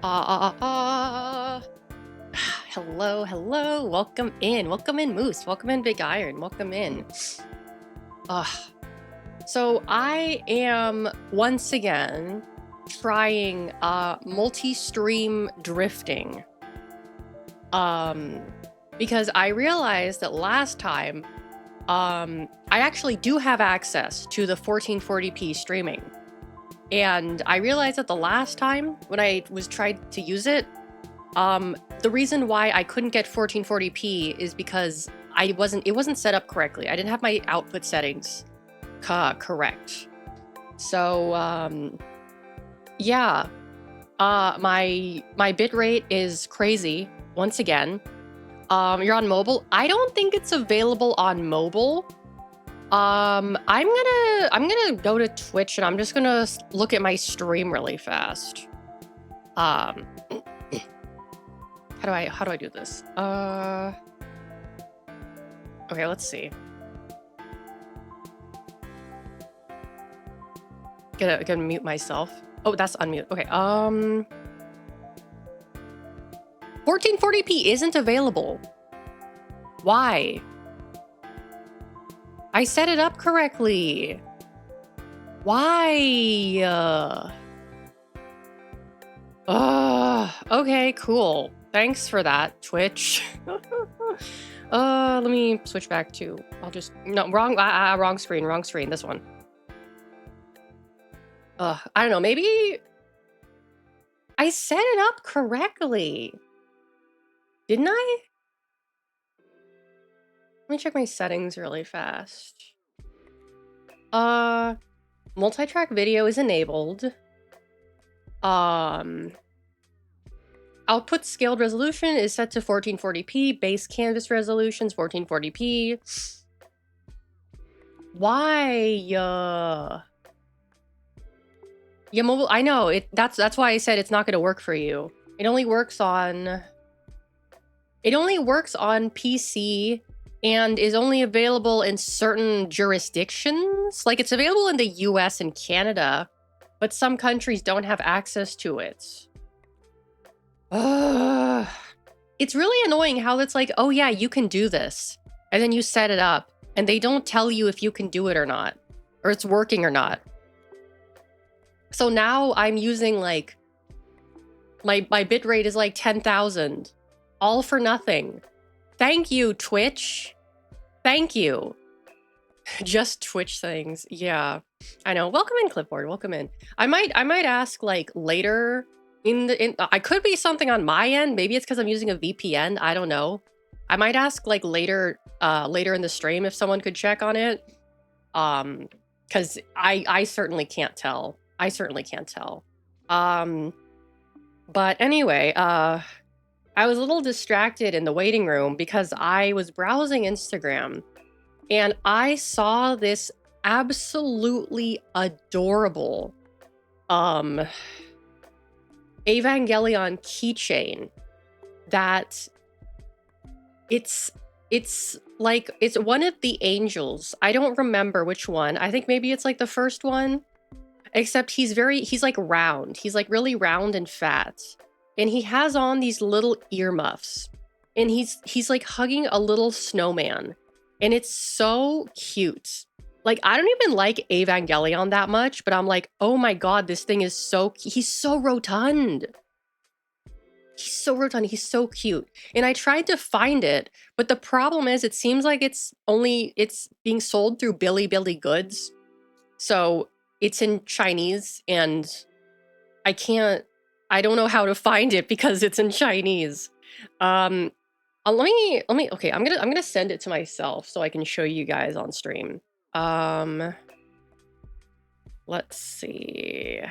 Ah, hello, hello. Welcome in, Moose. Welcome in, Big Iron. Welcome in. Uh, so I am once again trying multi-stream drifting. Because I realized that last time, I actually do have access to the 1440p streaming. And I realized that the last time when I was tried to use it, the reason why I couldn't get 1440p is because it wasn't set up correctly. I didn't have my output settings correct. So yeah. My bitrate is crazy once again. You're on mobile. I don't think it's available on mobile. I'm gonna go to Twitch and I'm just gonna look at my stream really fast. How do I do this? Okay, let's see. Gonna mute myself. Oh, that's unmute. Okay, 1440p isn't available. Why? I set it up correctly. Why? Okay, cool. Thanks for that, Twitch. Let me switch back to, wrong screen, this one. I don't know, maybe I set it up correctly. Didn't I? Let me check my settings really fast. Multi-track video is enabled. Output scaled resolution is set to 1440p. Base canvas resolution is 1440p. Why? Yeah, mobile. I know it. That's why I said it's not going to work for you. It only works on PC and is only available in certain jurisdictions. Like, it's available in the US and Canada, but some countries don't have access to it. It's really annoying how it's like, oh yeah, you can do this. And then you set it up and they don't tell you if you can do it or not, or it's working or not. So now I'm using like, my bitrate is like 10,000, all for nothing. Thank you, Twitch. Thank you. Just Twitch things. Yeah, I know. Welcome in, Clipboard. Welcome in. I might ask like later I could be something on my end. Maybe it's because I'm using a VPN. I don't know. I might ask like later in the stream if someone could check on it. Because I certainly can't tell. I certainly can't tell. But anyway, I was a little distracted in the waiting room because I was browsing Instagram and I saw this absolutely adorable Evangelion keychain that it's like, it's one of the angels. I don't remember which one. I think maybe it's like the first one, except he's like round. He's like really round and fat. And he has on these little earmuffs. And he's like hugging a little snowman. And it's so cute. Like, I don't even like Evangelion that much, but I'm like, oh my god, this thing is he's so rotund. He's so rotund, he's so cute. And I tried to find it, but the problem is it seems like it's being sold through Billy Goods. So it's in Chinese and I don't know how to find it because it's in Chinese. Let me, okay, I'm gonna send it to myself so I can show you guys on stream. Let's see.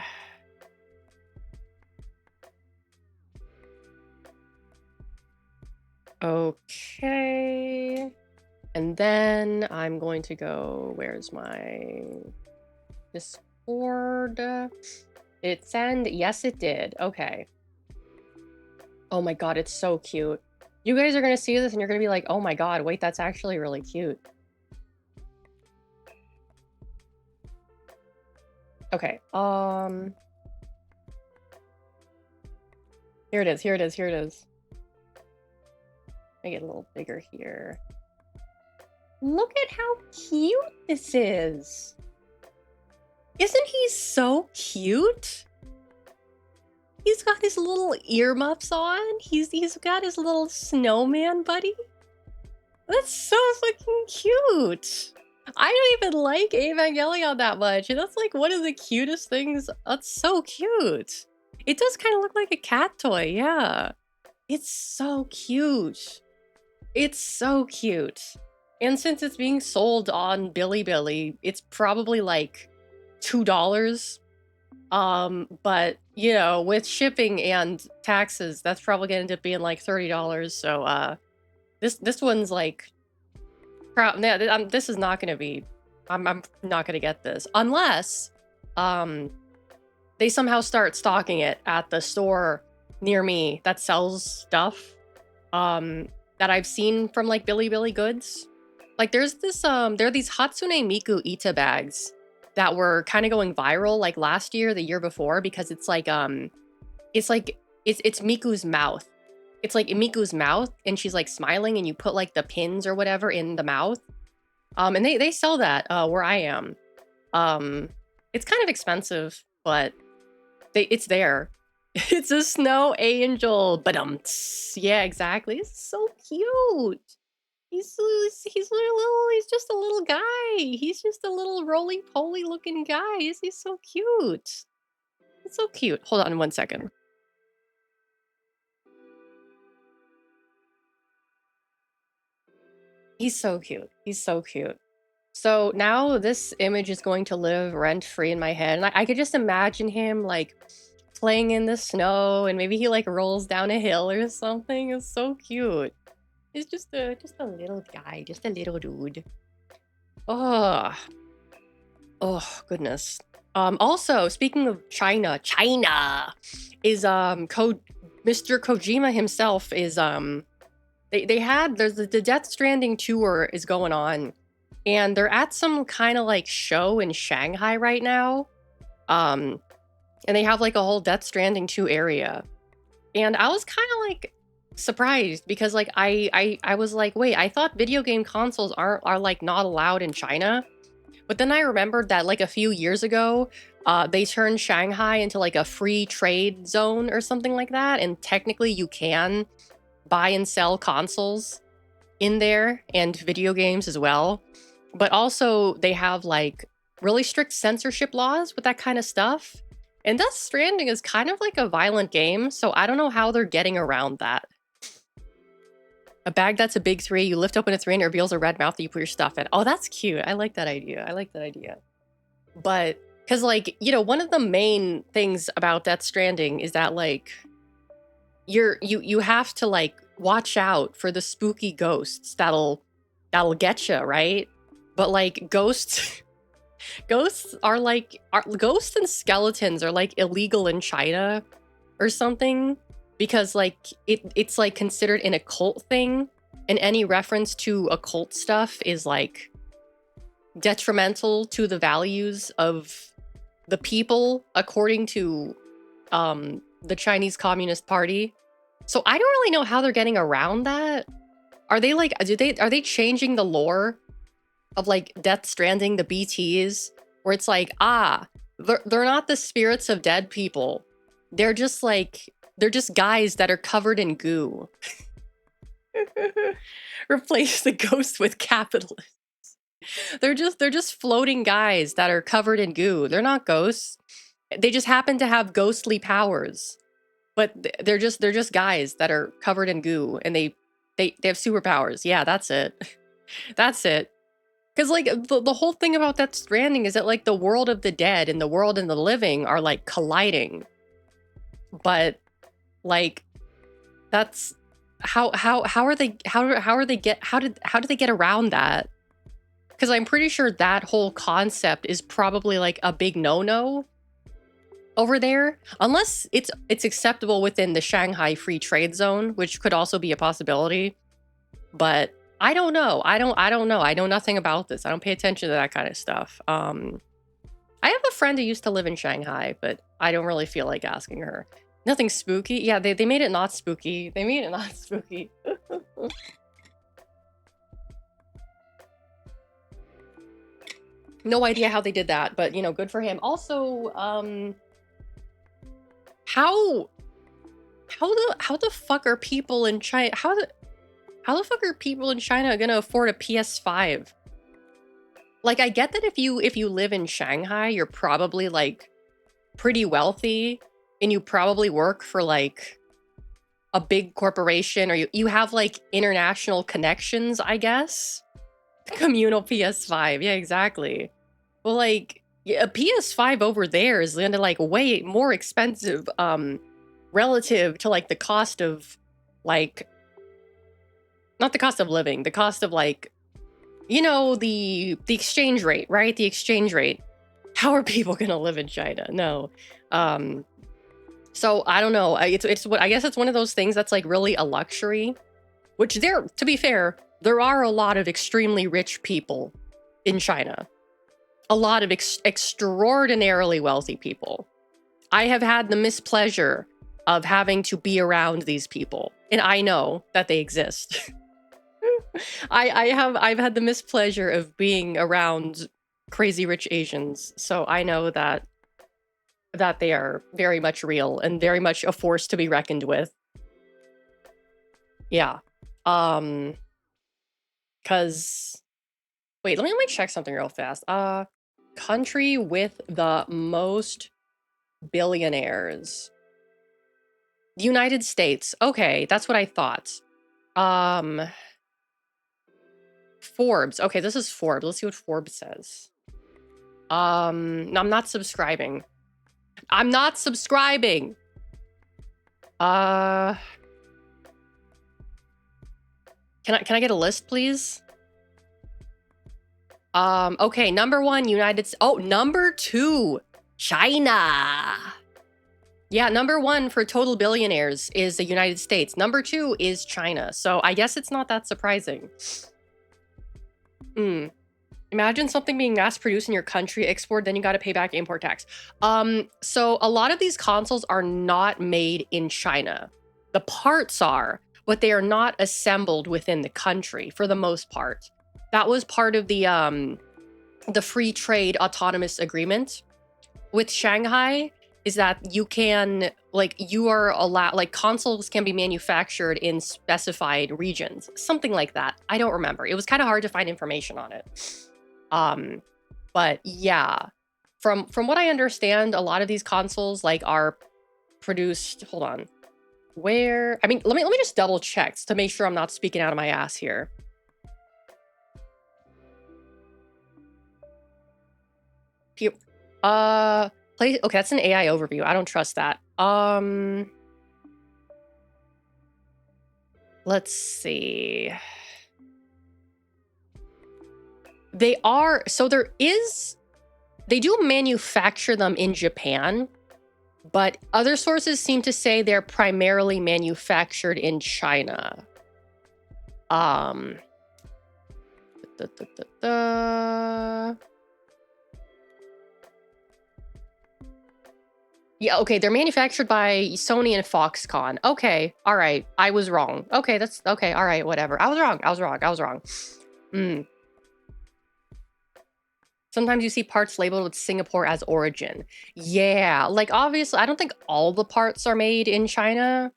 Okay. And then I'm going to go, where's my Discord? It send? Yes, it did. Okay. Oh my god, it's so cute. You guys are gonna see this and you're gonna be like, oh my god, wait, that's actually really cute. Okay, Here it is, here it is, here it is. Make it a little bigger here. Look at how cute this is. Isn't he so cute? He's got his little earmuffs on. He's got his little snowman buddy. That's so fucking cute. I don't even like Evangelion that much. And that's like one of the cutest things. That's so cute. It does kind of look like a cat toy, yeah. It's so cute. It's so cute. And since it's being sold on Bilibili, it's probably like $2. But you know, with shipping and taxes, that's probably gonna end up being like $30. So this one's like this is not gonna be I'm not gonna get this unless they somehow start stocking it at the store near me that sells stuff that I've seen from like Bilibili Goods. Like there's this there are these Hatsune Miku Ita bags that were kind of going viral like last year, the year before, because it's Miku's mouth. It's like Miku's mouth and she's like smiling and you put like the pins or whatever in the mouth. And they sell that where I am. It's kind of expensive, but it's there. It's a snow angel. But yeah, exactly. It's so cute. He's just a little guy. He's just a little roly-poly looking guy. He's so cute. It's so cute. Hold on one second. He's so cute. He's so cute. So now this image is going to live rent-free in my head. And I could just imagine him like playing in the snow and maybe he like rolls down a hill or something. It's so cute. He's just a little guy, just a little dude. Oh, goodness. Also, speaking of China is Mr. Kojima himself is there's the Death Stranding tour is going on, and they're at some kind of like show in Shanghai right now. And they have like a whole Death Stranding 2 area. And I was kind of like surprised because like I was like, wait, I thought video game consoles are like not allowed in China. But then I remembered that like a few years ago, they turned Shanghai into like a free trade zone or something like that. And technically you can buy and sell consoles in there and video games as well. But also they have like really strict censorship laws with that kind of stuff. And Death Stranding is kind of like a violent game, so I don't know how they're getting around that. A bag that's a big 3, you lift open a 3 and it reveals a red mouth that you put your stuff in. Oh, that's cute. I like that idea. I like that idea. But, because like, you know, one of the main things about Death Stranding is that like, you have to like watch out for the spooky ghosts that'll get you, right? But like ghosts ghosts and skeletons are like illegal in China or something because like it's like considered an occult thing, and any reference to occult stuff is like detrimental to the values of the people according to the Chinese Communist Party. So I don't really know how they're getting around that. Are they like are they changing the lore of like Death Stranding, the BTs, where it's like, they're not the spirits of dead people. They're just guys that are covered in goo. Replace the ghost with capitalists. They're just floating guys that are covered in goo. They're not ghosts. They just happen to have ghostly powers. But they're just guys that are covered in goo and they have superpowers. Yeah, that's it. That's it. Because, like, the whole thing about Death Stranding is that, like, the world of the dead and the world in the living are, like, colliding. But, like, that's... How did they get around that? Because I'm pretty sure that whole concept is probably, like, a big no-no over there. Unless it's acceptable within the Shanghai Free Trade Zone, which could also be a possibility. But... I don't know. I don't know. I know nothing about this. I don't pay attention to that kind of stuff. I have a friend who used to live in Shanghai, but I don't really feel like asking her. Nothing spooky. Yeah, they made it not spooky. They made it not spooky. No idea how they did that, but you know, good for him. Also, how how the fuck are people in China how the fuck are people in China gonna afford a PS5? Like, I get that if you live in Shanghai, you're probably like pretty wealthy and you probably work for like a big corporation or you have like international connections, I guess. Communal PS5. Yeah, exactly. Well, like yeah, a PS5 over there is gonna like way more expensive relative to like the cost of like not the cost of living, the cost of like you know the exchange rate, right? The exchange rate. How are people gonna live in China? No. Um so I don't know. It's what I guess it's one of those things that's like really a luxury, which there to be fair, there are a lot of extremely rich people in China. A lot of extraordinarily wealthy people. I have had the mispleasure of having to be around these people, and I know that they exist. I've had the mispleasure of being around crazy rich Asians, so I know that they are very much real and very much a force to be reckoned with. Yeah. Cuz wait, let me check something real fast. Country with the most billionaires. The United States. Okay, that's what I thought. Um Forbes. Okay, this is Forbes. Let's see what Forbes says. No, I'm not subscribing. I'm not subscribing. Uh can I get a list, please? Okay, number 1, Oh, number 2, China. Yeah, number 1 for total billionaires is the United States. Number 2 is China. So I guess it's not that surprising. Hmm. Imagine something being mass produced in your country, export, then you got to pay back import tax. So a lot of these consoles are not made in China. The parts are, but they are not assembled within the country for the most part. That was part of the free trade autonomous agreement with Shanghai, is that you can like you are allowed like consoles can be manufactured in specified regions, something like that. I don't remember. It was kind of hard to find information on it. But yeah, from what I understand, a lot of these consoles like are produced. Hold on, where? I mean, let me just double check to make sure I'm not speaking out of my ass here. Play. Okay, that's an AI overview. I don't trust that. Let's see. They are so they do manufacture them in Japan, but other sources seem to say they're primarily manufactured in China. Um da, da, da, da. Yeah, okay, they're manufactured by Sony and Foxconn. Okay, all right, I was wrong. Okay, that's okay, all right, whatever. I was wrong. Sometimes you see parts labeled with Singapore as origin. Yeah, like obviously, I don't think all the parts are made in China.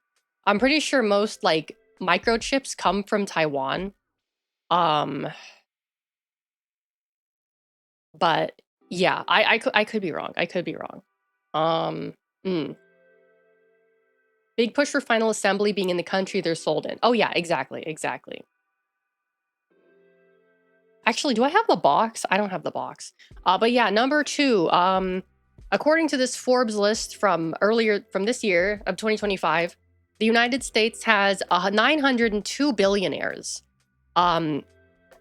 I'm pretty sure most like microchips come from Taiwan. Um, but yeah, I could be wrong. I could be wrong. Um, mm. Big push for final assembly being in the country they're sold in. Oh yeah, exactly. Actually, do I have the box? I don't have the box. But yeah, number 2. According to this Forbes list from this year of 2025, the United States has 902 billionaires,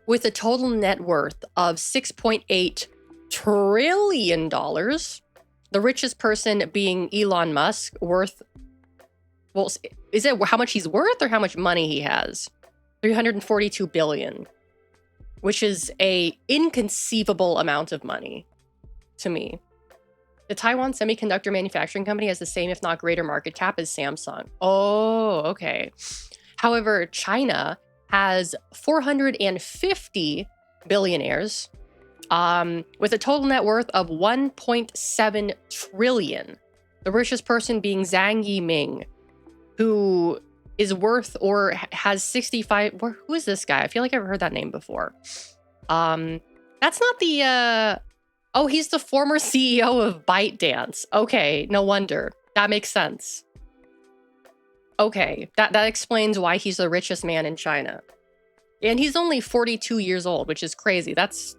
with a total net worth of $6.8 trillion. The richest person being Elon Musk, worth, well, is it how much he's worth or how much money he has? 342 billion, which is a inconceivable amount of money to me. The Taiwan Semiconductor Manufacturing Company has the same, if not greater, market cap as Samsung. Oh, okay. However, China has 450 billionaires, with a total net worth of 1.7 trillion. The richest person being Zhang Yiming, who is worth or has 65. Who is this guy? I feel like I've heard that name before. That's not the. Oh, he's the former CEO of ByteDance. Okay, no wonder. That makes sense. Okay, that explains why he's the richest man in China. And he's only 42 years old, which is crazy. That's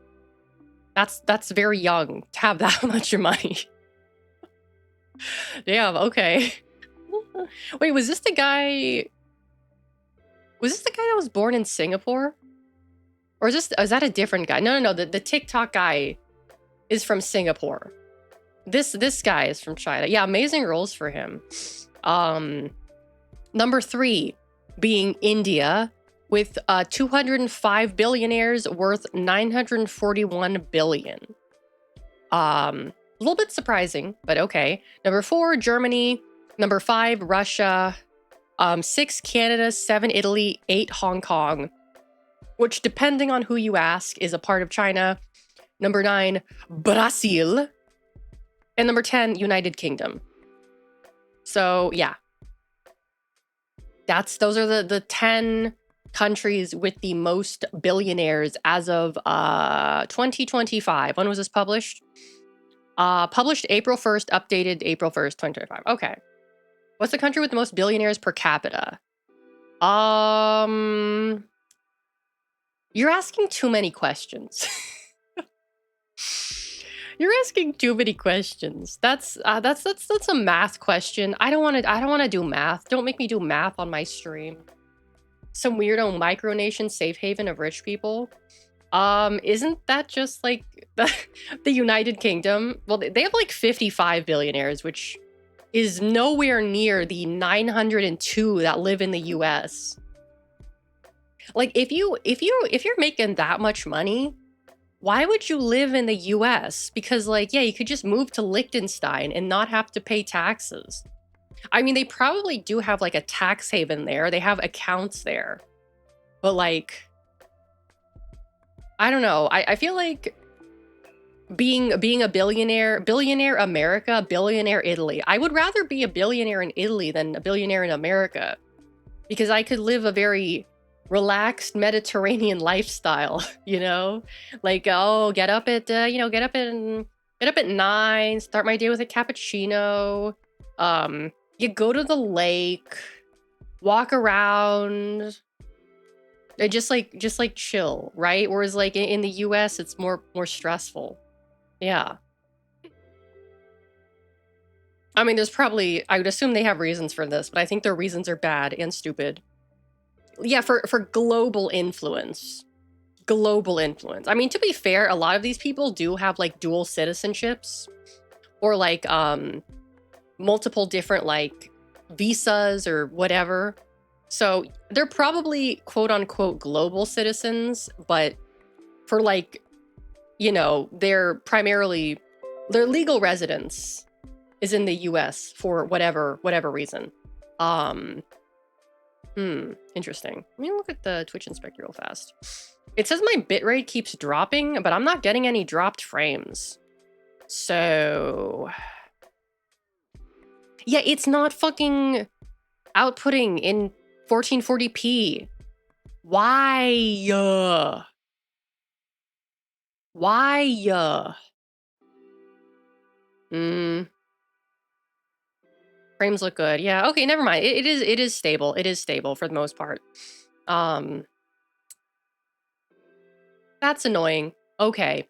very young to have that much money. Damn, okay. Wait, was this the guy that was born in Singapore? Or is that a different guy? No, the TikTok guy is from Singapore. This guy is from China. Yeah, amazing roles for him. Number 3 being India, with 205 billionaires worth 941 billion. A little bit surprising, but okay. Number 4, Germany. Number 5, Russia. 6, Canada. 7, Italy. 8, Hong Kong, which, depending on who you ask, is a part of China. Number 9, Brazil. And number 10, United Kingdom. So yeah, those are the 10 countries with the most billionaires as of 2025. When was this published? Published April 1st, updated April 1st, 2025. Okay. What's the country with the most billionaires per capita? You're asking too many questions. You're asking too many questions. That's a math question. I don't want to do math. Don't make me do math on my stream. Some weirdo micronation safe haven of rich people. Isn't that just like the United Kingdom? Well, they have like 55 billionaires, which is nowhere near the 902 that live in the US. Like, if you're making that much money, why would you live in the US? Because, like, yeah, you could just move to Liechtenstein and not have to pay taxes. I mean, they probably do have like a tax haven there. They have accounts there. But like, I don't know. I feel like being a billionaire America, billionaire Italy. I would rather be a billionaire in Italy than a billionaire in America, because I could live a very relaxed Mediterranean lifestyle, you know? Like, oh, get up at 9, start my day with a cappuccino. You go to the lake, walk around, and just chill, right? Whereas like in the US, it's more stressful. Yeah. I mean, I would assume they have reasons for this, but I think their reasons are bad and stupid. Yeah, for global influence. Global influence. I mean, to be fair, a lot of these people do have like dual citizenships, or like multiple different like visas or whatever. So they're probably quote unquote global citizens, but for like, you know, their legal residence is in the US for whatever reason. Interesting. Let me look at the Twitch Inspector real fast. It says my bitrate keeps dropping, but I'm not getting any dropped frames. So yeah, it's not fucking outputting in 1440p. Why? Frames look good. Yeah, okay, never mind. It is stable. It is stable for the most part. That's annoying. Okay.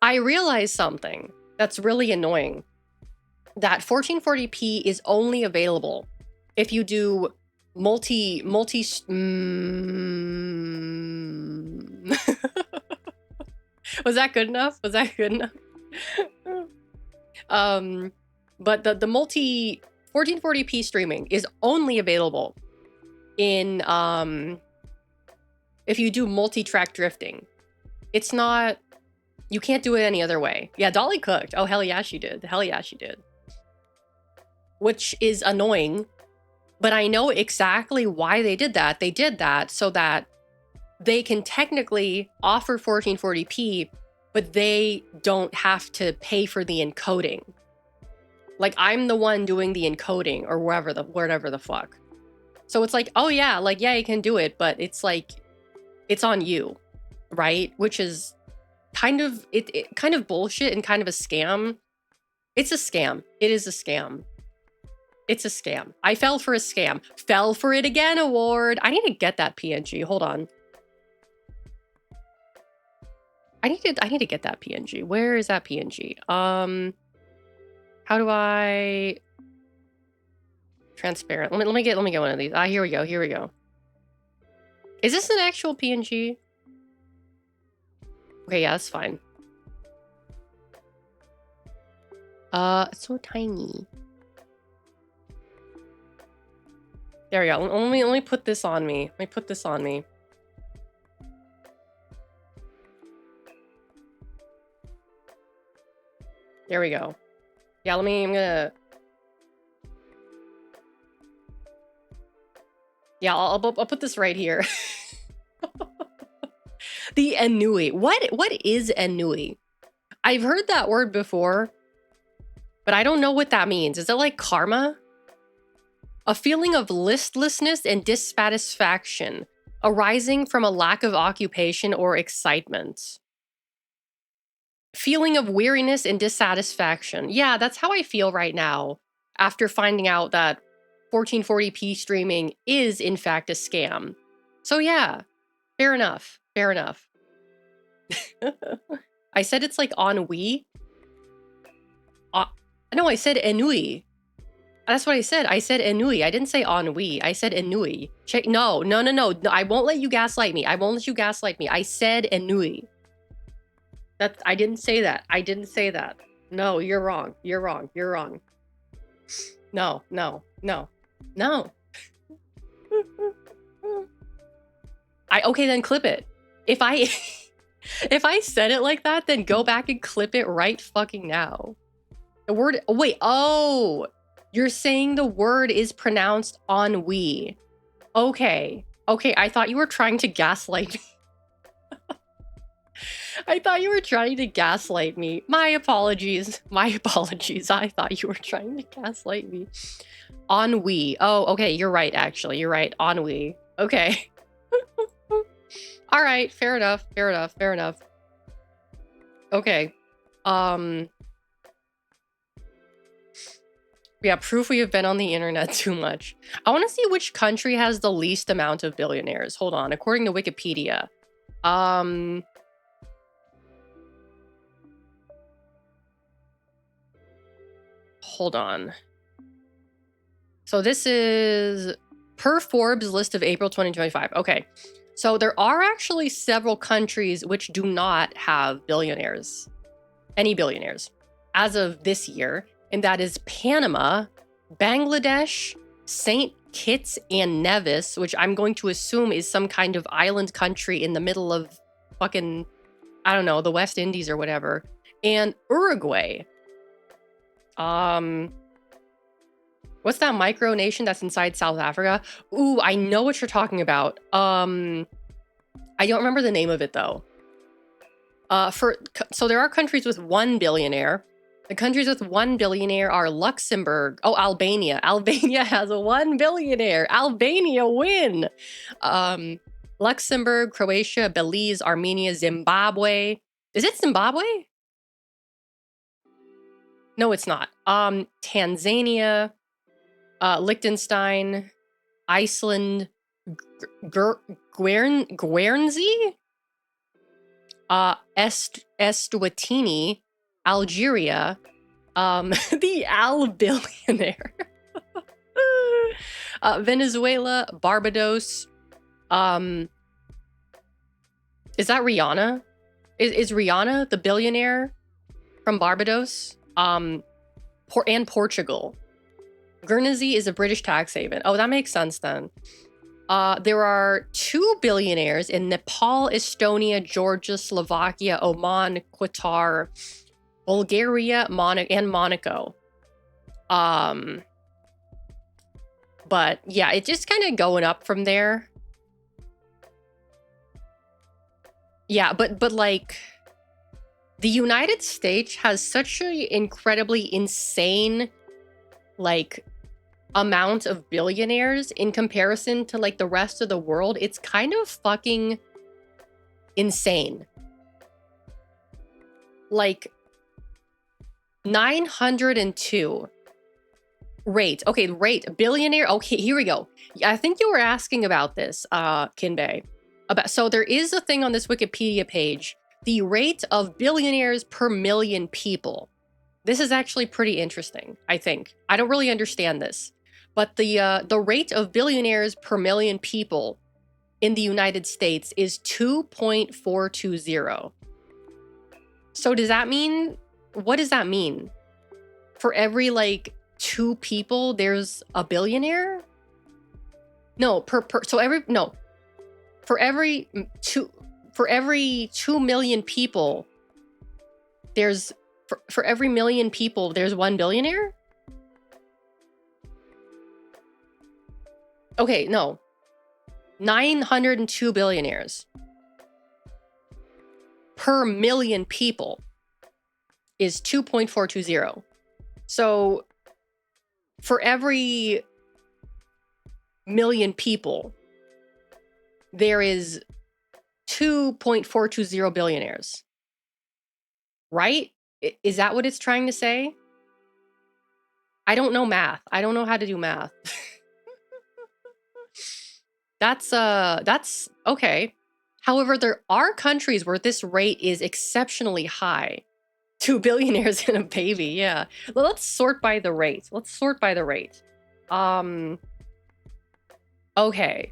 I realized something that's really annoying. That 1440p is only available if you do multi Was that good enough? But the multi 1440p streaming is only available in if you do multi-track drifting. It's not You can't do it any other way. Yeah, Dolly cooked. Oh, hell yeah, she did. Hell yeah, she did. Which is annoying, but I know exactly why they did that. They did that so that they can technically offer 1440p, but they don't have to pay for the encoding. Like, I'm the one doing the encoding or whatever the fuck. So it's like, oh yeah, like, yeah, you can do it, but it's like, it's on you, right? Which is kind of, it kind of bullshit and kind of a scam. It's a scam. It is a scam. It's a scam. I fell for a scam. Fell for it again award. I need to get that PNG. Hold on. I need to get that PNG. Where is that PNG? How do I transparent? Let me get one of these. Ah, here we go. Here we go. Is this an actual PNG? Okay, yeah, that's fine. It's so tiny. There we go. Let me put this on me. Let me put this on me. There we go. Yeah, I'm gonna... Yeah, I'll put this right here. The ennui. What is ennui? I've heard that word before, but I don't know what that means. Is it like karma? A feeling of listlessness and dissatisfaction arising from a lack of occupation or excitement. Feeling of weariness and dissatisfaction. Yeah, that's how I feel right now after finding out that 1440p streaming is in fact a scam. So yeah, fair enough. Fair enough. I said it's like ennui. No, I said ennui. That's what I said. I said ennui. I didn't say ennui. I said ennui. Check. No. I won't let you gaslight me. I won't let you gaslight me. I said ennui. I didn't say that. I didn't say that. No, you're wrong. You're wrong. You're wrong. No. Okay, then clip it. If I if I said it like that, then go back and clip it right fucking now. The word, oh, wait, oh, you're saying the word is pronounced ennui. Okay, I thought you were trying to gaslight me. I thought you were trying to gaslight me. My apologies. I thought you were trying to gaslight me. Ennui. Oh, okay, you're right, actually. You're right, ennui. Okay. All right, fair enough. Okay. Yeah, proof we have been on the internet too much. I want to see which country has the least amount of billionaires. Hold on, according to Wikipedia. Hold on. So this is per Forbes list of April 2025. Okay. So there are actually several countries which do not have billionaires. Any billionaires as of this year. And that is Panama, Bangladesh, St. Kitts and Nevis, which I'm going to assume is some kind of island country in the middle of fucking, I don't know, the West Indies or whatever, and Uruguay. What's that micronation that's inside South Africa? Ooh, I know what you're talking about. I don't remember the name of it though. So there are countries with 1 billionaire. The countries with 1 billionaire are Luxembourg. Oh, Albania. Albania has a 1 billionaire. Albania win. Luxembourg, Croatia, Belize, Armenia, Zimbabwe. Is it Zimbabwe? No, it's not. Tanzania, Liechtenstein, Iceland, Guernsey, Eswatini, Algeria, the Al billionaire, Venezuela, Barbados. Is that Rihanna? Is Rihanna the billionaire from Barbados? And Portugal. Guernsey is a British tax haven. Oh, that makes sense then. There are 2 billionaires in Nepal, Estonia, Georgia, Slovakia, Oman, Qatar, Bulgaria, and Monaco. But yeah, it's just kind of going up from there. Yeah, but like the United States has such an incredibly insane like amount of billionaires in comparison to like the rest of the world. It's kind of fucking insane. Like 902 rate. Okay, rate billionaire. Okay, here we go. I think you were asking about this, Kinbei. So there is a thing on this Wikipedia page, the rate of billionaires per million people. This is actually pretty interesting, I think. I don't really understand this, but the rate of billionaires per million people in the United States is 2.420. So does that mean, what does that mean? For every like 2 people, there's a billionaire? No, for every 2 million people, there's for every million people, there's 1 billionaire? Okay, no. 902 billionaires per million people is 2.420. So for every million people, there is 2.420 billionaires. Right? Is that what it's trying to say? I don't know math. I don't know how to do math. That's okay. However, there are countries where this rate is exceptionally high. 2 billionaires and a baby, yeah. Well, let's sort by the rate. Okay.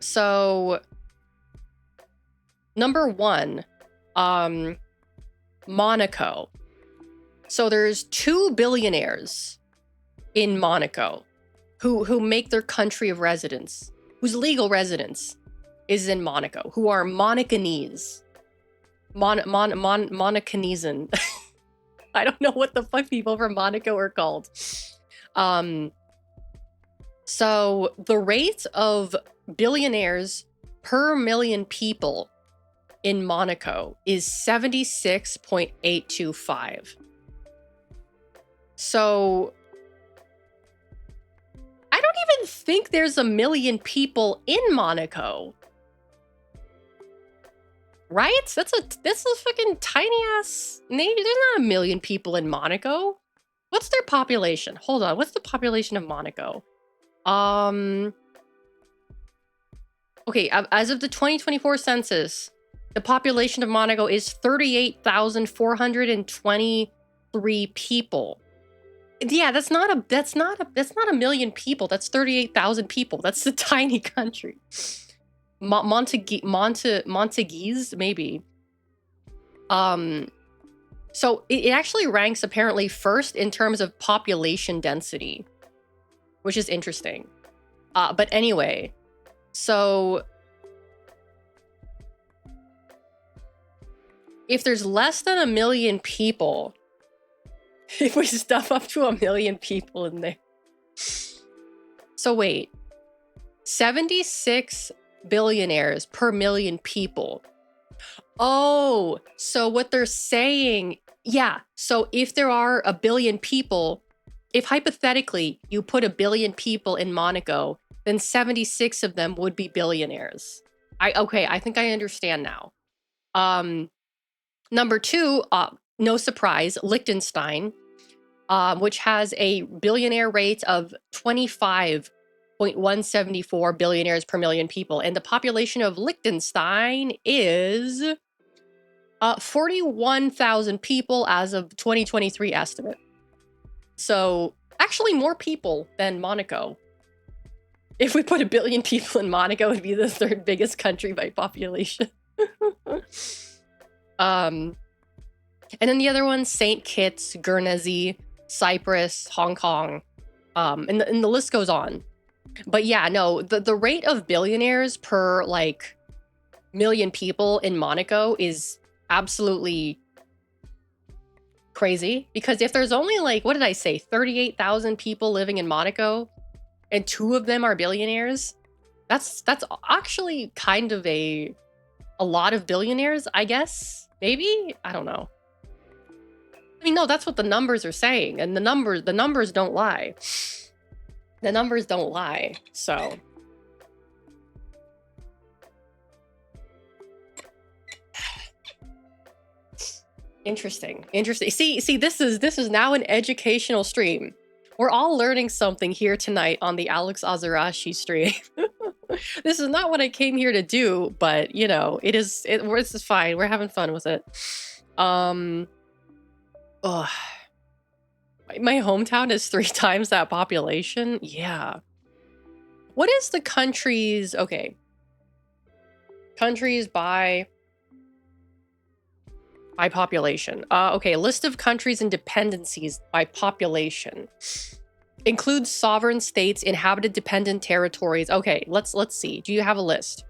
So number 1, Monaco. So there's 2 billionaires in Monaco who make their country of residence, whose legal residence is in Monaco, who are Monacanese. Monacanesan. I don't know what the fuck people from Monaco are called. So the rate of billionaires per million people in Monaco is 76.825. So I don't even think there's a million people in Monaco. Right? That's a fucking tiny ass nation. There's not a million people in Monaco. What's their population? Hold on. What's the population of Monaco? Okay, as of the 2024 census, the population of Monaco is 38,423 people. Yeah, that's not a million people. That's 38,000 people. That's a tiny country. Montaguese, maybe. So it actually ranks apparently first in terms of population density, which is interesting. But anyway, so if there's less than a million people, if we stuff up to a million people in there. So wait, 76 billionaires per million people. Oh, so what they're saying, yeah. So if there are a billion people, if hypothetically you put a billion people in Monaco, then 76 of them would be billionaires. Okay, I think I understand now. Number 2, no surprise, Liechtenstein, which has a billionaire rate of 25.174 billionaires per million people. And the population of Liechtenstein is 41,000 people as of 2023 estimate. So actually more people than Monaco. If we put a billion people in Monaco, it would be the 3rd biggest country by population. And then the other ones, St. Kitts, Guernsey, Cyprus, Hong Kong, and the list goes on. But yeah, no, the rate of billionaires per like million people in Monaco is absolutely crazy, because if there's only like, what did I say, 38,000 people living in Monaco and 2 of them are billionaires, that's actually kind of a lot of billionaires, I guess. Maybe? I don't know. I mean, no, that's what the numbers are saying, and the numbers don't lie. The numbers don't lie. So interesting. See, this is now an educational stream. We're all learning something here tonight on the Alex Azarashi stream. This is not what I came here to do, but you know, this is fine. We're having fun with it. Ugh. My hometown is 3 times that population. Yeah. What is the countries? Okay. Countries by population. Okay, list of countries and dependencies by population. Includes sovereign states, inhabited dependent territories. Okay, let's see. Do you have a list?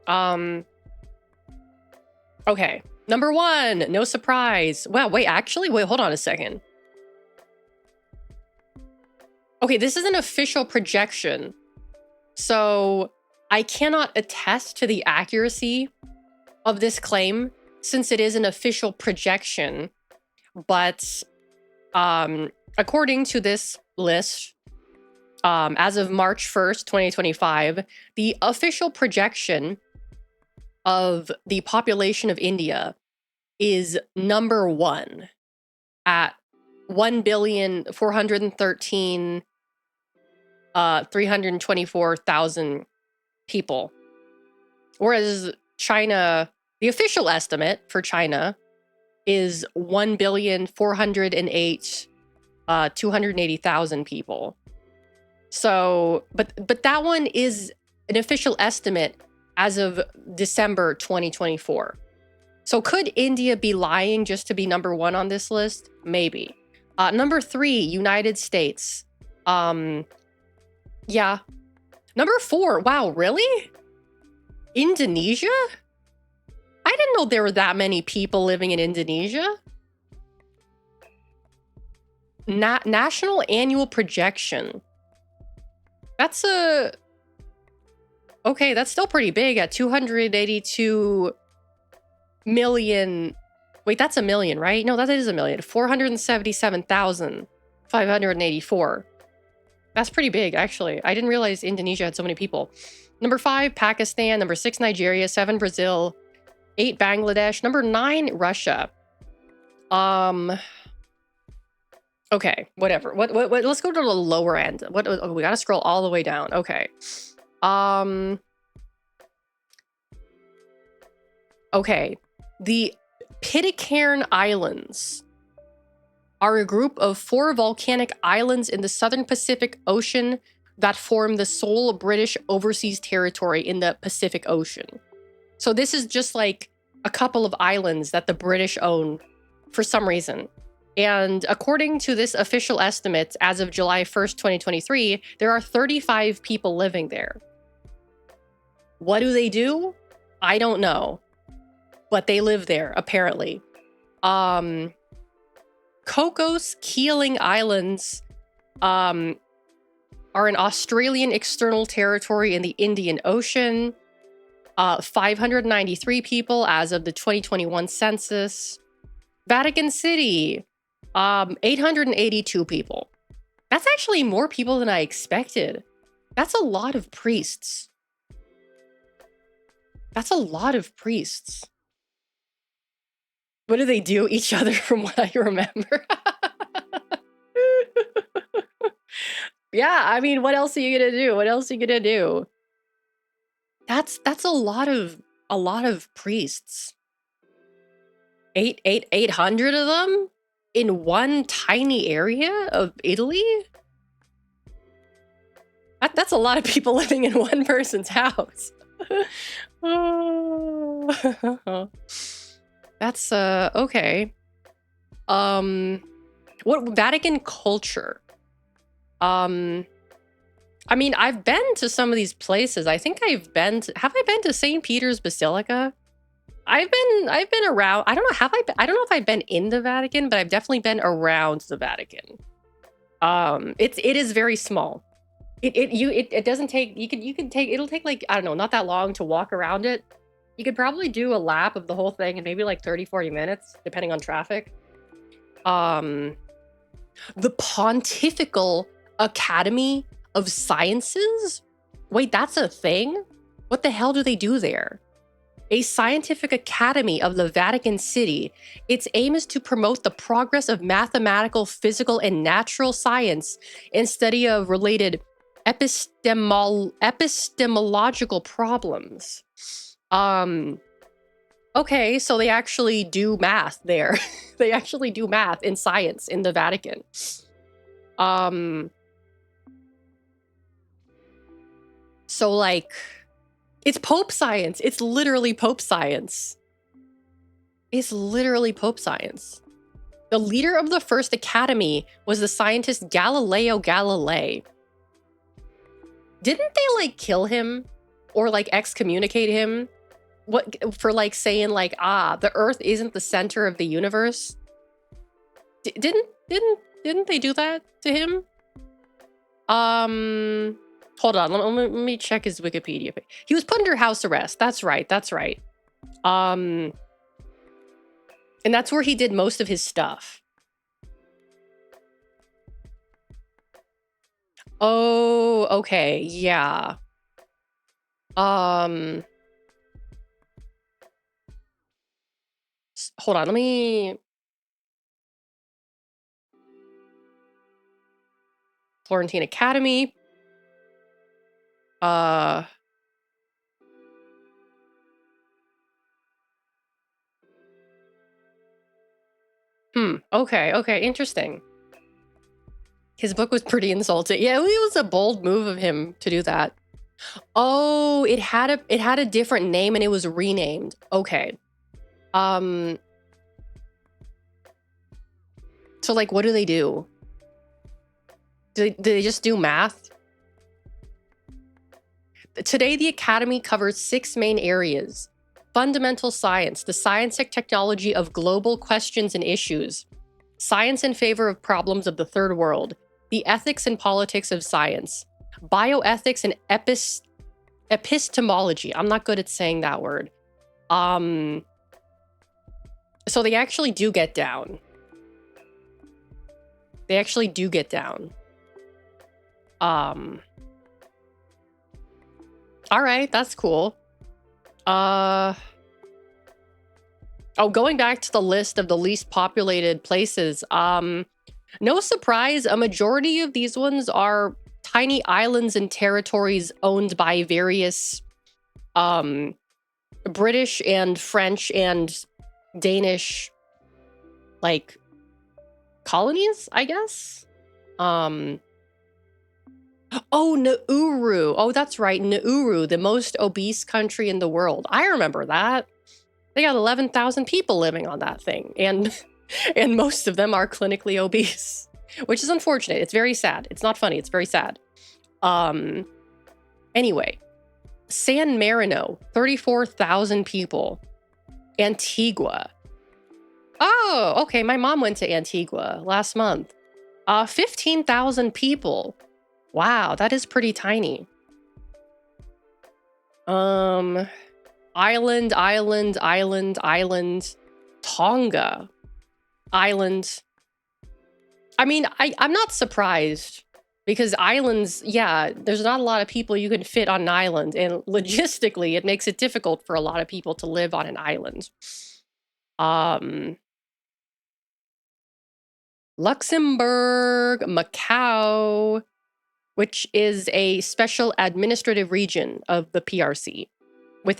Okay. Number 1, no surprise. Wow, wait, actually, wait, hold on a second. Okay, this is an official projection. So I cannot attest to the accuracy of this claim since it is an official projection. But according to this list, as of March 1st, 2025, the official projection of the population of India is number 1 at 1,413,324,000 people. Whereas China, the official estimate for China is 1,408,280,000 people. So, but that one is an official estimate as of December 2024. So could India be lying just to be number 1 on this list? Maybe. Number 3, United States. Yeah. Number 4, wow, really? Indonesia? I didn't know there were that many people living in Indonesia. National annual projection. That's okay, that's still pretty big at 282 million. Wait, that's a million, right? No, that is a million. 477,584. That's pretty big, actually. I didn't realize Indonesia had so many people. Number 5, Pakistan. Number 6, Nigeria. 7, Brazil. 8, Bangladesh. Number 9, Russia. Okay, whatever. What let's go to the lower end. Oh, we gotta scroll all the way down. Okay. Okay. The Pitcairn Islands are a group of 4 volcanic islands in the southern Pacific Ocean that form the sole British overseas territory in the Pacific Ocean. So this is just like a couple of islands that the British own for some reason. And according to this official estimate, as of July 1st, 2023, there are 35 people living there. What do they do? I don't know. But they live there, apparently. Cocos Keeling Islands are an Australian external territory in the Indian Ocean. 593 people as of the 2021 census. Vatican City, 882 people. That's actually more people than I expected. That's a lot of priests. That's a lot of priests. What do they do? Each other, from what I remember. Yeah, I mean, what else are you gonna do? What else are you gonna do? That's a lot of priests. 800 of them in one tiny area of Italy? That's a lot of people living in one person's house. That's okay. What Vatican culture? I mean, I've been to some of these places. I think I've been to, have I been to St. Peter's Basilica? I've been around. I don't know, have I been, I don't know if I've been in the Vatican, but I've definitely been around the Vatican. It is very small. It doesn't take, you can take, it'll take like, I don't know, not that long to walk around it. You could probably do a lap of the whole thing in maybe like 30-40 minutes, depending on traffic. Um, the Pontifical Academy of Sciences? Wait, that's a thing? What the hell do they do there? A scientific academy of the Vatican City. Its aim is to promote the progress of mathematical, physical, and natural science and study of related epistemological problems. Okay, so they actually do math there. They actually do math and science in the Vatican. So like, it's Pope science. It's literally Pope science. It's literally Pope science. The leader of the first academy was the scientist Galileo Galilei. Didn't they like kill him or like excommunicate him? What for like saying like, the Earth isn't the center of the universe? Didn't they do that to him? Hold on, let me check his Wikipedia page. He was put under house arrest. That's right, that's right. And that's where he did most of his stuff. Oh, okay, yeah. Hold on, let me... Florentine Academy. Okay, interesting. His book was pretty insulting. Yeah, it was a bold move of him to do that. Oh, it had a different name and it was renamed. Okay. So like, what do they do? Do they just do math? Today, the Academy covers 6 main areas. Fundamental science, the science and technology of global questions and issues. Science in favor of problems of the third world. The ethics and politics of science. Bioethics and epistemology. I'm not good at saying that word. So they actually do get down. They actually do get down. All right, that's cool. Going back to the list of the least populated places, no surprise, a majority of these ones are tiny islands and territories owned by various British and French and Danish, like, colonies, I guess? Oh, Nauru. Oh, that's right, Nauru, the most obese country in the world. I remember that. They got 11,000 people living on that thing, and most of them are clinically obese, which is unfortunate. It's very sad. It's not funny. It's very sad. Anyway, San Marino, 34,000 people. Antigua. Oh, okay. My mom went to Antigua last month. 15,000 people. Wow, that is pretty tiny. Island. Tonga. Island. I mean, I'm not surprised because islands, yeah, there's not a lot of people you can fit on an island, and logistically, it makes it difficult for a lot of people to live on an island. Luxembourg, Macau, which is a special administrative region of the PRC, with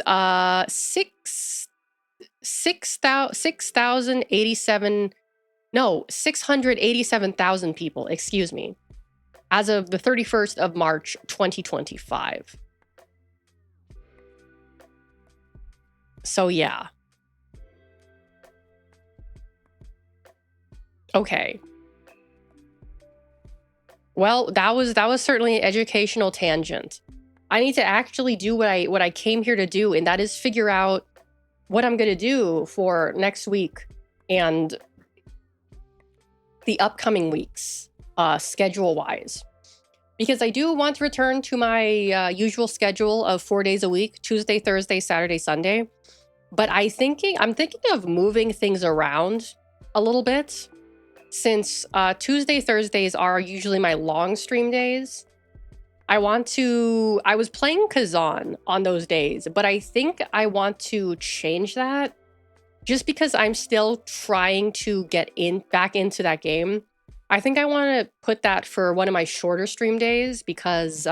687,000 people, excuse me, as of the 31st of March, 2025. So yeah. Okay. Well, that was certainly an educational tangent. I need to actually do what I came here to do, and that is figure out what I'm gonna do for next week and the upcoming weeks, schedule-wise. Because I do want to return to my usual schedule of 4 days a week, Tuesday, Thursday, Saturday, Sunday. But I'm thinking of moving things around a little bit since Tuesday, Thursdays are usually my long stream days. I was playing Kazan on those days, but I think I want to change that just because I'm still trying to get back into that game. I think I want to put that for one of my shorter stream days because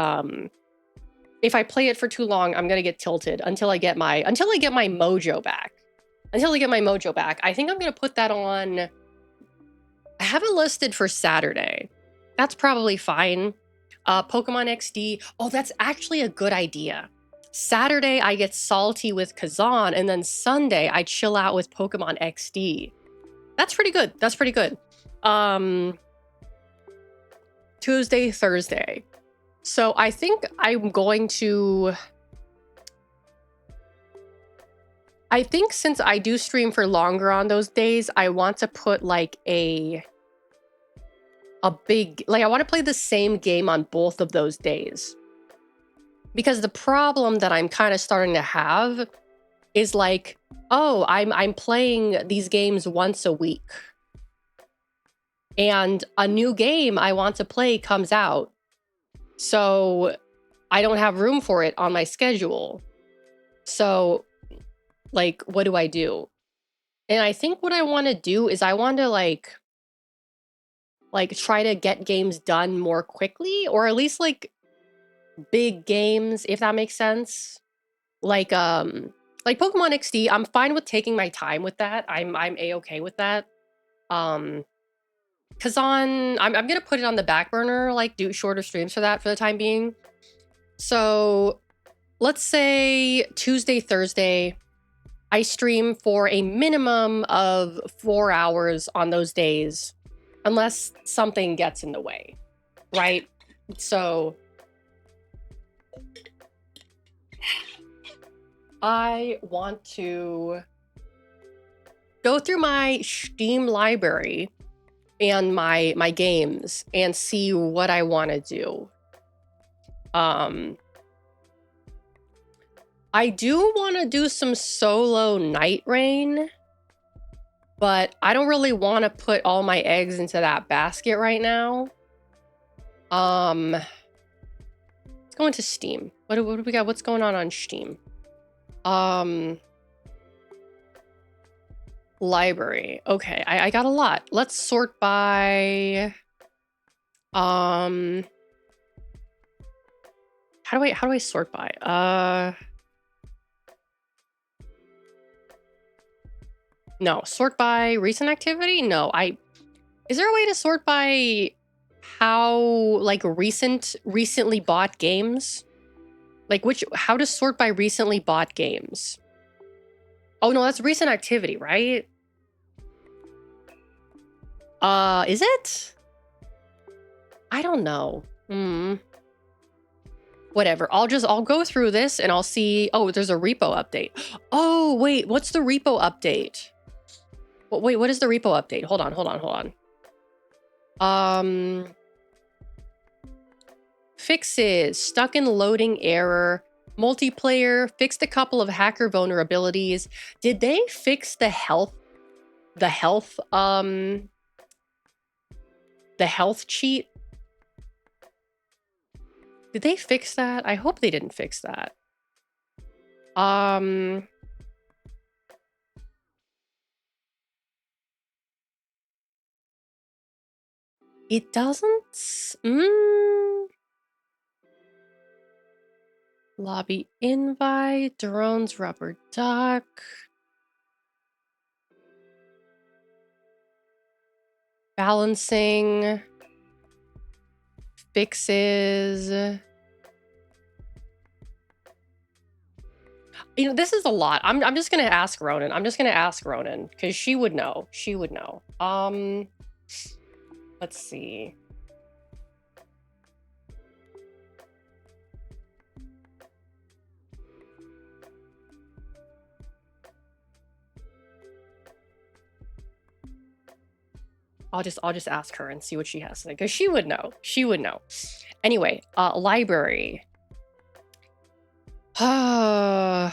if I play it for too long, I'm gonna get tilted until I get my mojo back. Until I get my mojo back, I think I'm gonna put that on. I have it listed for Saturday. That's probably fine. Pokemon XD. Oh, that's actually a good idea. Saturday, I get salty with Kazan, and then Sunday, I chill out with Pokemon XD. That's pretty good. That's pretty good. Tuesday, Thursday. So I think I'm going to... I think since I do stream for longer on those days, I want to put like a big... Like I want to play the same game on both of those days. Because the problem that I'm kind of starting to have is like, oh, I'm playing these games once a week. And a new game I want to play comes out. So I don't have room for it on my schedule. So, like, what do I do? And I think what I want to do is I want to like try to get games done more quickly, or at least like big games, if that makes sense. Like Pokemon XD, I'm fine with taking my time with that. I'm a-okay with that. Kazan, I'm gonna put it on the back burner, like do shorter streams for that for the time being. So let's say Tuesday, Thursday, I stream for a minimum of 4 hours on those days, unless something gets in the way, right? So I want to go through my Steam library and my games and see what I want to do. I do want to do some solo Night Rain, but I don't really want to put all my eggs into that basket right now. Let's go into Steam. What do we got? What's going on Steam? Library. Okay, I got a lot. Let's sort by how do I sort by? No, sort by recent activity? No, is there a way to sort by how like recently bought games? Like how to sort by recently bought games? Oh no, that's recent activity, right? Is it? I don't know. Whatever. I'll go through this and I'll see. Oh, there's a repo update. Oh, wait, what's the repo update? Wait, what is the repo update? Hold on. Fixes. Stuck in loading error. Multiplayer. Fixed a couple of hacker vulnerabilities. Did they fix the health cheat? Did they fix that? I hope they didn't fix that. It doesn't. Lobby invite, drones, rubber duck. Balancing. Fixes. You know, this is a lot. I'm just gonna ask Ronan. Because she would know. Let's see. I'll just ask her and see what she has to say, because she would know. She would know. Anyway, library. I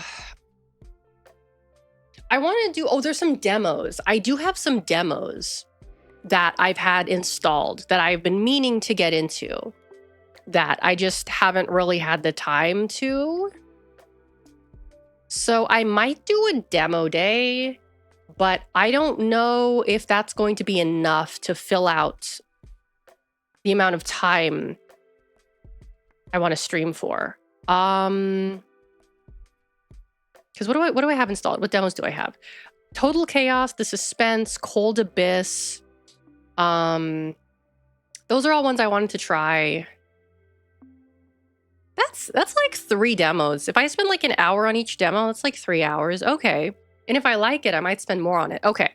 want to do, oh, there's some demos. I do have some demos that I've had installed that I've been meaning to get into that I just haven't really had the time to. So I might do a demo day, but I don't know if that's going to be enough to fill out the amount of time I want to stream for. Because what do I have installed? What demos do I have? Total Chaos, The Suspense, Cold Abyss. Those are all ones I wanted to try. That's like 3 demos. If I spend like an hour on each demo, it's like 3 hours. Okay. And if I like it, I might spend more on it. Okay.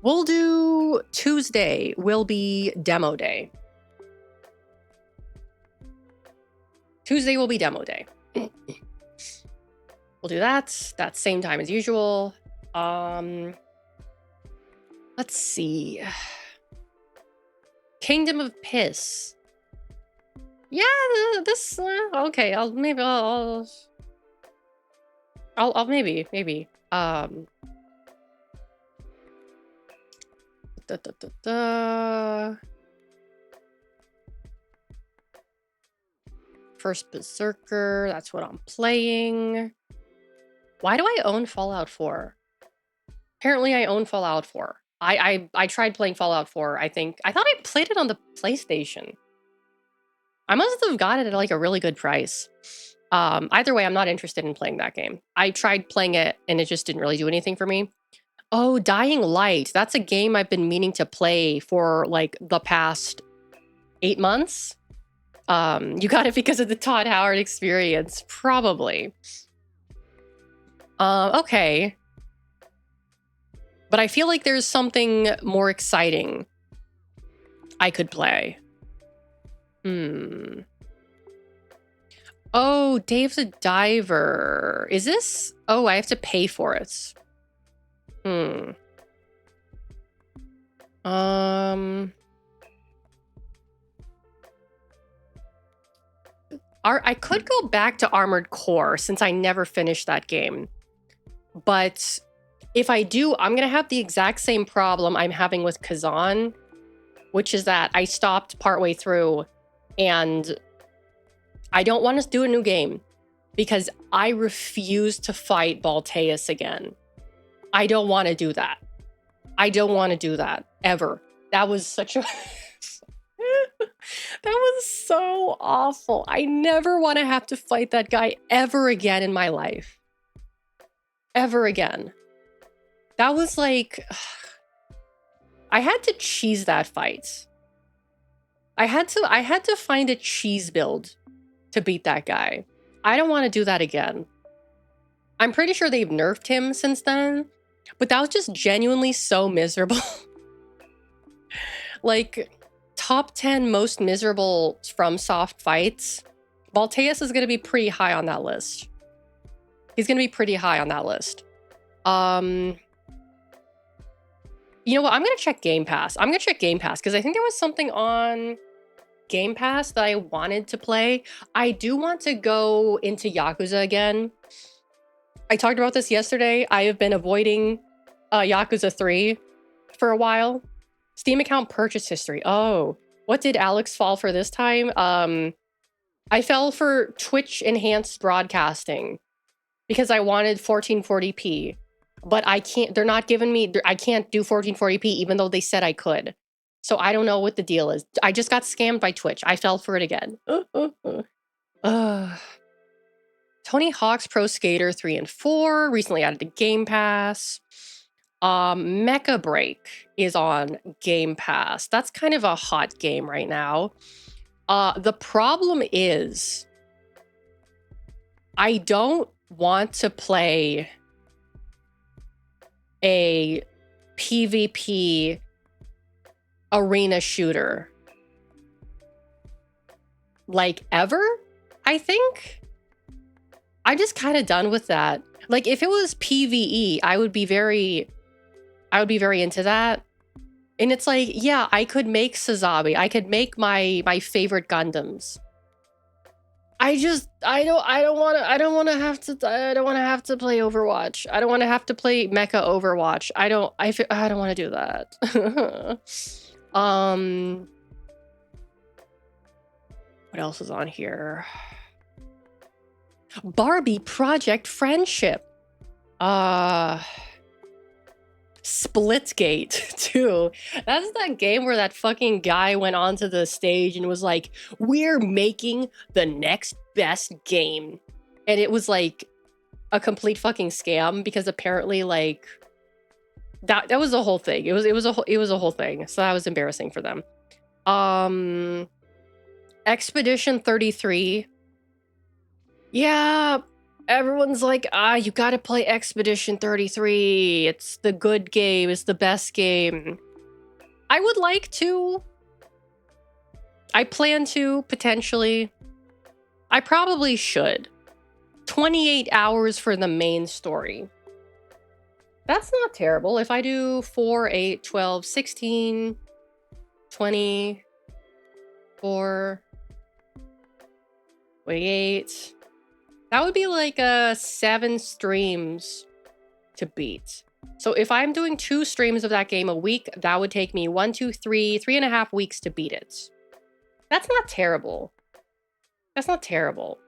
We'll do Tuesday will be demo day. Tuesday will be demo day. We'll do that. That's same time as usual. Let's see. Kingdom of Piss. Yeah, this okay. I'll maybe. First Berserker. That's what I'm playing. Why do I own Fallout 4? Apparently, I own Fallout 4. I tried playing Fallout 4. I thought I played it on the PlayStation. I must have got it at like a really good price. Either way, I'm not interested in playing that game. I tried playing it and it just didn't really do anything for me. Oh, Dying Light. That's a game I've been meaning to play for like the past 8 months. You got it because of the Todd Howard experience, probably. Okay. But I feel like there's something more exciting I could play. Oh, Dave the Diver. Is this? Oh, I have to pay for it. I could go back to Armored Core since I never finished that game. But if I do, I'm going to have the exact same problem I'm having with Kazan, which is that I stopped partway through and I don't want to do a new game because I refuse to fight Balteus again. I don't want to do that. I don't want to do that ever. That was such a... that was so awful. I never want to have to fight that guy ever again in my life. Ever again. That was like... I had to cheese that fight. I had to find a cheese build to beat that guy. I don't want to do that again. I'm pretty sure they've nerfed him since then, but that was just genuinely so miserable. Like, top 10 most miserable FromSoft fights. Balteus is going to be pretty high on that list. He's going to be pretty high on that list. You know what? I'm going to check Game Pass. I'm going to check Game Pass because I think there was something on Game Pass that I wanted to play. I do want to go into Yakuza again. I talked about this yesterday. I have been avoiding Yakuza 3 for a while. Steam account purchase history. Oh, what did Alex fall for this time? I fell for Twitch enhanced broadcasting because I wanted 1440p. But I can't, they're not giving me, I can't do 1440p even though they said I could. So I don't know what the deal is. I just got scammed by Twitch. I fell for it again. Tony Hawk's Pro Skater 3 and 4 recently added to Game Pass. Mecha Break is on Game Pass. That's kind of a hot game right now. The problem is I don't want to play a PvP arena shooter like ever, I think. I'm just kind of done with that. Like if it was PvE, I would be very into that. And it's like, yeah, I could make Sazabi. I could make my favorite Gundams. I don't want to have to play Overwatch. I don't want to have to play Mecha Overwatch. I don't want to do that. What else is on here? Barbie Project Friendship. Splitgate too. That's that game where that fucking guy went onto the stage and was like, "We're making the next best game." And it was like a complete fucking scam because apparently like that was the whole thing. It was a whole thing. So that was embarrassing for them. Expedition 33. Yeah, everyone's like, you gotta play Expedition 33. It's the good game. It's the best game. I would like to. I plan to, potentially. I probably should. 28 hours for the main story. That's not terrible. If I do 4, 8, 12, 16, 20, 4, 28. That would be like 7 streams to beat. So if I'm doing 2 streams of that game a week, that would take me 1, 2, 3, 3.5 weeks to beat it. That's not terrible. That's not terrible.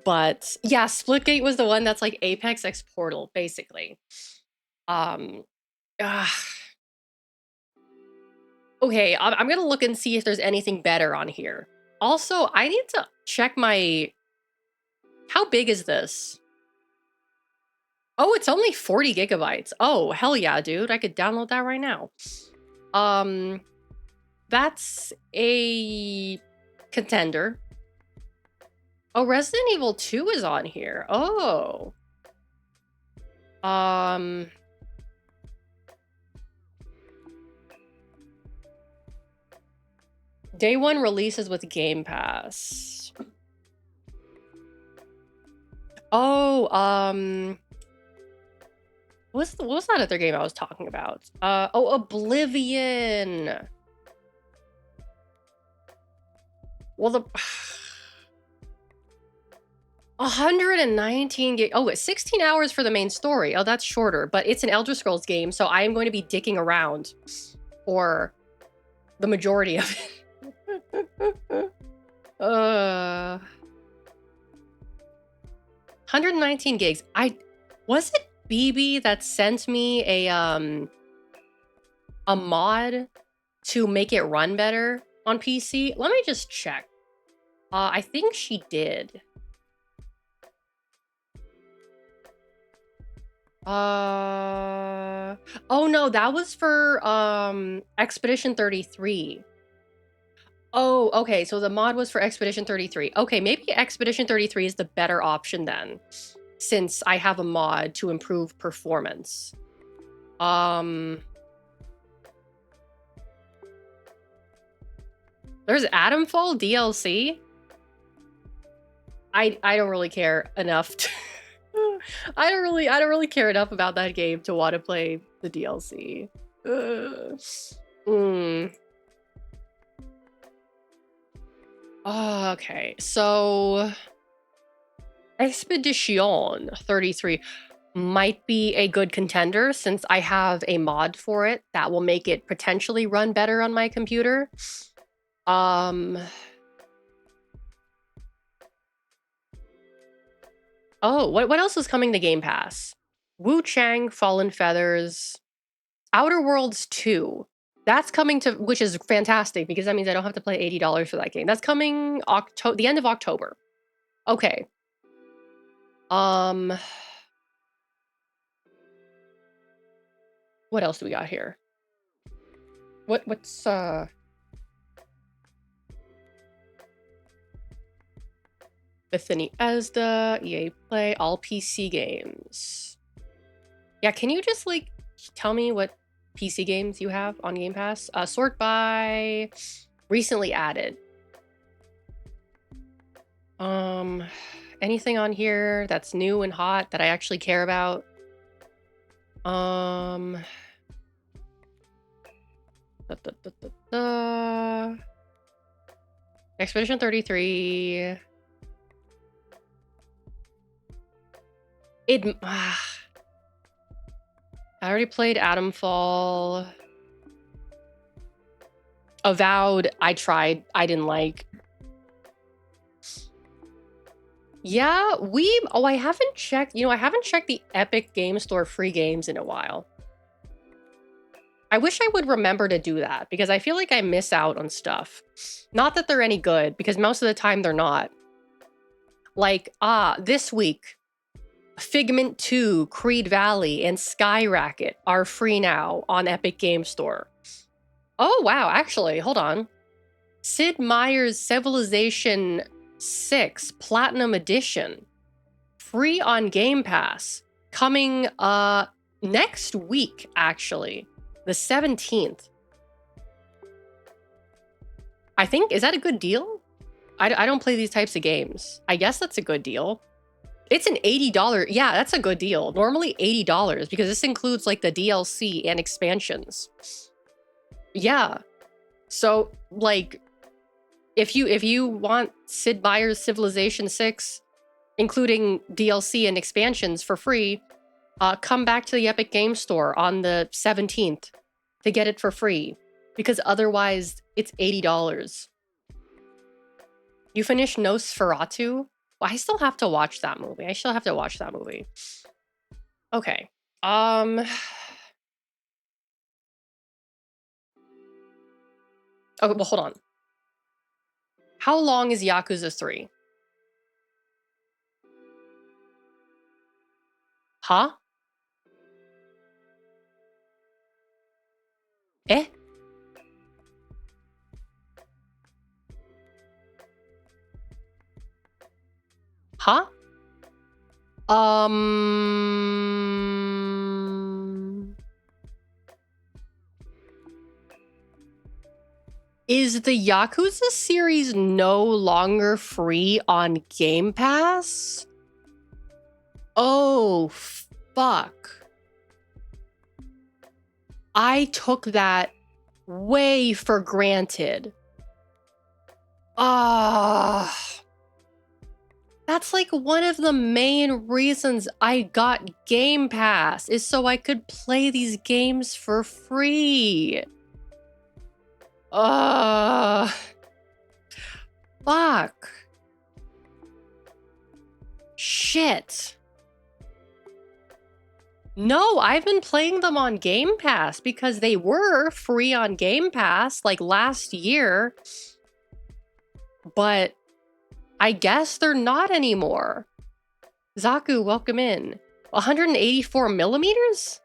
But yeah, Splitgate was the one that's like Apex X Portal, basically. Okay, I'm gonna look and see if there's anything better on here. Also, I need to check my... How big is this? Oh, it's only 40 gigabytes. Oh, hell yeah, dude. I could download that right now. That's a contender. Oh, Resident Evil 2 is on here. Oh. Day 1 releases with Game Pass. Oh, what was that other game I was talking about? Oh, Oblivion. Well, the 119 gig. Oh, it's 16 hours for the main story. Oh, that's shorter, but it's an Elder Scrolls game, so I am going to be dicking around for the majority of it. 119 gigs. Was it BB that sent me a mod to make it run better on PC? Let me just check. I think she did. Oh no, that was for Expedition 33. Oh, okay, so the mod was for Expedition 33. Okay, maybe Expedition 33 is the better option then, since I have a mod to improve performance. There's Atomfall DLC? I don't really care enough to I don't really care enough about that game to want to play the DLC. Okay, so Expedition 33 might be a good contender since I have a mod for it that will make it potentially run better on my computer. Oh, what else is coming to Game Pass? Wu Chang, Fallen Feathers, Outer Worlds 2. That's coming to, which is fantastic because that means I don't have to pay $80 for that game. That's coming the end of October. Okay. What else do we got here? What's Bethany Esda, EA Play, all PC games. Yeah, can you just like tell me what PC games you have on Game Pass? Sort by recently added. Anything on here that's new and hot that I actually care about? Um. Da, da, da, da, da. Expedition 33. I already played Atomfall. Avowed, I tried. I didn't like. Yeah, I haven't checked, I haven't checked the Epic Game Store free games in a while. I wish I would remember to do that because I feel like I miss out on stuff. Not that they're any good, because most of the time they're not. Like, this week, Figment 2, Creed Valley, and Skyracket are free now on Epic Game Store. Oh, wow, actually, hold on. Sid Meier's Civilization 6 Platinum Edition, free on Game Pass, coming next week, actually, the 17th. I think, is that a good deal? I don't play these types of games. I guess that's a good deal. It's an $80, yeah, that's a good deal. Normally $80 because this includes like the DLC and expansions. Yeah. So like if you want Sid Meier's Civilization 6, including DLC and expansions for free, come back to the Epic Game Store on the 17th to get it for free, because otherwise it's $80. You finished Nosferatu? Well, I still have to watch that movie. Okay. Okay, well, hold on. How long is Yakuza 3? Huh? Eh? Huh? Is the Yakuza series no longer free on Game Pass? Oh, fuck. I took that way for granted. That's like one of the main reasons I got Game Pass, is so I could play these games for free. Fuck. Shit. No, I've been playing them on Game Pass because they were free on Game Pass like last year. But I guess they're not anymore. Zaku, welcome in. 184 millimeters?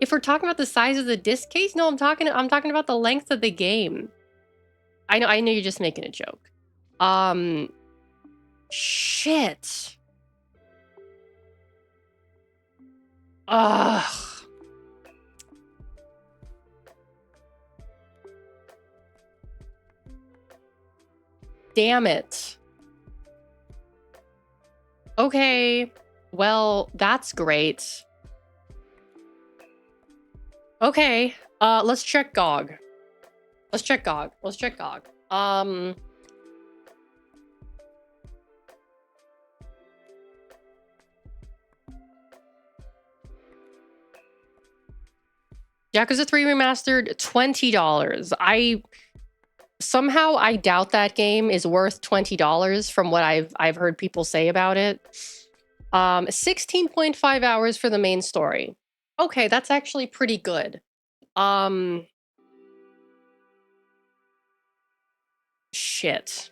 If we're talking about the size of the disc case, no, I'm talking about the length of the game. I know you're just making a joke. Shit. Ugh. Damn it. Okay. Well, that's great. Okay. Let's check GOG. Yakuza 3 Remastered, $20. Somehow I doubt that game is worth $20 from what I've heard people say about it. 16.5 hours for the main story. Okay, that's actually pretty good. Shit.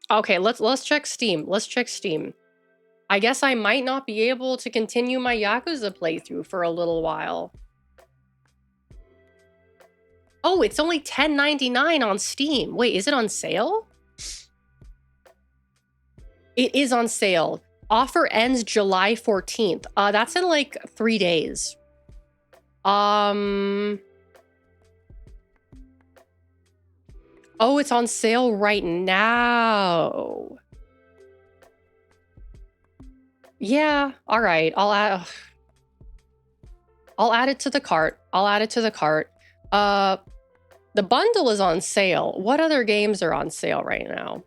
Okay, let's check Steam. I guess I might not be able to continue my Yakuza playthrough for a little while. Oh, it's only $10.99 on Steam. Wait, is it on sale? It is on sale. Offer ends July 14th. That's in like 3 days. Oh, it's on sale right now. Yeah, all right. I'll add it to the cart. I'll add it to the cart. The bundle is on sale. What other games are on sale right now?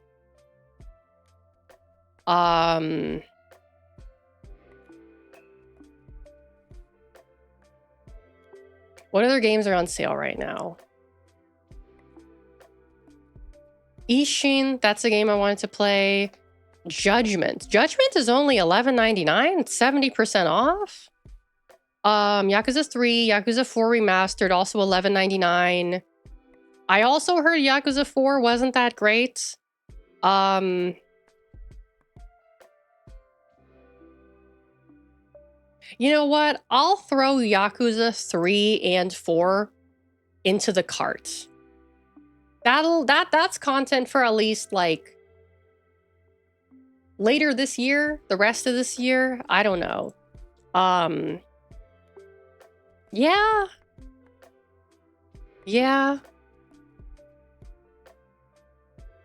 What other games are on sale right now? Ishin, that's a game I wanted to play. Judgment. Judgment is only $11.99, 70% off. Yakuza 3, Yakuza 4 Remastered, also $11.99. I also heard Yakuza 4 wasn't that great. You know what? I'll throw Yakuza 3 and 4 into the cart. That's content for at least like later this year, the rest of this year. I don't know. Yeah. Yeah.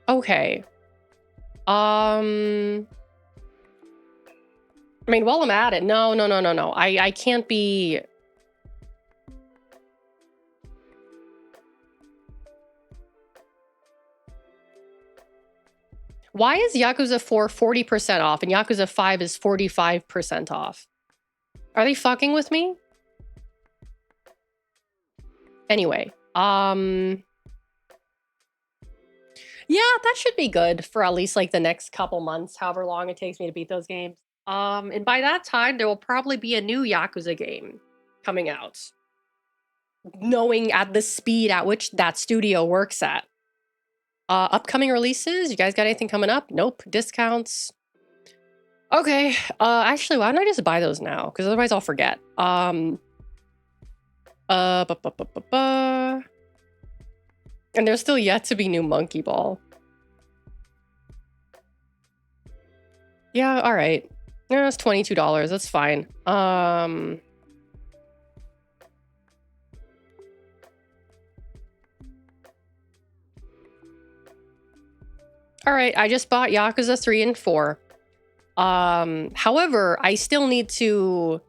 Okay. I mean, while I'm at it, no. I can't be. Why is Yakuza 4 40% off and Yakuza 5 is 45% off? Are they fucking with me? Anyway, yeah, that should be good for at least like the next couple months, however long it takes me to beat those games. And by that time, there will probably be a new Yakuza game coming out. Knowing at the speed at which that studio works at. Upcoming releases, you guys got anything coming up? Nope. Discounts. Okay. Actually, why don't I just buy those now? Because otherwise I'll forget. And there's still yet to be new Monkey Ball. Yeah, all right. Yeah, it's $22. That's fine. All right, I just bought Yakuza 3 and 4. However, I still need to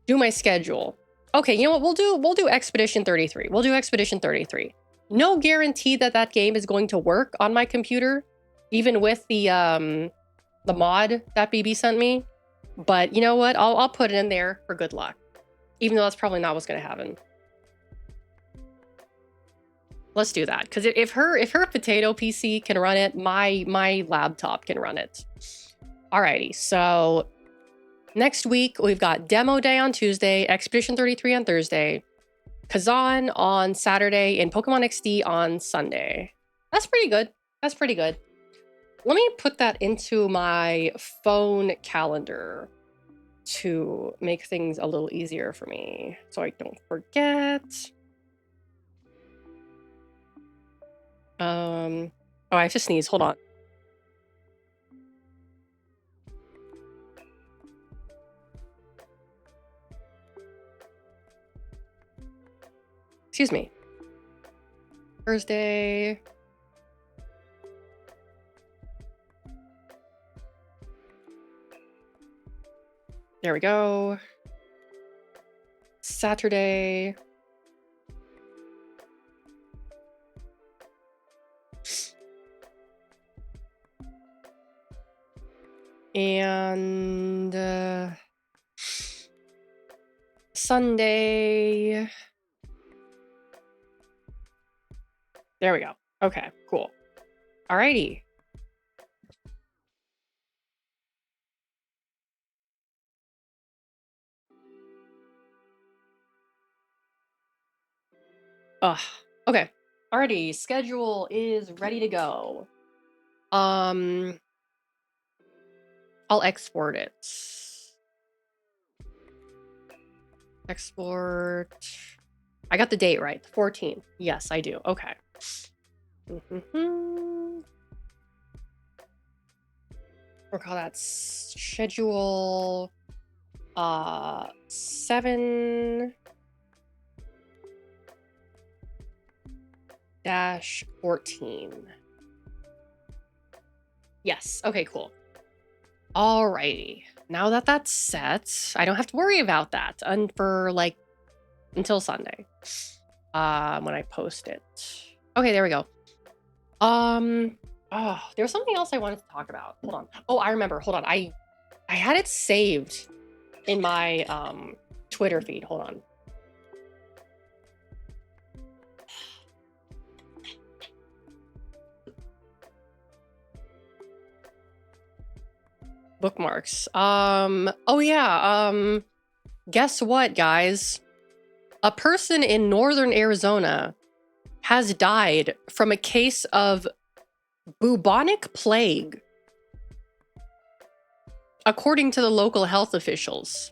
do my schedule. Okay, you know what? We'll do Expedition 33. We'll do Expedition 33. No guarantee that that game is going to work on my computer, even with the mod that BB sent me. But you know what? I'll put it in there for good luck, even though that's probably not what's going to happen. Let's do that, because if her potato PC can run it, my laptop can run it. Alrighty, so next week we've got Demo Day on Tuesday, Expedition 33 on Thursday, Kazan on Saturday, and Pokemon XD on Sunday. That's pretty good. That's pretty good. Let me put that into my phone calendar to make things a little easier for me, so I don't forget. Oh, I have to sneeze. Hold on. Excuse me. Thursday. There we go. Saturday. And Sunday. There we go. Okay, cool. Alrighty. Okay. Alrighty, schedule is ready to go. I'll export it. Export. I got the date right. The 14th. Yes, I do. Okay. We'll call that schedule 7-14. Yes. Okay, cool. Alrighty. now that that's set, I don't have to worry about that for like until Sunday. When I post it. Okay, there we go. Oh, there was something else I wanted to talk about. Hold on. Oh, I remember. Hold on. I had it saved in my Twitter feed. Hold on. Bookmarks. Oh yeah, guess what, guys? A person in northern Arizona has died from a case of bubonic plague, according to the local health officials.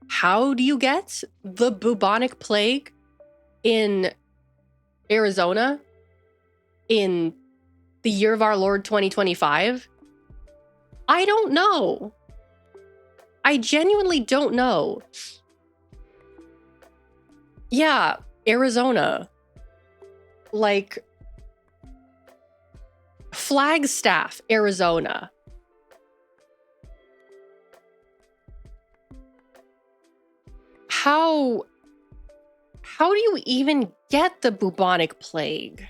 How do you get the bubonic plague in Arizona in the year of our Lord 2025? I don't know. I genuinely don't know. Yeah, Arizona. Like, Flagstaff, Arizona. How do you even get the bubonic plague?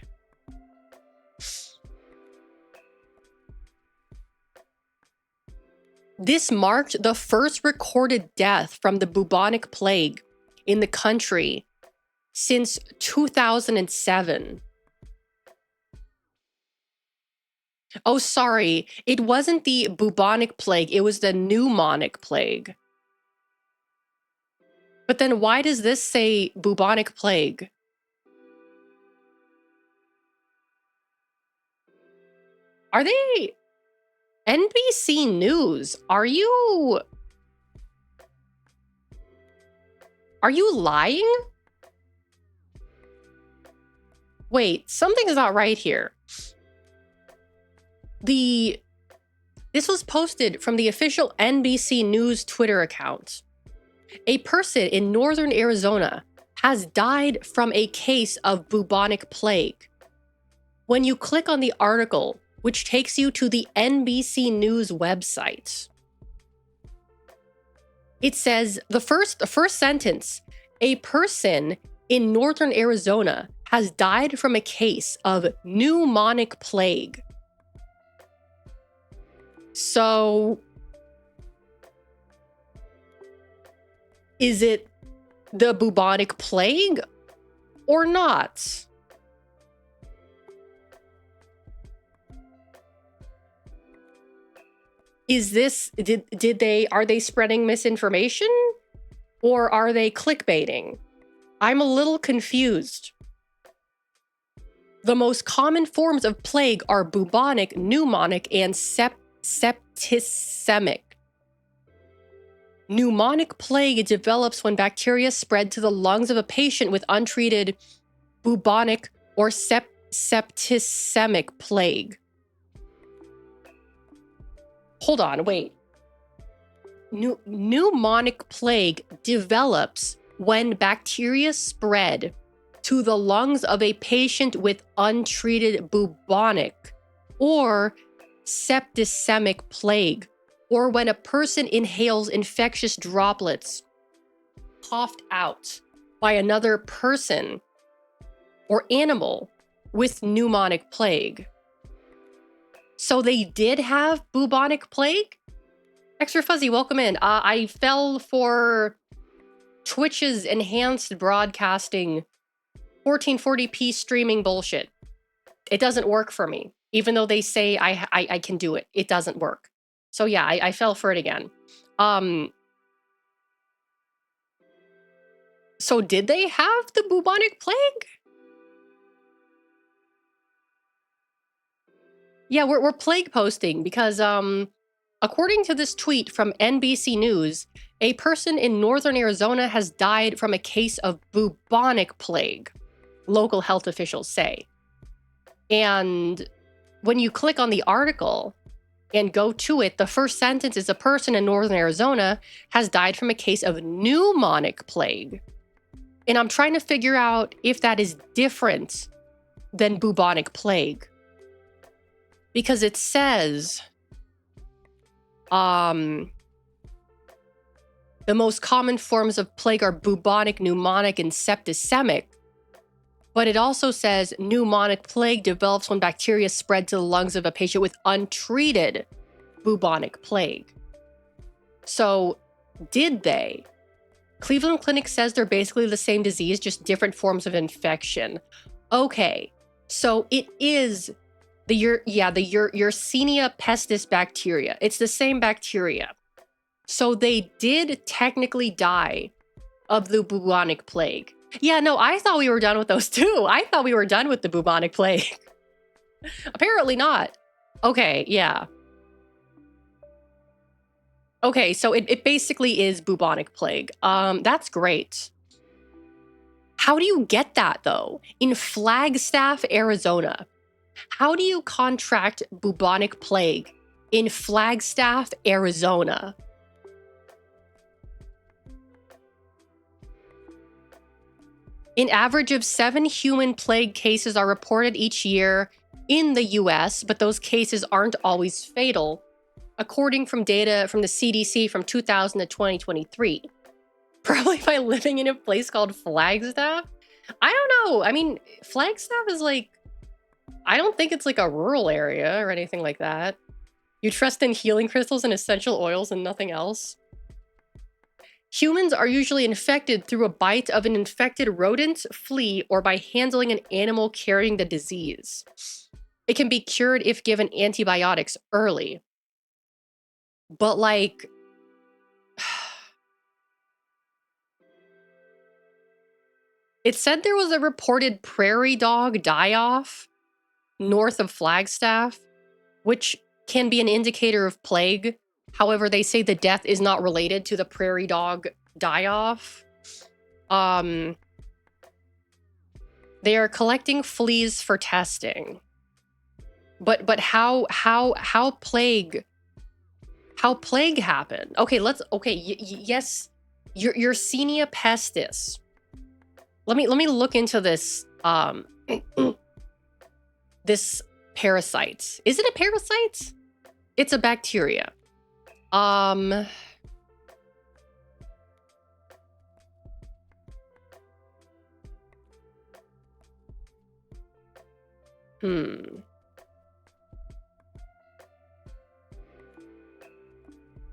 This marked the first recorded death from the bubonic plague in the country since 2007. Oh, sorry. It wasn't the bubonic plague. It was the pneumonic plague. But then why does this say bubonic plague? Are they NBC News? Are you lying? Wait, something's not right here. This was posted from the official NBC News Twitter account. A person in northern Arizona has died from a case of bubonic plague. When you click on the article, which takes you to the NBC News website, it says the first sentence, a person in northern Arizona has died from a case of pneumonic plague. So, is it the bubonic plague or not? Is this, are they spreading misinformation or are they clickbaiting? I'm a little confused. The most common forms of plague are bubonic, pneumonic, and septicemic. Pneumonic plague develops when bacteria spread to the lungs of a patient with untreated bubonic or septicemic plague. Hold on, wait. Pneumonic plague develops when bacteria spread to the lungs of a patient with untreated bubonic or septicemic plague, or when a person inhales infectious droplets coughed out by another person or animal with pneumonic plague. So they did have bubonic plague? Extra Fuzzy, welcome in. I fell for Twitch's enhanced broadcasting 1440p streaming bullshit. It doesn't work for me. Even though they say I can do it, it doesn't work. So yeah, I fell for it again. So did they have the bubonic plague? Yeah, we're plague posting because according to this tweet from NBC News, a person in northern Arizona has died from a case of bubonic plague, local health officials say. And when you click on the article and go to it, the first sentence is a person in northern Arizona has died from a case of pneumonic plague. And I'm trying to figure out if that is different than bubonic plague. Because it says the most common forms of plague are bubonic, pneumonic, and septicemic. But it also says pneumonic plague develops when bacteria spread to the lungs of a patient with untreated bubonic plague. So, did they? Cleveland Clinic says they're basically the same disease, just different forms of infection. Okay, so it is the Yersinia pestis bacteria. It's the same bacteria. So they did technically die of the bubonic plague. Yeah, no, I thought we were done with those too. I thought we were done with the bubonic plague. Apparently not. Okay, yeah. Okay, so it basically is bubonic plague. That's great. How do you get that though? In Flagstaff, Arizona. How do you contract bubonic plague in Flagstaff, Arizona? An average of 7 human plague cases are reported each year in the US, but those cases aren't always fatal, according from data from the CDC from 2000 to 2023. Probably by living in a place called Flagstaff? I don't know. I mean, Flagstaff is like, I don't think it's like a rural area or anything like that. You trust in healing crystals and essential oils and nothing else? Humans are usually infected through a bite of an infected rodent, flea, or by handling an animal carrying the disease. It can be cured if given antibiotics early. But like, it said there was a reported prairie dog die-off north of Flagstaff, which can be an indicator of plague. However, they say the death is not related to the prairie dog die-off. They are collecting fleas for testing. But how plague happened? Okay, yes, Yersinia pestis. Let me look into this this parasite. Is it a parasite? It's a bacteria.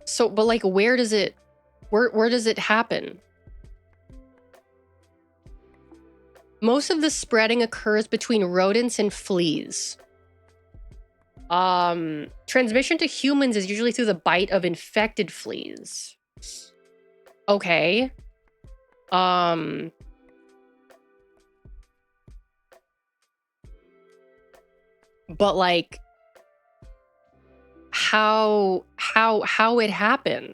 So, but like, where does it happen? Most of the spreading occurs between rodents and fleas. Transmission to humans is usually through the bite of infected fleas. Okay. But like, how it happened?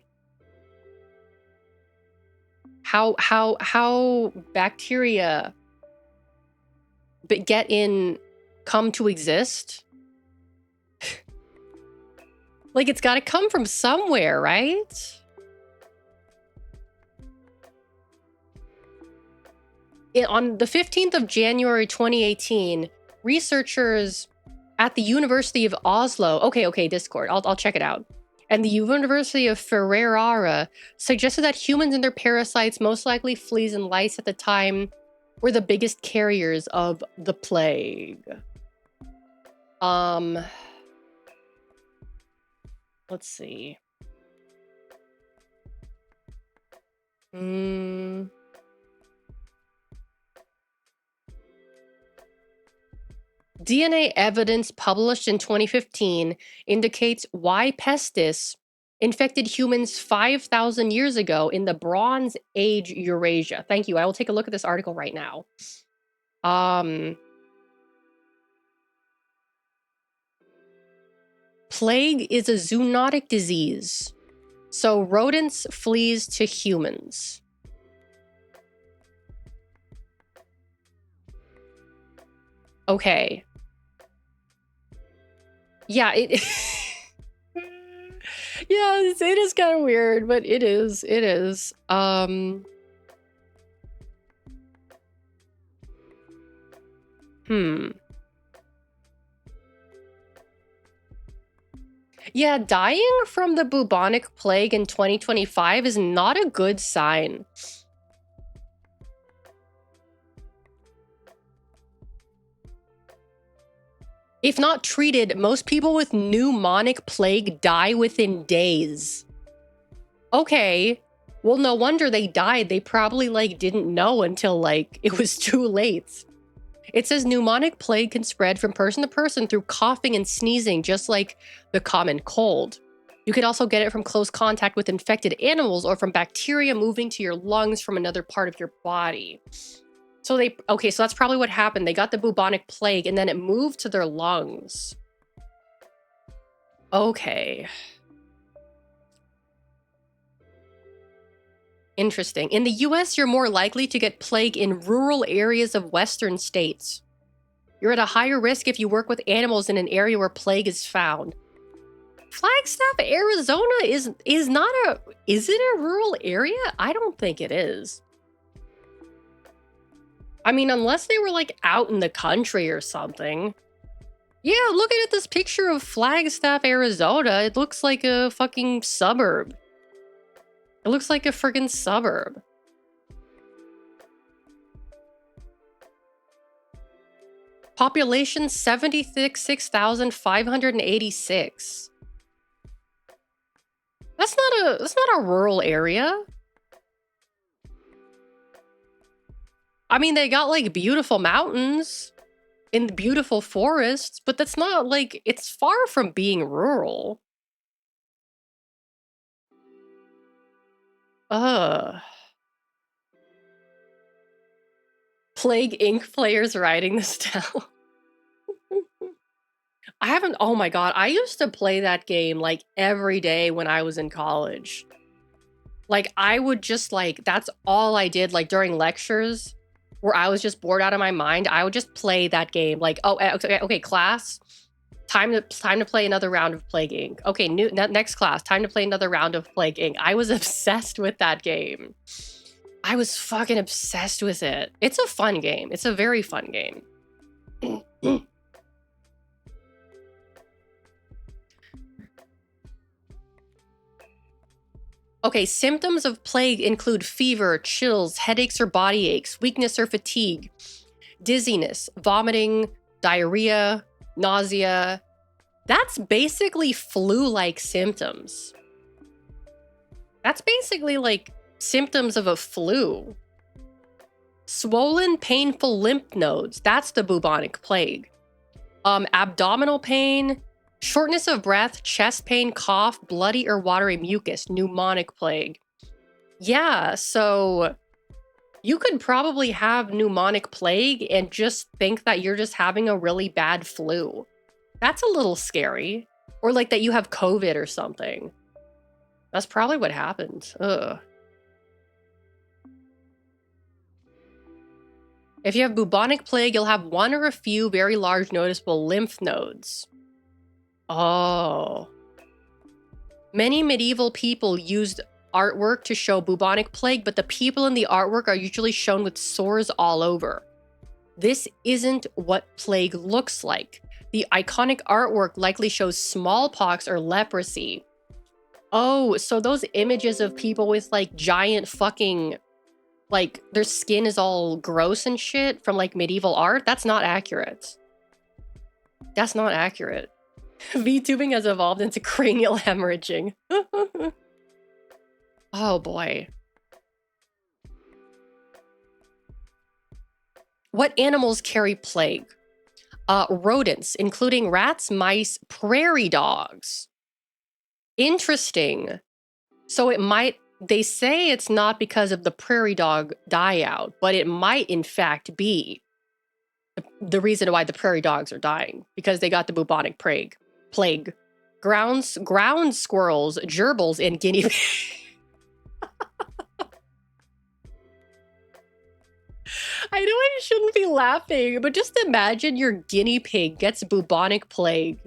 How bacteria come to exist? Like, it's got to come from somewhere, right? On the 15th of January 2018, researchers at the University of Oslo, okay, Discord, I'll check it out, and the University of Ferrara suggested that humans and their parasites, most likely fleas and lice at the time, were the biggest carriers of the plague. Let's see. DNA evidence published in 2015 indicates Y. pestis infected humans 5,000 years ago in the Bronze Age Eurasia. Thank you. I will take a look at this article right now. Plague is a zoonotic disease. So rodents flees to humans. Okay. Yeah, it yeah, it is kind of weird, but it is. Yeah, dying from the bubonic plague in 2025 is not a good sign. If not treated, most people with pneumonic plague die within days. Okay. Well, no wonder they died. They probably, like, didn't know until, like, it was too late. It says pneumonic plague can spread from person to person through coughing and sneezing, just like the common cold. You could also get it from close contact with infected animals or from bacteria moving to your lungs from another part of your body. So okay, so that's probably what happened. They got the bubonic plague and then it moved to their lungs. Okay. Interesting. In the US, you're more likely to get plague in rural areas of Western states. You're at a higher risk if you work with animals in an area where plague is found. Flagstaff, Arizona is not a... Is it a rural area? I don't think it is. I mean, unless they were, like, out in the country or something. Yeah, looking at this picture of Flagstaff, Arizona, it looks like a fucking suburb. It looks like a friggin' suburb. Population 76,586. That's not a rural area. I mean, they got like beautiful mountains and beautiful forests, but that's not like, it's far from being rural. Plague Inc. players writing this down. I haven't, oh my god, I used to play that game like every day when I was in college. Like, I would just like, that's all I did, like during lectures where I was just bored out of my mind. I would just play that game. Like, oh, okay, class, time to play another round of Plague Inc. Okay, next class, time to play another round of Plague Inc. I was obsessed with that game. I was fucking obsessed with it. It's a fun game. It's a very fun game. Okay, symptoms of plague include fever, chills, headaches or body aches, weakness or fatigue, dizziness, vomiting, diarrhea, nausea. That's basically flu-like symptoms. That's basically like symptoms of a flu. Swollen, painful lymph nodes. That's the bubonic plague. Abdominal pain, shortness of breath, chest pain, cough, bloody or watery mucus, pneumonic plague. Yeah, so you could probably have pneumonic plague and just think that you're just having a really bad flu. That's a little scary. Or like that you have COVID or something. That's probably what happened. Ugh. If you have bubonic plague, you'll have one or a few very large noticeable lymph nodes. Oh. Many medieval people used artwork to show bubonic plague, but the people in the artwork are usually shown with sores all over. This isn't what plague looks like. The iconic artwork likely shows smallpox or leprosy. Oh, so those images of people with like giant fucking, like their skin is all gross and shit from like medieval art, that's not accurate. That's not accurate. VTubing has evolved into cranial hemorrhaging. Oh boy. What animals carry plague? Rodents, including rats, mice, prairie dogs. Interesting. So it might, they say it's not because of the prairie dog die out, but it might in fact be the reason why the prairie dogs are dying, because they got the bubonic plague. Ground squirrels, gerbils, and guinea pigs. I know I shouldn't be laughing, but just imagine your guinea pig gets bubonic plague.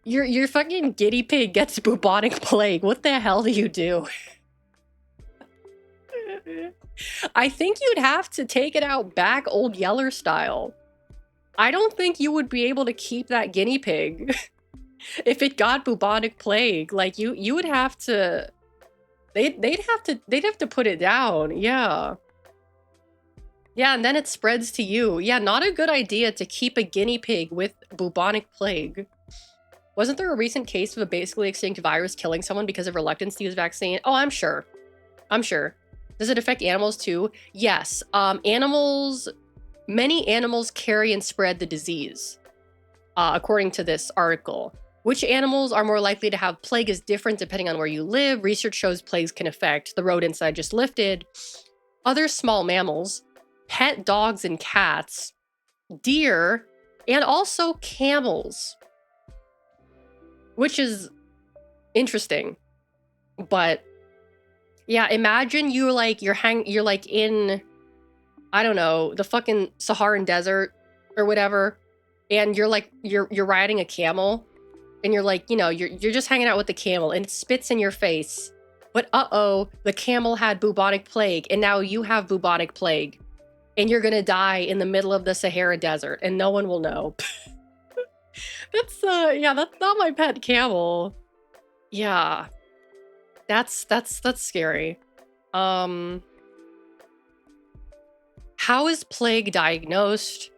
Your fucking guinea pig gets bubonic plague. What the hell do you do? I think you'd have to take it out back Old Yeller style. I don't think you would be able to keep that guinea pig. If it got bubonic plague, like you would have to they'd have to put it down. Yeah. Yeah, and then it spreads to you. Yeah, not a good idea to keep a guinea pig with bubonic plague. Wasn't there a recent case of a basically extinct virus killing someone because of reluctance to use vaccine? Oh, I'm sure. I'm sure. Does it affect animals too? Yes. Many animals carry and spread the disease, according to this article. Which animals are more likely to have plague is different depending on where you live. Research shows plagues can affect the rodents I just lifted, other small mammals, pet dogs and cats, deer, and also camels, which is interesting. But yeah, imagine you're like in, I don't know, the fucking Saharan desert or whatever, and you're riding a camel, and you're like, you're just hanging out with the camel, and it spits in your face. But uh-oh, the camel had bubonic plague, and now you have bubonic plague, and you're gonna die in the middle of the Sahara Desert, and no one will know. That's not my pet camel. Yeah, that's scary. How is plague diagnosed?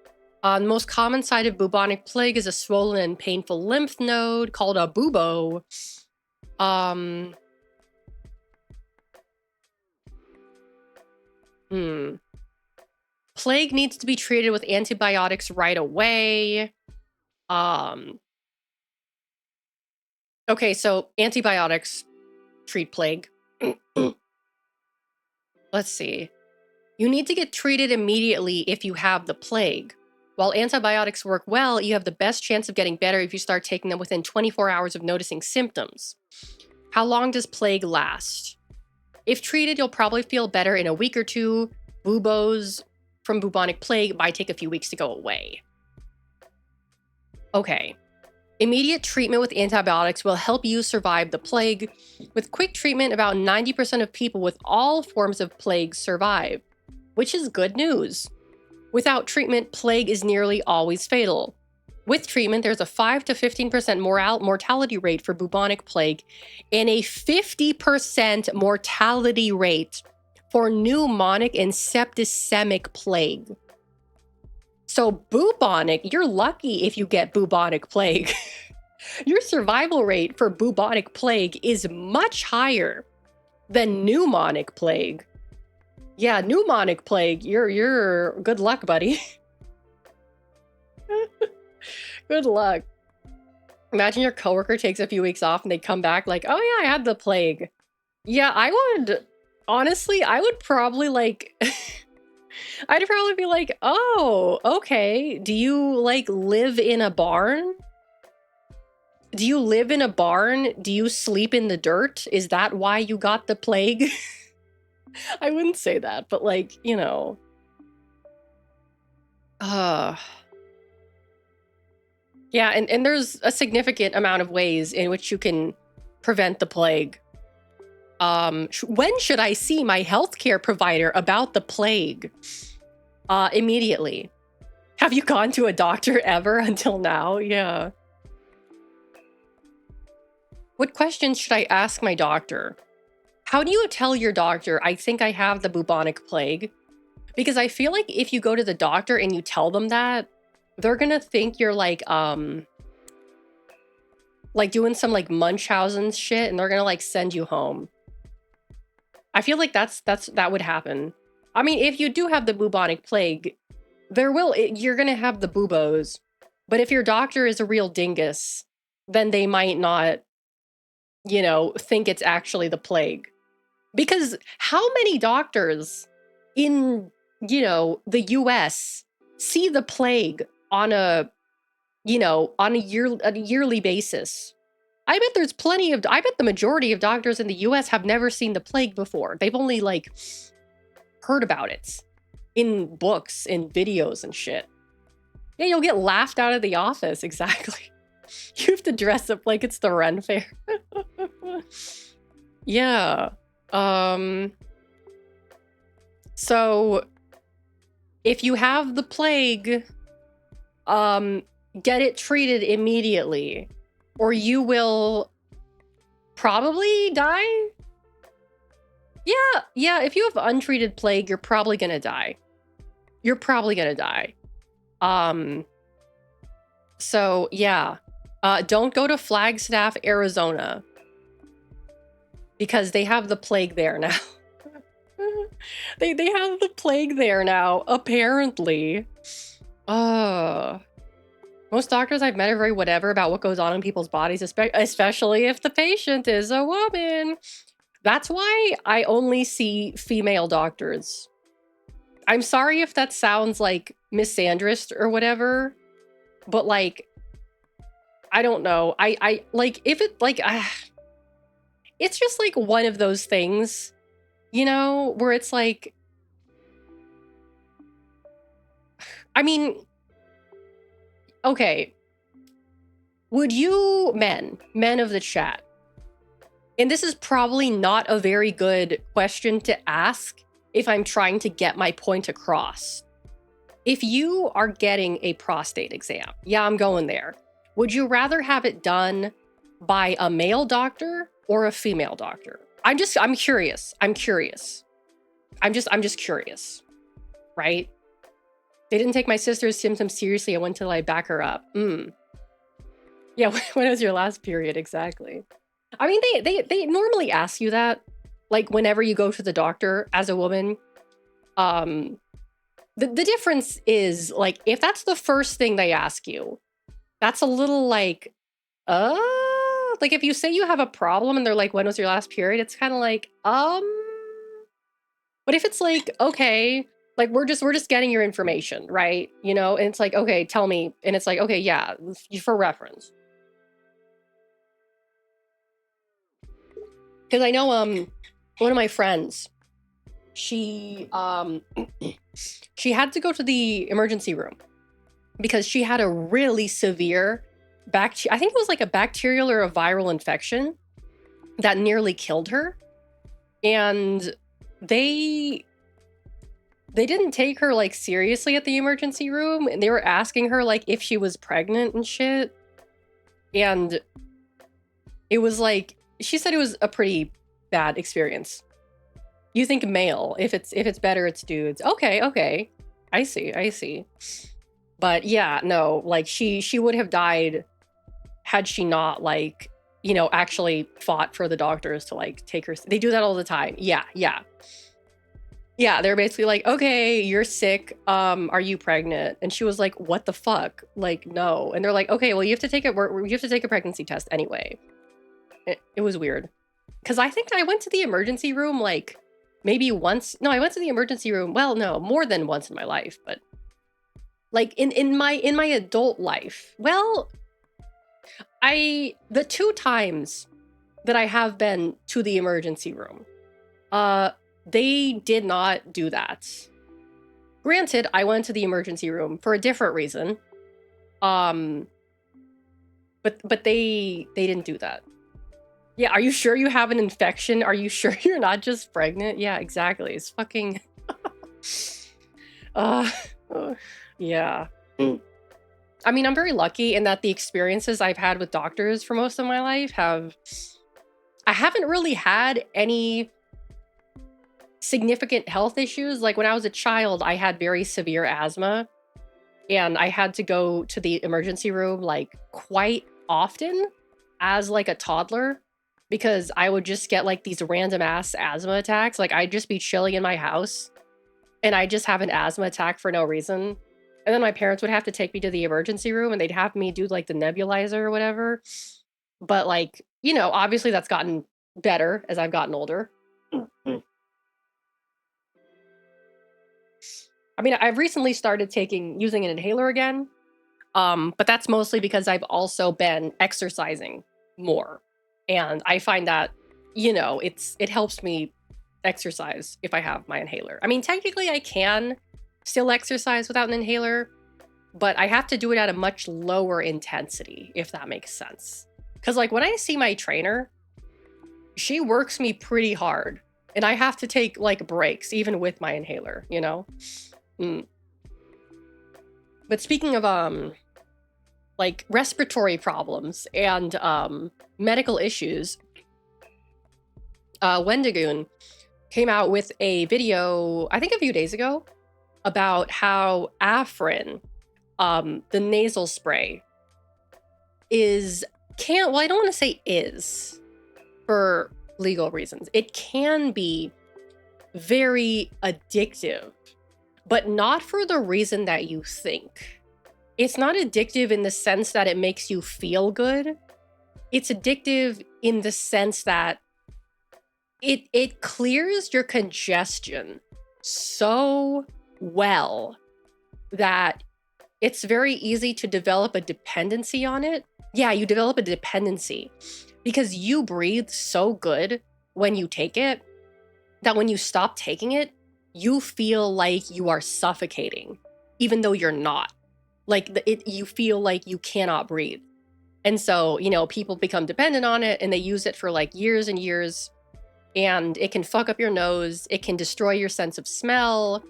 The most common site of bubonic plague is a swollen and painful lymph node called a bubo. Plague needs to be treated with antibiotics right away. Okay, so antibiotics treat plague. Let's see. You need to get treated immediately if you have the plague. While antibiotics work well, you have the best chance of getting better if you start taking them within 24 hours of noticing symptoms. How long does plague last? If treated, you'll probably feel better in a week or two. Buboes from bubonic plague might take a few weeks to go away. Okay. Immediate treatment with antibiotics will help you survive the plague. With quick treatment, about 90% of people with all forms of plague survive, which is good news. Without treatment, plague is nearly always fatal. With treatment, there's a 5 to 15% mortality rate for bubonic plague and a 50% mortality rate for pneumonic and septicemic plague. So bubonic, you're lucky if you get bubonic plague. Your survival rate for bubonic plague is much higher than pneumonic plague. Yeah, pneumonic plague, you're good luck, buddy. Good luck. Imagine your coworker takes a few weeks off and they come back like, oh yeah, I had the plague. Yeah, honestly, I would probably like, I'd probably be like, oh, okay. Do you like live in a barn? Do you live in a barn? Do you sleep in the dirt? Is that why you got the plague? I wouldn't say that, but like, yeah, and there's a significant amount of ways in which you can prevent the plague. When should I see my healthcare provider about the plague? Immediately. Have you gone to a doctor ever until now? Yeah. What questions should I ask my doctor? How do you tell your doctor, I think I have the bubonic plague? Because I feel like if you go to the doctor and you tell them that, they're gonna think you're like doing some like Munchausen shit, and they're gonna like send you home. I feel like that would happen. I mean, if you do have the bubonic plague, you're gonna have the buboes. But if your doctor is a real dingus, then they might not, think it's actually the plague. Because how many doctors in, the US see the plague on a yearly basis? I bet the majority of doctors in the US have never seen the plague before. They've only like heard about it in books and videos and shit. Yeah, you'll get laughed out of the office, exactly. You have to dress up like it's the Ren Fair. Yeah. So if you have the plague, get it treated immediately. or you will probably die. Yeah, if you have untreated plague, you're probably gonna die. You're probably gonna die. So yeah. Don't go to Flagstaff, Arizona, because they have the plague there now. they have the plague there now, apparently. Most doctors I've met are very whatever about what goes on in people's bodies, especially if the patient is a woman. That's why I only see female doctors. I'm sorry if that sounds like misandrist or whatever, but like, I don't know. I like, if it like, it's just like one of those things, you know, where it's like, I mean, okay. Would you, men of the chat, and this is probably not a very good question to ask if I'm trying to get my point across. If you are getting a prostate exam, yeah, I'm going there. Would you rather have it done by a male doctor or a female doctor? I'm curious. I'm just curious, right? They didn't take my sister's symptoms seriously and went till I back her up. Yeah, when was your last period? Exactly. I mean, they normally ask you that, like whenever you go to the doctor as a woman. The difference is like, if that's the first thing they ask you, that's a little like, like if you say you have a problem and they're like, when was your last period? It's kind of like, but if it's like, okay, like we're just getting your information, right? You know, and it's like, okay, tell me. And it's like, okay, yeah, for reference. Because I know, one of my friends, she she had to go to the emergency room because she had a really severe I think it was like a bacterial or a viral infection that nearly killed her. And they didn't take her like seriously at the emergency room, and they were asking her like if she was pregnant and shit. And it was like, she said it was a pretty bad experience. You think male, if it's better, it's dudes. Okay. I see. But yeah, no, like she would have died had she not, like, you know, actually fought for the doctors to like take her. They do that all the time. Yeah. They're basically like, okay, you're sick. Are you pregnant? And she was like, what the fuck? Like, no. And they're like, okay, well, you have to take a pregnancy test anyway. It was weird. Because I think I went to the emergency room like maybe once. No, I went to the emergency room. Well, no, more than once in my life, but like in my adult life. Well, the 2 times that I have been to the emergency room, they did not do that. Granted, I went to the emergency room for a different reason. But they didn't do that. Yeah, are you sure you have an infection? Are you sure you're not just pregnant? Yeah, exactly. It's fucking yeah. I mean, I'm very lucky in that the experiences I've had with doctors for most of my life I haven't really had any significant health issues. Like when I was a child, I had very severe asthma, and I had to go to the emergency room like quite often as like a toddler, because I would just get like these random ass asthma attacks. Like I'd just be chilling in my house and I just have an asthma attack for no reason. And then my parents would have to take me to the emergency room and they'd have me do like the nebulizer or whatever. But like, you know, obviously that's gotten better as I've gotten older. I mean, I've recently started using an inhaler again. But that's mostly because I've also been exercising more. And I find that, you know, it helps me exercise if I have my inhaler. I mean, technically I can still exercise without an inhaler, but I have to do it at a much lower intensity, if that makes sense. Because like when I see my trainer, she works me pretty hard and I have to take like breaks even with my inhaler, you know? But speaking of like respiratory problems and medical issues, Wendigoon came out with a video, I think a few days ago, about how Afrin, the nasal spray, well, I don't want to say is for legal reasons. It can be very addictive, but not for the reason that you think. It's not addictive in the sense that it makes you feel good. It's addictive in the sense that it clears your congestion so well that it's very easy to develop a dependency on it. Yeah, you develop a dependency because you breathe so good when you take it that when you stop taking it, you feel like you are suffocating, even though you're not. Like you feel like you cannot breathe. And so, people become dependent on it and they use it for like years and years. And it can fuck up your nose. It can destroy your sense of smell,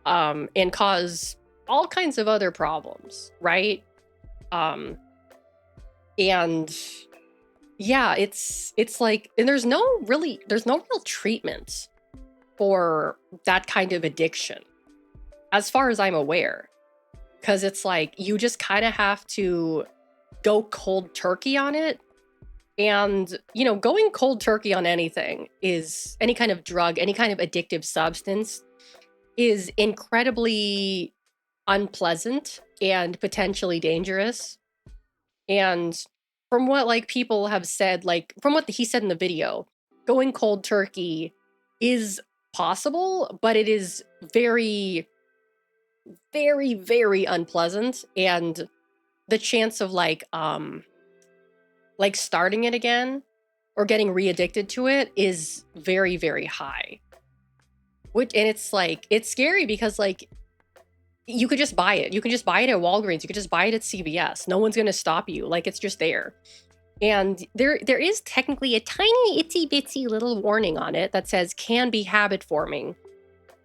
and cause all kinds of other problems, right? And yeah, it's like, and there's no real treatment for that kind of addiction, as far as I'm aware. Because it's like, you just kind of have to go cold turkey on it. And, going cold turkey on anything is any kind of drug, any kind of addictive substance is incredibly unpleasant and potentially dangerous. And from what like people have said, like from what he said in the video, going cold turkey is possible, but it is very, very, very unpleasant. And the chance of like starting it again or getting re-addicted to it is very, very high. And it's like, it's scary because like, you could just buy it. You can just buy it at Walgreens. You could just buy it at CVS. No one's going to stop you. Like, it's just there. And there is technically a tiny itsy bitsy little warning on it that says can be habit forming.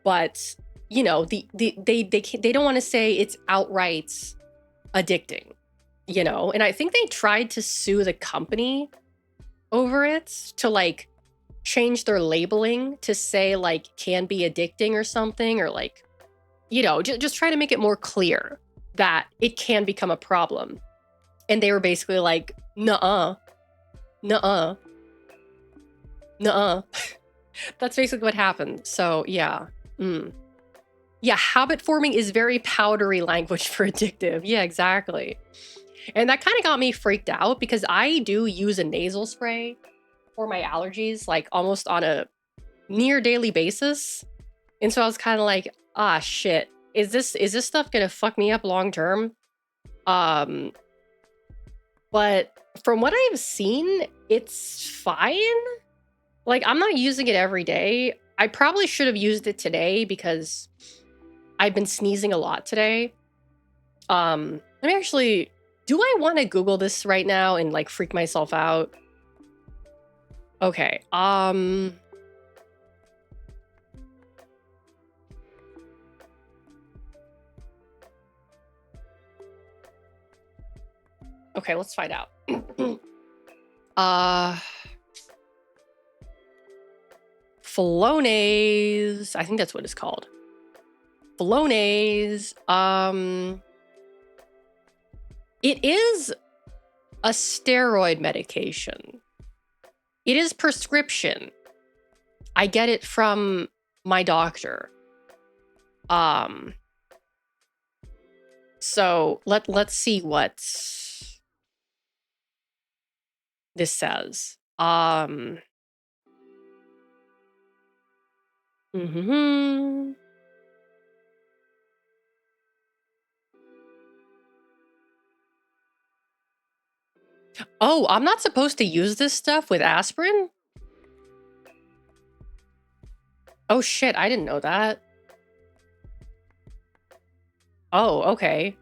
But, they don't want to say it's outright addicting, and I think they tried to sue the company over it to like change their labeling to say like can be addicting or something, or like, just try to make it more clear that it can become a problem. And they were basically like, nuh-uh, nuh-uh, nuh-uh. That's basically what happened. So yeah. Yeah, habit forming is very powdery language for addictive. Yeah, exactly. And that kind of got me freaked out because I do use a nasal spray for my allergies, like almost on a near daily basis. And so I was kind of like, shit, is this stuff gonna fuck me up long term? But from what I've seen, it's fine. Like, I'm not using it every day. I probably should have used it today because I've been sneezing a lot today. Let me actually, do I want to Google this right now and like freak myself out? Okay. Okay, let's find out. Flonase. I think that's what it's called. Flonase. It is a steroid medication. It is prescription. I get it from my doctor. So let's see what this says. Mm-hmm. Oh, I'm not supposed to use this stuff with aspirin? Oh shit, I didn't know that. Oh, okay.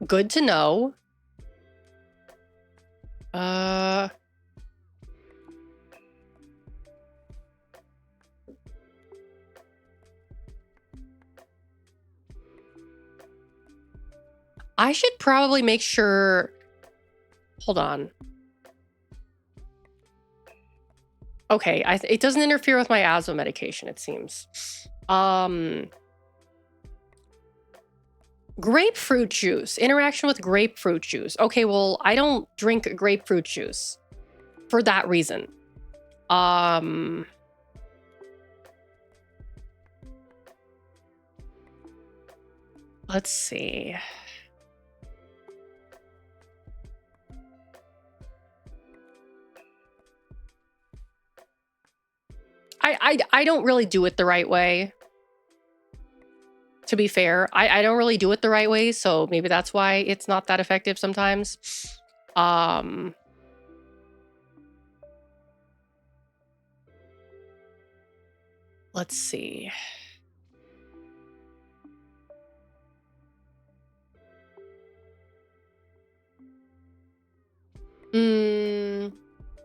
Good to know. I should probably make sure. Hold on. Okay, it doesn't interfere with my asthma medication, it seems. Grapefruit juice. Interaction with grapefruit juice. Okay, well, I don't drink grapefruit juice for that reason. Let's see. I don't really do it the right way. To be fair, I don't really do it the right way, so maybe that's why it's not that effective sometimes. Let's see.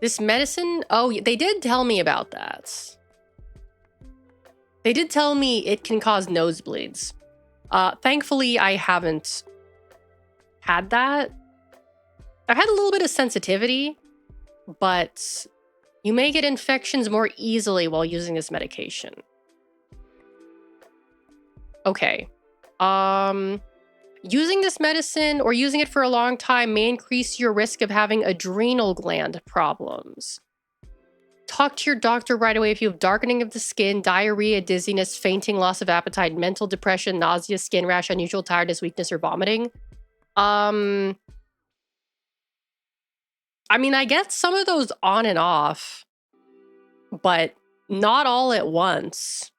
This medicine? Oh, they did tell me about that. They did tell me it can cause nosebleeds. Thankfully, I haven't had that. I've had a little bit of sensitivity, but you may get infections more easily while using this medication. Okay. Using this medicine or using it for a long time may increase your risk of having adrenal gland problems. Talk to your doctor right away if you have darkening of the skin, diarrhea, dizziness, fainting, loss of appetite, mental depression, nausea, skin rash, unusual tiredness, weakness, or vomiting. I mean, I get some of those on and off, but not all at once.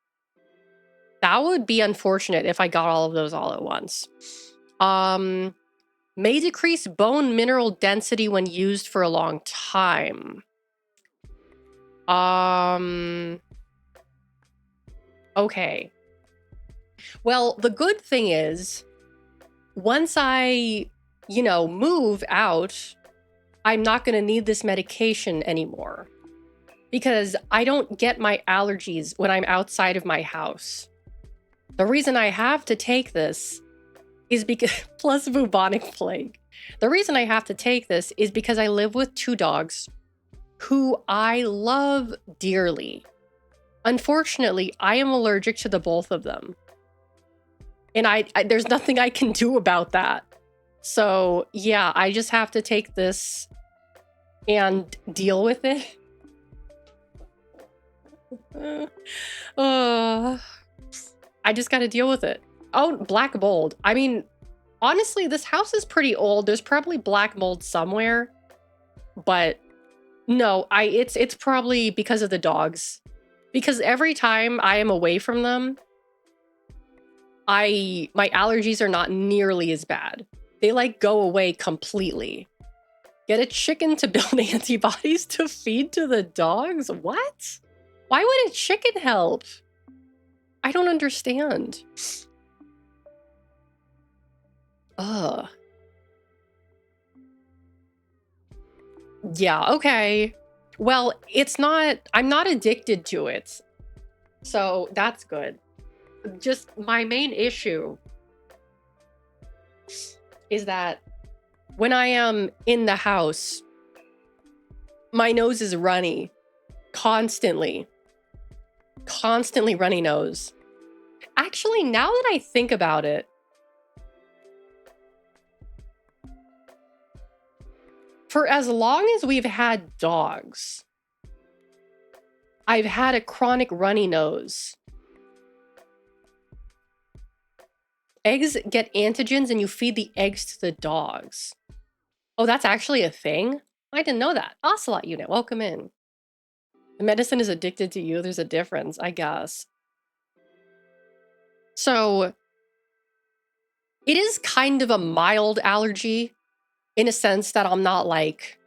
That would be unfortunate if I got all of those all at once. May decrease bone mineral density when used for a long time. Okay. Well, the good thing is, once I, move out, I'm not going to need this medication anymore. Because I don't get my allergies when I'm outside of my house. The reason I have to take this is because, plus bubonic plague. The reason I have to take this is because I live with 2 dogs who I love dearly. Unfortunately, I am allergic to the both of them. And there's nothing I can do about that. So yeah, I just have to take this and deal with it. I just got to deal with it. Oh, black mold. I mean, honestly, this house is pretty old. There's probably black mold somewhere, but no, it's probably because of the dogs. Because every time I am away from them, my allergies are not nearly as bad. They like go away completely. Get a chicken to build antibodies to feed to the dogs? What? Why would a chicken help? I don't understand. Ugh. Yeah, okay. Well, I'm not addicted to it. So that's good. Just my main issue is that when I am in the house, my nose is runny constantly. Constantly runny nose. Actually, now that I think about it, for as long as we've had dogs, I've had a chronic runny nose. Eggs get antigens and you feed the eggs to the dogs. Oh, that's actually a thing? I didn't know that. Ocelot unit, welcome in. The medicine is addicted to you. There's a difference, I guess. So, it is kind of a mild allergy in a sense that I'm not like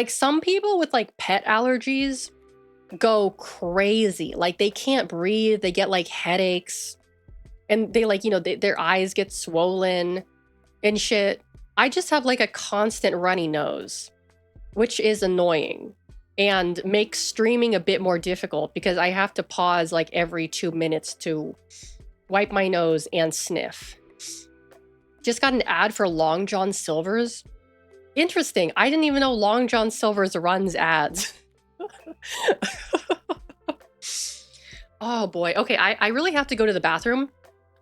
some people with like pet allergies go crazy. Like they can't breathe. They get like headaches and they like, their eyes get swollen and shit. I just have like a constant runny nose, which is annoying and makes streaming a bit more difficult because I have to pause like every 2 minutes to wipe my nose and sniff. Just got an ad for Long John Silver's. Interesting. I didn't even know Long John Silver's runs ads. Oh boy. Okay, I really have to go to the bathroom.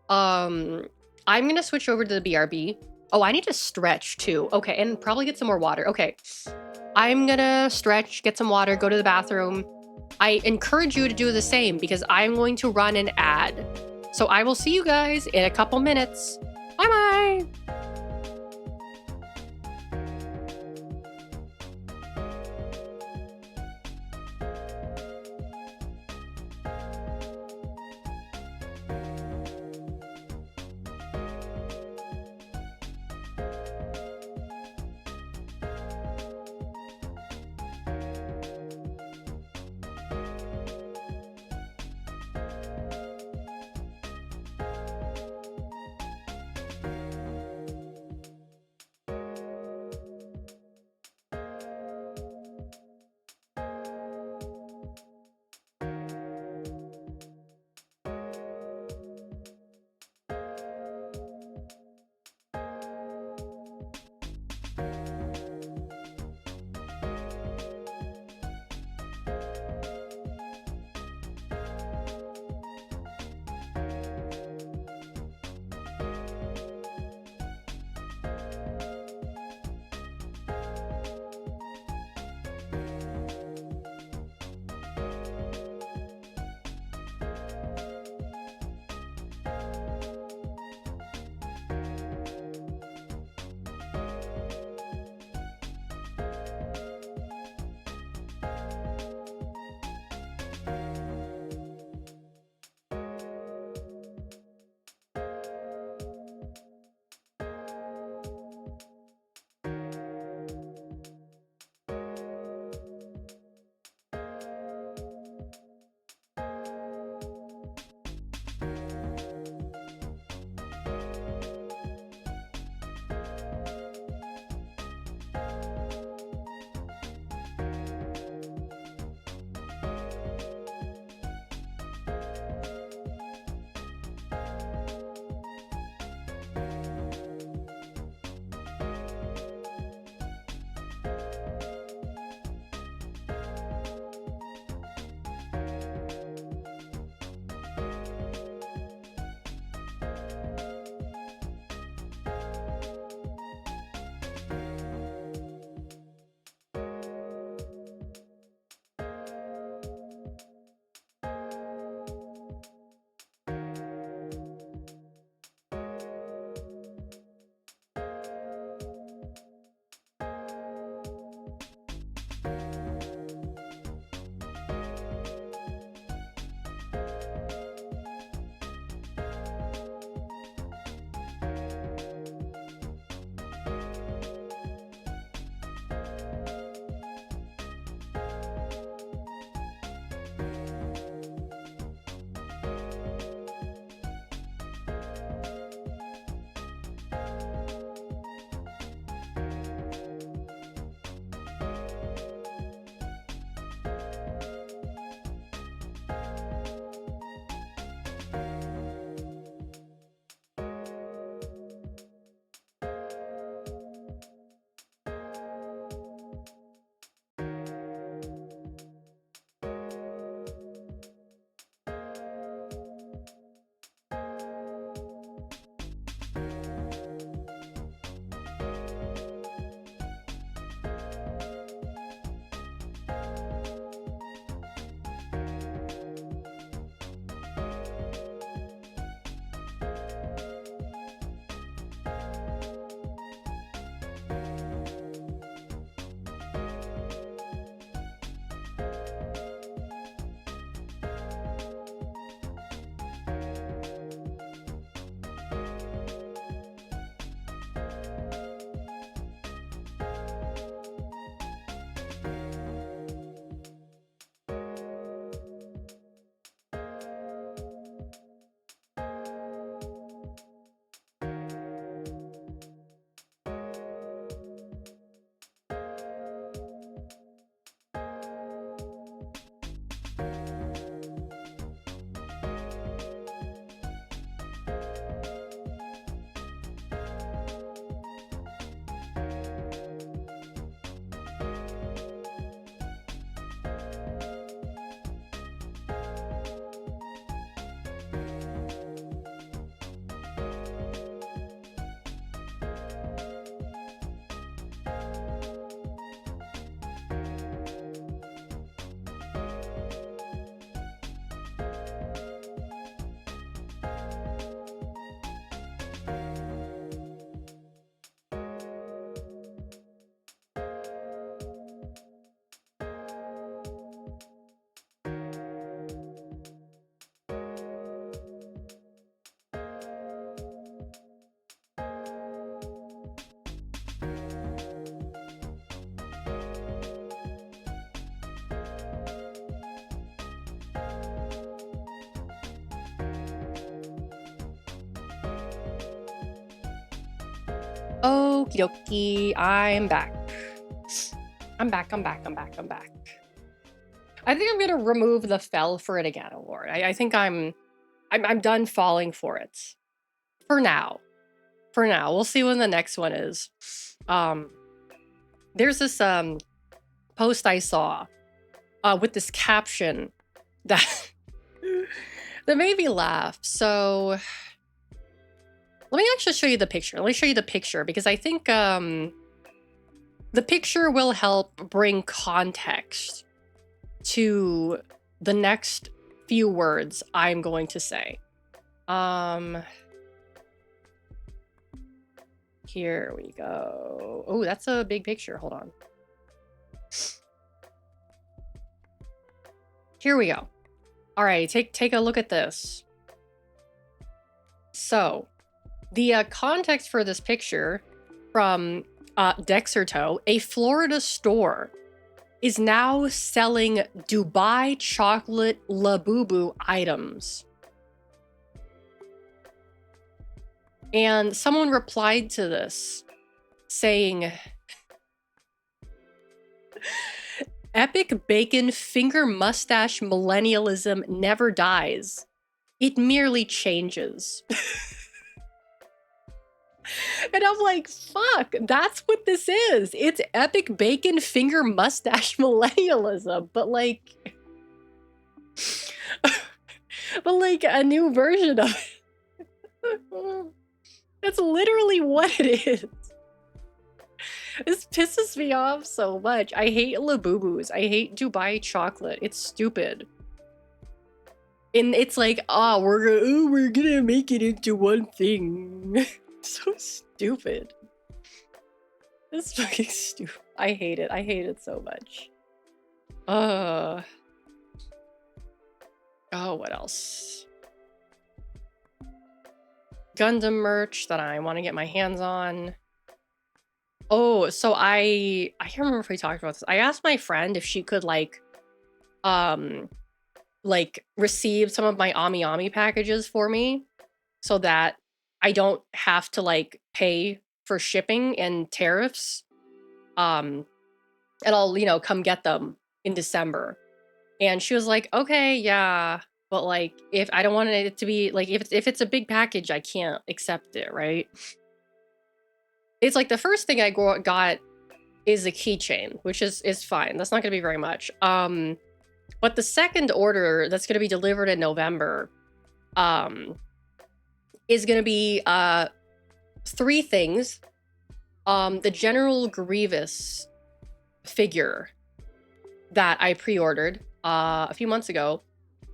I'm gonna switch over to the BRB. Oh, I need to stretch too. Okay, and probably get some more water. Okay. I'm gonna stretch, get some water, go to the bathroom. I encourage you to do the same because I'm going to run an ad. So I will see you guys in a couple minutes. Bye bye. Okie dokie, I'm back. I'm back, I'm back, I'm back, I'm back. I think I'm gonna remove the fell for it again, Lord. I think I'm done falling for it. For now. For now. We'll see when the next one is. Um there's this post I saw with this caption that that made me laugh. So let me actually show you the picture. Let me show you the picture because I think the picture will help bring context to the next few words I'm going to say. Here we go. Oh, that's a big picture. Hold on. Here we go. All right, take a look at this. So, the context for this picture from Dexerto, a Florida store is now selling Dubai chocolate Labubu items. And someone replied to this saying, epic bacon finger mustache millennialism never dies. It merely changes. And I'm like, fuck, that's what this is. It's epic bacon finger mustache millennialism, but like a new version of it. That's literally what it is. This pisses me off so much. I hate Labubus. I hate Dubai chocolate. It's stupid. And it's like, we're gonna make it into one thing. So stupid. It's fucking stupid. I hate it. I hate it so much. Oh, what else? Gundam merch that I want to get my hands on. Oh, so I can't remember if we talked about this. I asked my friend if she could like receive some of my Ami Ami packages for me so that I don't have to like pay for shipping and tariffs. And I'll, come get them in December. And she was like, okay, yeah. But like, if I don't want it to be like, if it's a big package, I can't accept it, right? It's like the first thing I got is a keychain, which is fine. That's not gonna be very much. But the second order that's gonna be delivered in November, is gonna be 3 things. The General Grievous figure that I pre-ordered a few months ago,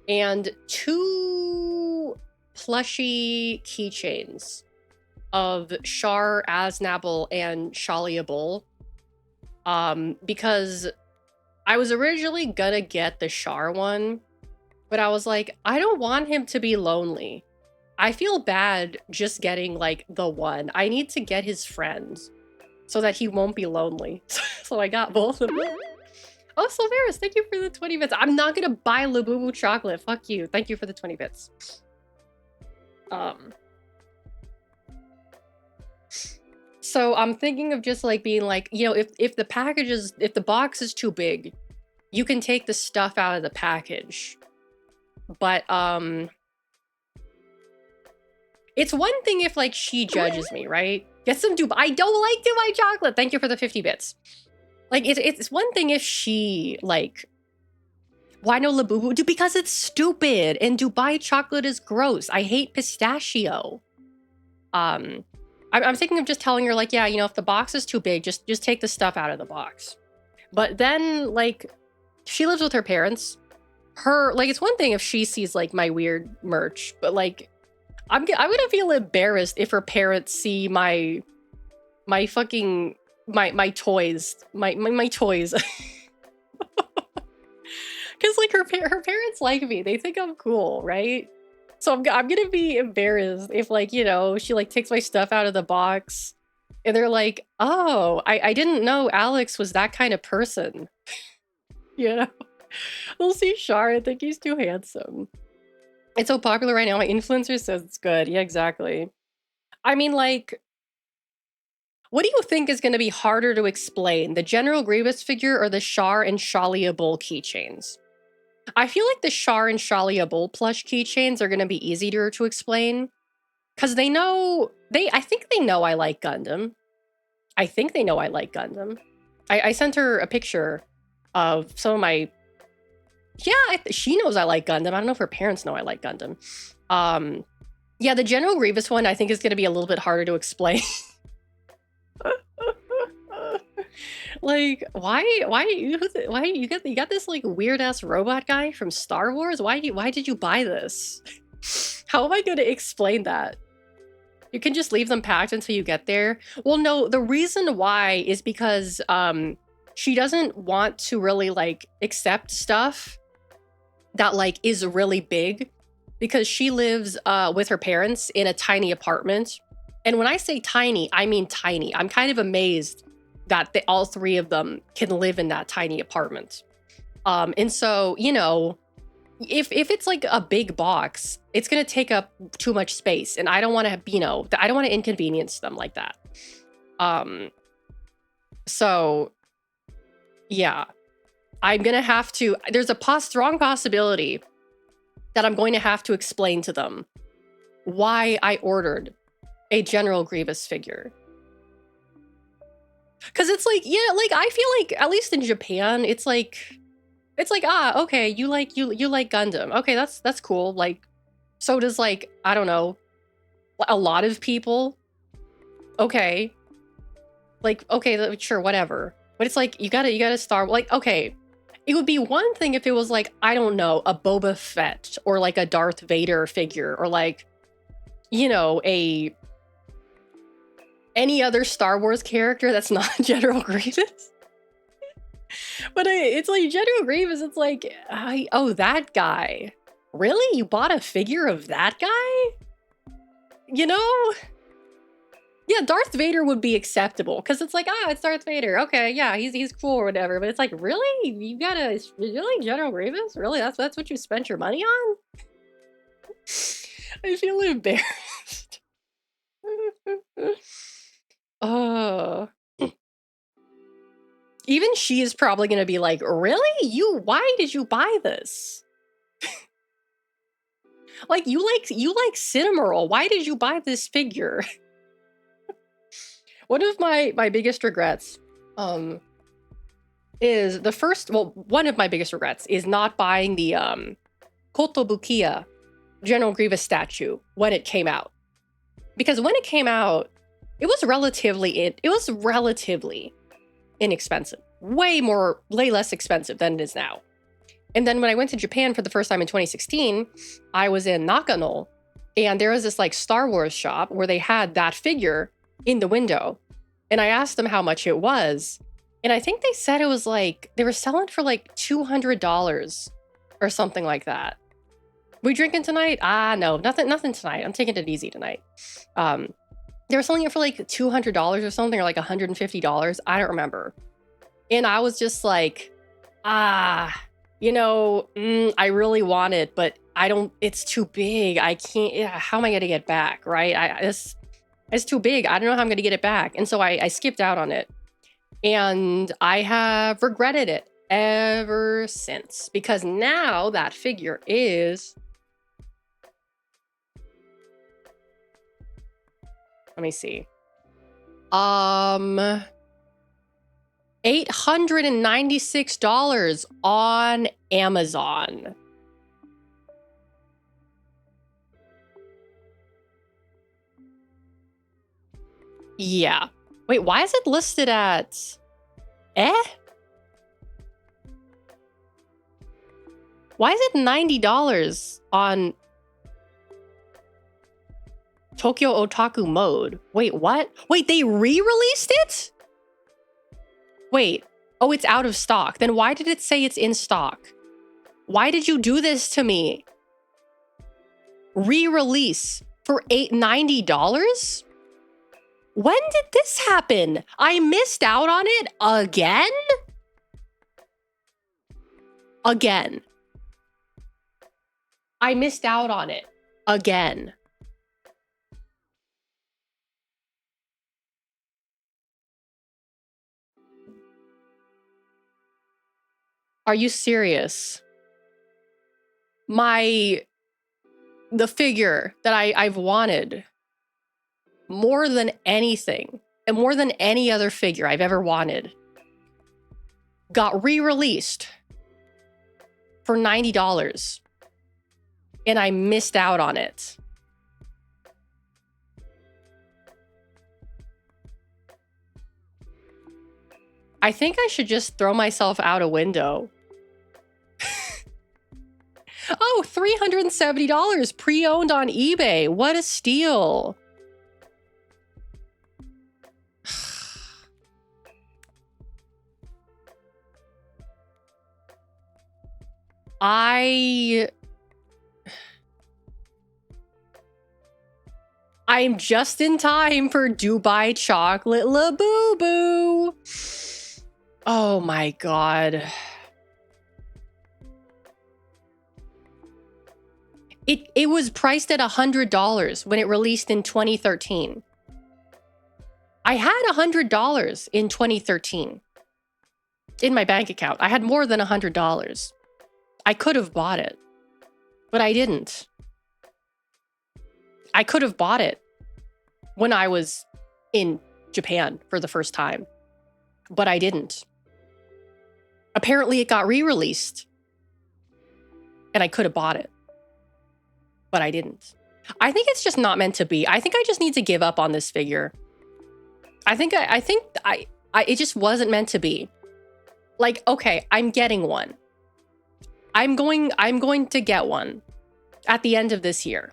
and 2 plushy keychains of Shar, Aznable, and Shalia Bull. Because I was originally gonna get the Shar one, but I was like, I don't want him to be lonely. I feel bad just getting like the one. I need to get his friends so that he won't be lonely. So I got both of them. Oh, Silveris, thank you for the 20 bits. I'm not gonna buy Labubu chocolate. Fuck you. Thank you for the 20 bits. So I'm thinking of just like being like, if the box is too big, you can take the stuff out of the package. But it's one thing if like she judges me, right? Get some Dubai. I don't like Dubai chocolate. Thank you for the 50 bits. Like it's one thing if she like, why no Labubu? Dude, because it's stupid and Dubai chocolate is gross. I hate pistachio. I'm thinking of just telling her like, yeah, if the box is too big, just take the stuff out of the box. But then like, she lives with her parents. It's one thing if she sees like my weird merch, but like, I'm gonna feel embarrassed if her parents see my fucking my toys, my toys. Because like her parents like me, they think I'm cool, right? So I'm gonna be embarrassed if like, she like takes my stuff out of the box and they're like, oh, I didn't know Alex was that kind of person. They'll see Shar and think he's too handsome. It's so popular right now. My influencer says it's good. Yeah, exactly. I mean, like, What do you think is going to be harder to explain, the General Grievous figure or the Shar and Shalia Bull keychains? I feel like the Shar and Shalia Bull plush keychains are going to be easier to explain because they know I think they know I like Gundam. I think they know I like Gundam. I sent her a picture of some of my. Yeah, she knows I like Gundam. I don't know if her parents know I like Gundam. Yeah, the General Grievous one I think is going to be a little bit harder to explain. Like, why you got this like weird ass robot guy from Star Wars? Why did you buy this? How am I going to explain that? You can just leave them packed until you get there. Well, no, the reason why is because she doesn't want to really like accept stuff that like is really big because she lives with her parents in a tiny apartment. And when I say tiny, I mean tiny. I'm kind of amazed that all three of them can live in that tiny apartment. And so, you know, if it's like a big box, it's going to take up too much space. And I don't want to, you know, I don't want to inconvenience them like that. So, yeah, I'm going to have to, there's a strong possibility that I'm going to have to explain to them why I ordered a General Grievous figure. Because it's like, yeah, like I feel like at least in Japan, it's like ah, okay, you like Gundam. Okay, that's cool. Like, so does like, I don't know, a lot of people. Okay. Like, okay, sure, whatever. But it's like you gotta start like, okay. It would be one thing if it was like, I don't know, a Boba Fett or like a Darth Vader figure or like, you know, any other Star Wars character that's not General Grievous. But it's like General Grievous, it's like, oh, that guy. Really? You bought a figure of that guy? You know? Yeah, Darth Vader would be acceptable because it's like, it's Darth Vader. Okay, yeah, he's cool or whatever. But it's like, really? You got a really General Grievous? Really? That's what you spent your money on? I feel embarrassed. Oh. Even she is probably gonna be like, really? Why did you buy this? Like you like Cinnamoroll. Why did you buy this figure? One of my biggest regrets is one of my biggest regrets is not buying the Kotobukiya General Grievous statue when it came out. Because when it came out, it was relatively inexpensive. Way less expensive than it is now. And then when I went to Japan for the first time in 2016, I was in Nakano, and there was this like Star Wars shop where they had that figure in the window. And I asked them how much it was. And I think they said it was like, they were selling for like $200 or something like that. We drinking tonight? No, nothing tonight. I'm taking it easy tonight. They were selling it for like $200 or something, or like $150. I don't remember. And I was just like, you know, I really want it, but it's too big. I can't, how am I going to get back? Right. It's too big. I don't know how I'm going to get it back. And so I skipped out on it, and I have regretted it ever since, because now that figure is, let me see. $896 on Amazon. Yeah. Wait, why is it listed at Why is it $90 on Tokyo Otaku Mode? Wait, what? Wait, they re-released it? Wait. Oh, it's out of stock. Then why did it say it's in stock? Why did you do this to me? Re-release for $90? When did this happen? I missed out on it again? Again. I missed out on it again. Are you serious? The figure that I've wanted more than anything, and more than any other figure I've ever wanted, got re-released for $90, and I missed out on it. I think I should just throw myself out a window. Oh, $370 pre-owned on eBay. What a steal. I'm just in time for Dubai chocolate Labubu. Oh my god. It was priced at $100 when it released in 2013. I had $100 in 2013 in my bank account. I had more than $100. I could have bought it, but I didn't. I could have bought it when I was in Japan for the first time, but I didn't. Apparently it got re-released and I could have bought it, but I didn't. I think it's just not meant to be. I think I just need to give up on this figure. I think it just wasn't meant to be. Like, okay, I'm getting one. I'm going to get one at the end of this year.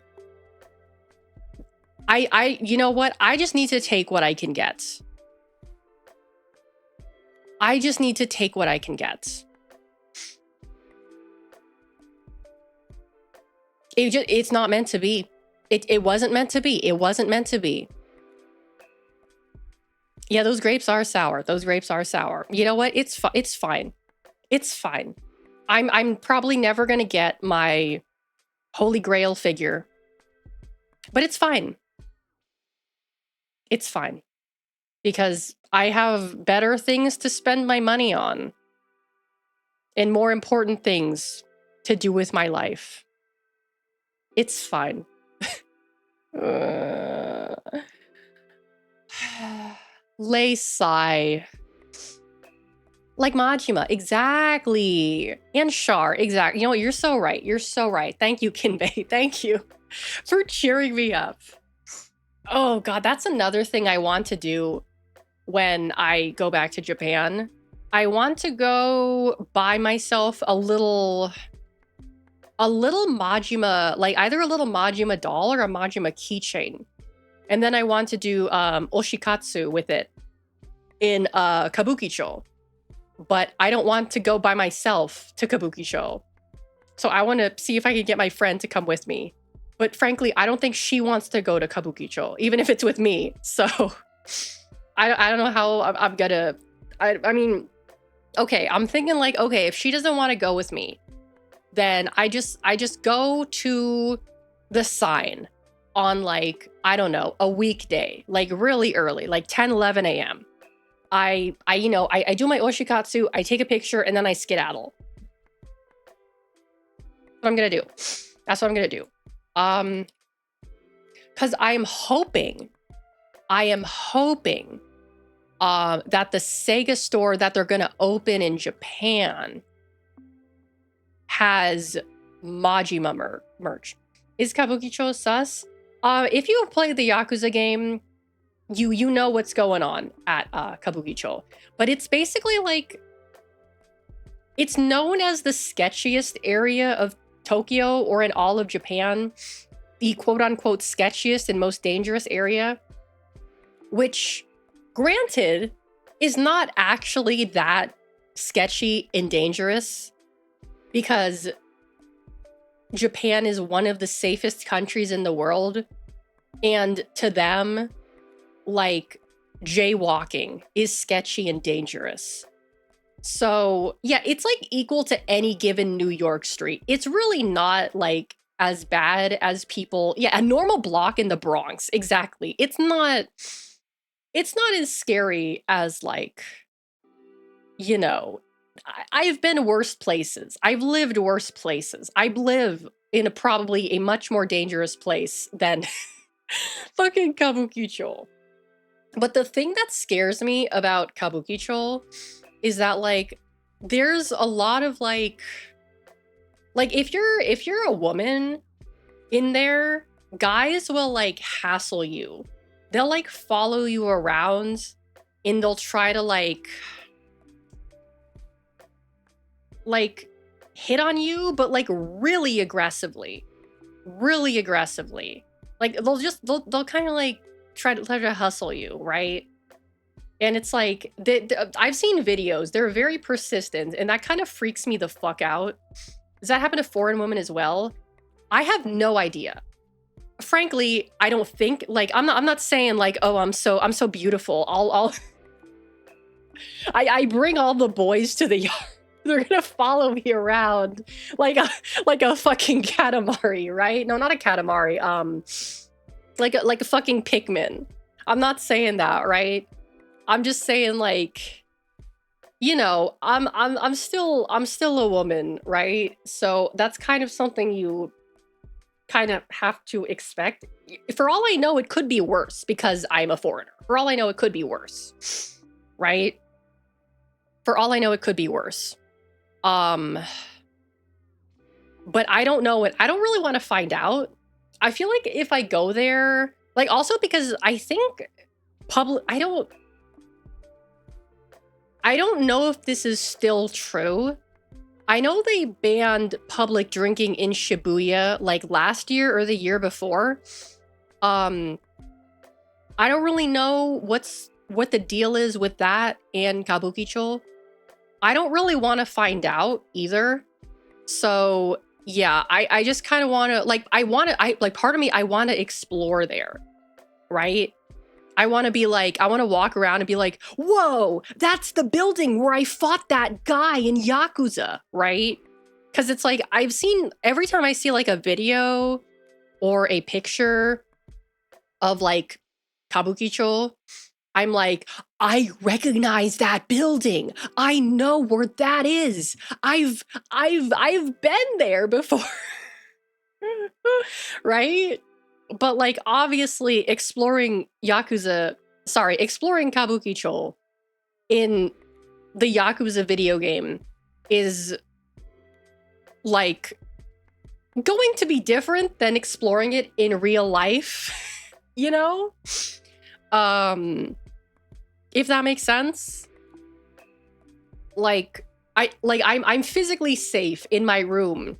You know what? I just need to take what I can get. I just need to take what I can get. It's not meant to be. It wasn't meant to be. It wasn't meant to be. Yeah, those grapes are sour. Those grapes are sour. You know what? It's fine. It's fine. I'm probably never gonna get my Holy Grail figure, but it's fine. It's fine. Because I have better things to spend my money on. And more important things to do with my life. It's fine. Lay sigh. Like Majima, exactly. And Char, exactly. You know what? You're so right. You're so right. Thank you, Kinbei. Thank you for cheering me up. Oh, God, that's another thing I want to do when I go back to Japan. I want to go buy myself a little Majima, like either a little Majima doll or a Majima keychain. And then I want to do oshikatsu with it in Kabukicho. But I don't want to go by myself to Kabukicho. So I want to see if I can get my friend to come with me. But frankly, I don't think she wants to go to Kabukicho, even if it's with me. So I don't know how I'm gonna... I mean, okay, I'm thinking like, okay, if she doesn't want to go with me, then I just go to the sign on like, I don't know, a weekday, like really early, like 10, 11 a.m. I do my oshikatsu, I take a picture, and then I skedaddle. What I'm gonna do. That's what I'm gonna do. Because I am hoping that the Sega store that they're gonna open in Japan has Majima merch. Is Kabukicho sus? If you have played the Yakuza game, you know what's going on at Kabukicho. But it's basically like, it's known as the sketchiest area of Tokyo or in all of Japan. The quote-unquote sketchiest and most dangerous area. Which, granted, is not actually that sketchy and dangerous. Because Japan is one of the safest countries in the world. And to them, like, jaywalking is sketchy and dangerous. So, yeah, it's like equal to any given New York street. It's really not like as bad as people... Yeah, a normal block in the Bronx. Exactly. It's not as scary as like, you know, I've been worse places. I've lived worse places. I live in probably a much more dangerous place than fucking Kabukicho. But the thing that scares me about Kabukicho is that like there's a lot of like if you're a woman in there, guys will like hassle you. They'll like follow you around and they'll try to like hit on you, but like really aggressively. Really aggressively. Like they'll kind of like try to hustle you, right? And it's like I've seen videos. They're very persistent, and that kind of freaks me the fuck out. Does that happen to foreign women as well? I have no idea. Frankly, I don't think like I'm not saying like, oh, I'm so beautiful. I bring all the boys to the yard. They're gonna follow me around like a fucking Katamari, right? No, not a Katamari. Like a fucking Pikmin. I'm not saying that, right? I'm just saying like, you know, I'm still a woman, right? So that's kind of something you kind of have to expect. For all I know, it could be worse because I'm a foreigner. For all I know, it could be worse, right? For all I know, it could be worse. But I don't know it. I don't really want to find out. I feel like if I go there, like also because I think I don't know if this is still true. I know they banned public drinking in Shibuya like last year or the year before. I don't really know what the deal is with that and Kabukicho. I don't really want to find out either. So yeah, I just kind of want to like part of me, I want to explore there, right? I want to walk around and be like, whoa, that's the building where I fought that guy in Yakuza, right? Because it's like, every time I see like a video or a picture of like Kabukicho, I'm like, I recognize that building. I know where that is. I've been there before. Right? But like obviously exploring Kabukicho in the Yakuza video game is like going to be different than exploring it in real life, you know? If that makes sense. Like I'm physically safe in my room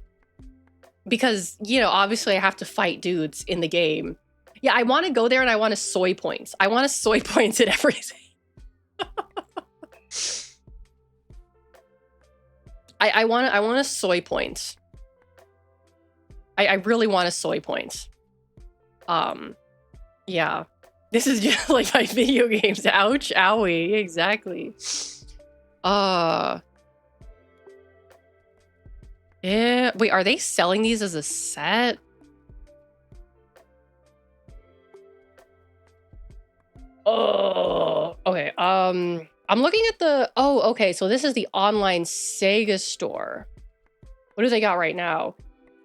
because, you know, obviously I have to fight dudes in the game. Yeah, I want to go there and I want to soy points. I want to soy points at everything. I want to soy points. I really want to soy points. Yeah. This is just like my video games. Ouch, owie. Exactly. Yeah. Wait, are they selling these as a set? Oh, okay. I'm looking at okay, so this is the online Sega store. What do they got right now?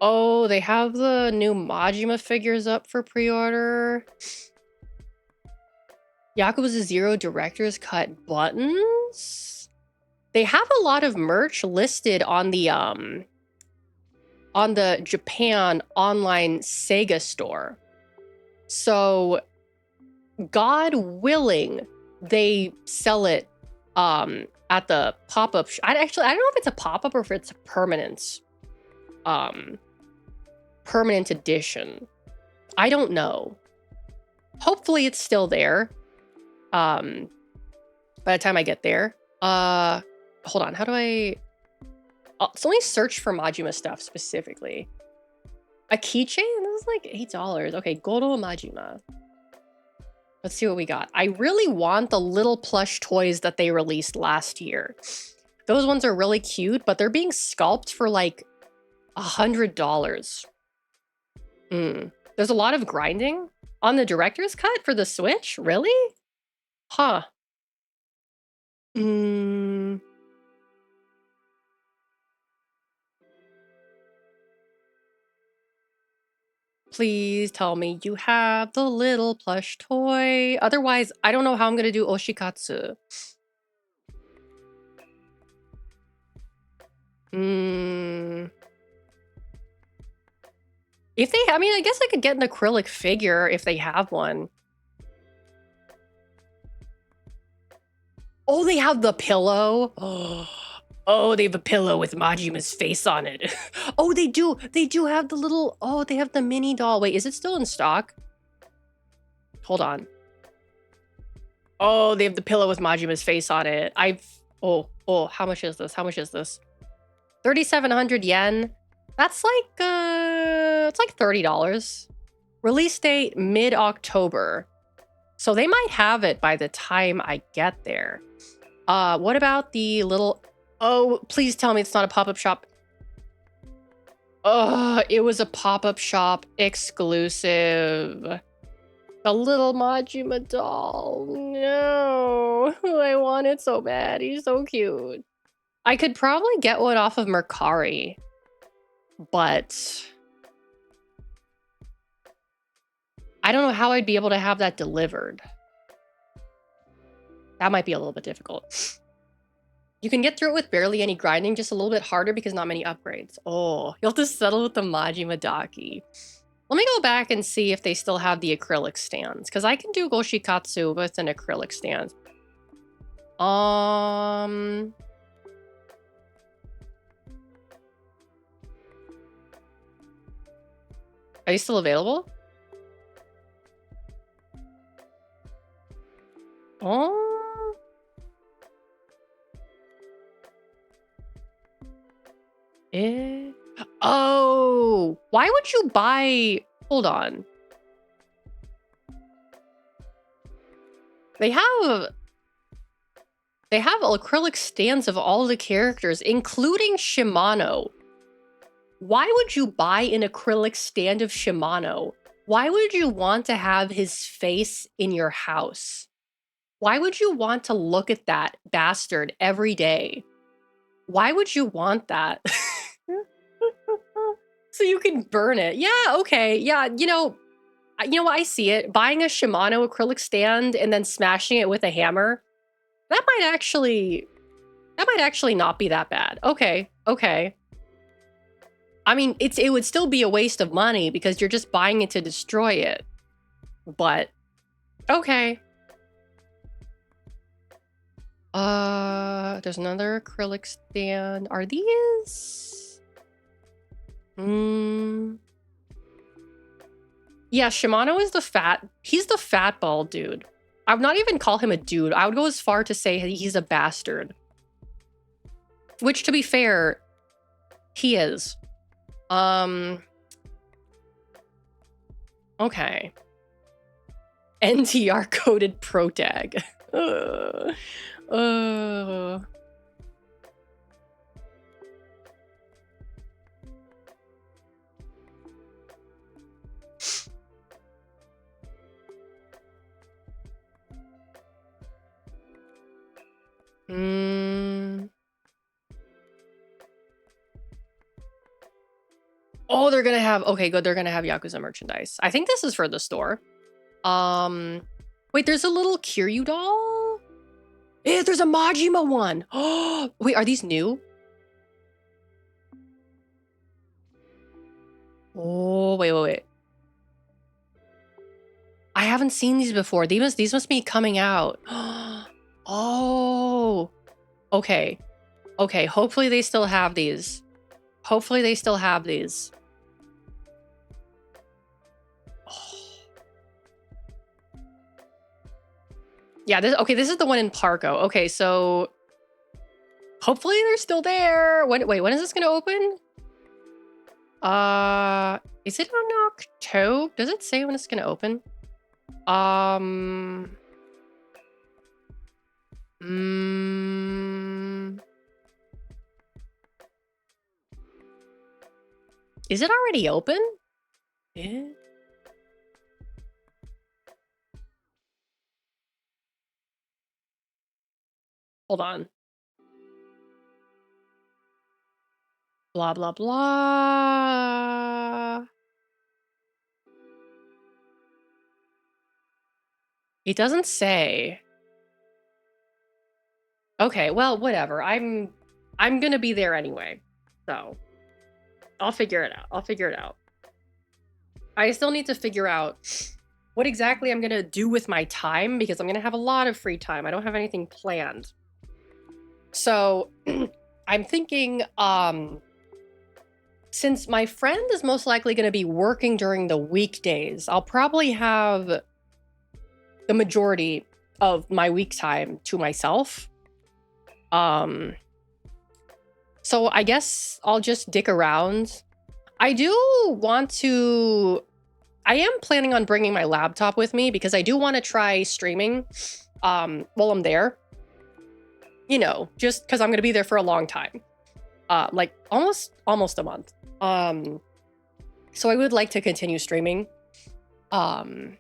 Oh, they have the new Majima figures up for pre-order. Yakuza 0 Director's Cut buttons? They have a lot of merch listed on the Japan online Sega store. So God willing, they sell it at the pop-up. I don't know if it's a pop-up or if it's a permanent edition. I don't know. Hopefully it's still there. By the time I get there. Hold on, how do I... so let me search for Majima stuff specifically. A keychain? This is like $8. Okay, Goro Majima. Let's see what we got. I really want the little plush toys that they released last year. Those ones are really cute, but they're being sculpted for like $100. There's a lot of grinding on the director's cut for the Switch? Really? Huh. Please tell me you have the little plush toy. Otherwise, I don't know how I'm gonna do oshikatsu. Mm. If they, I mean, I guess I could get an acrylic figure if they have one. Oh, they have the pillow. Oh, they have a pillow with Majima's face on it. Oh, they do. They do have the little. Oh, they have the mini doll. Wait, is it still in stock? Hold on. Oh, they have the pillow with Majima's face on it. Oh, how much is this? How much is this? 3,700 yen. That's like it's like $30. Release date mid-October. So they might have it by the time I get there. What about the little, oh, please tell me it's not a pop-up shop. Oh, it was a pop-up shop exclusive. The little Majima doll. No. I want it so bad. He's so cute. I could probably get one off of Mercari, but I don't know how I'd be able to have that delivered. That might be a little bit difficult. You can get through it with barely any grinding, just a little bit harder because not many upgrades. Oh, you'll have to settle with the Majima Daki. Let me go back and see if they still have the acrylic stands, because I can do Goshikatsu with an acrylic stand. Are you still available? Oh. Eh. Oh, why would you buy? Hold on. They have acrylic stands of all the characters, including Shimano. Why would you buy an acrylic stand of Shimano? Why would you want to have his face in your house? Why would you want to look at that bastard every day? Why would you want that? So you can burn it. Yeah, okay. Yeah, you know what? I see it. Buying a Shimano acrylic stand and then smashing it with a hammer. That might actually not be that bad. Okay. Okay. I mean, it would still be a waste of money because you're just buying it to destroy it. But okay. There's another acrylic stand. Are these? Yeah, Shimano is he's the fat ball dude. I would not even call him a dude. I would go as far to say he's a bastard. Which, to be fair, he is. Okay. NTR coded pro tag. Oh, they're gonna have, okay, good. They're gonna have Yakuza merchandise. I think this is for the store. Wait, there's a little Kiryu doll? Yeah, there's a Majima one. Oh, wait, are these new? Oh, wait. I haven't seen these before. These must be coming out. Oh, okay. Okay, hopefully they still have these. Hopefully they still have these. Yeah, this is the one in Parco. Okay, so hopefully they're still there. When is this gonna open? Is it on October? Does it say when it's gonna open? Is it already open? Yeah. Hold on. Blah, blah, blah. It doesn't say. Okay, well, whatever. I'm gonna be there anyway. So I'll figure it out. I'll figure it out. I still need to figure out what exactly I'm gonna do with my time because I'm gonna have a lot of free time. I don't have anything planned. So I'm thinking, since my friend is most likely gonna be working during the weekdays, I'll probably have the majority of my week time to myself. So I guess I'll just dick around. I do want to. I am planning on bringing my laptop with me because I do want to try streaming while I'm there. You know, just because I'm going to be there for a long time. Like almost a month. So I would like to continue streaming. But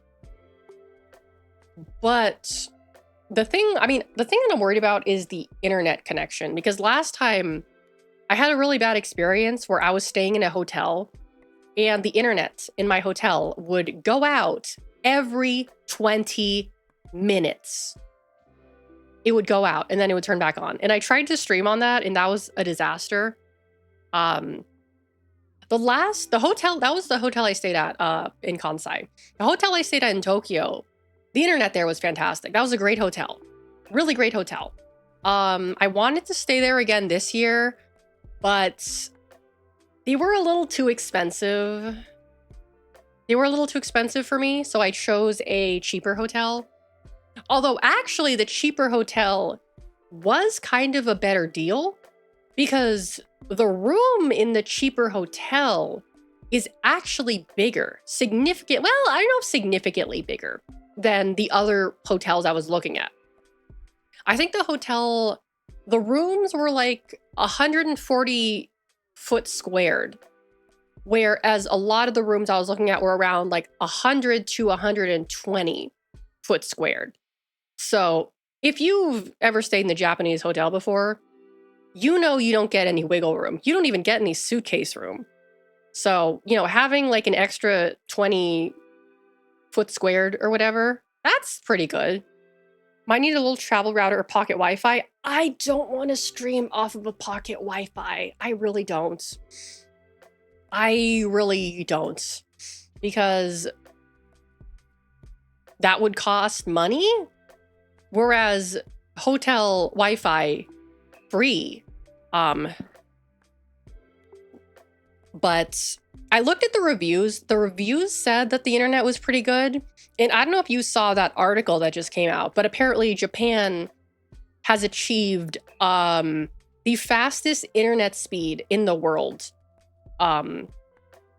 the thing that I'm worried about is the internet connection because last time I had a really bad experience where I was staying in a hotel and the internet in my hotel would go out every 20 minutes. It would go out and then it would turn back on. And I tried to stream on that and that was a disaster. The hotel, that was the hotel I stayed at in Kansai. The hotel I stayed at in Tokyo, the internet there was fantastic. That was a great hotel. Really great hotel. I wanted to stay there again this year, but they were a little too expensive. They were a little too expensive for me, so I chose a cheaper hotel. Although actually the cheaper hotel was kind of a better deal because the room in the cheaper hotel is actually bigger. Well, I don't know if significantly bigger than the other hotels I was looking at. I think the rooms were like 140 foot squared, whereas a lot of the rooms I was looking at were around like 100 to 120 foot squared. So if you've ever stayed in the Japanese hotel before, you know you don't get any wiggle room. You don't even get any suitcase room. So, you know, having like an extra 20 foot squared or whatever, that's pretty good. Might need a little travel router or pocket Wi-Fi. I don't want to stream off of a pocket Wi-Fi. I really don't. Because that would cost money. Whereas hotel Wi-Fi free. But I looked at the reviews. The reviews said that the internet was pretty good. And I don't know if you saw that article that just came out, but apparently Japan has achieved the fastest internet speed in the world,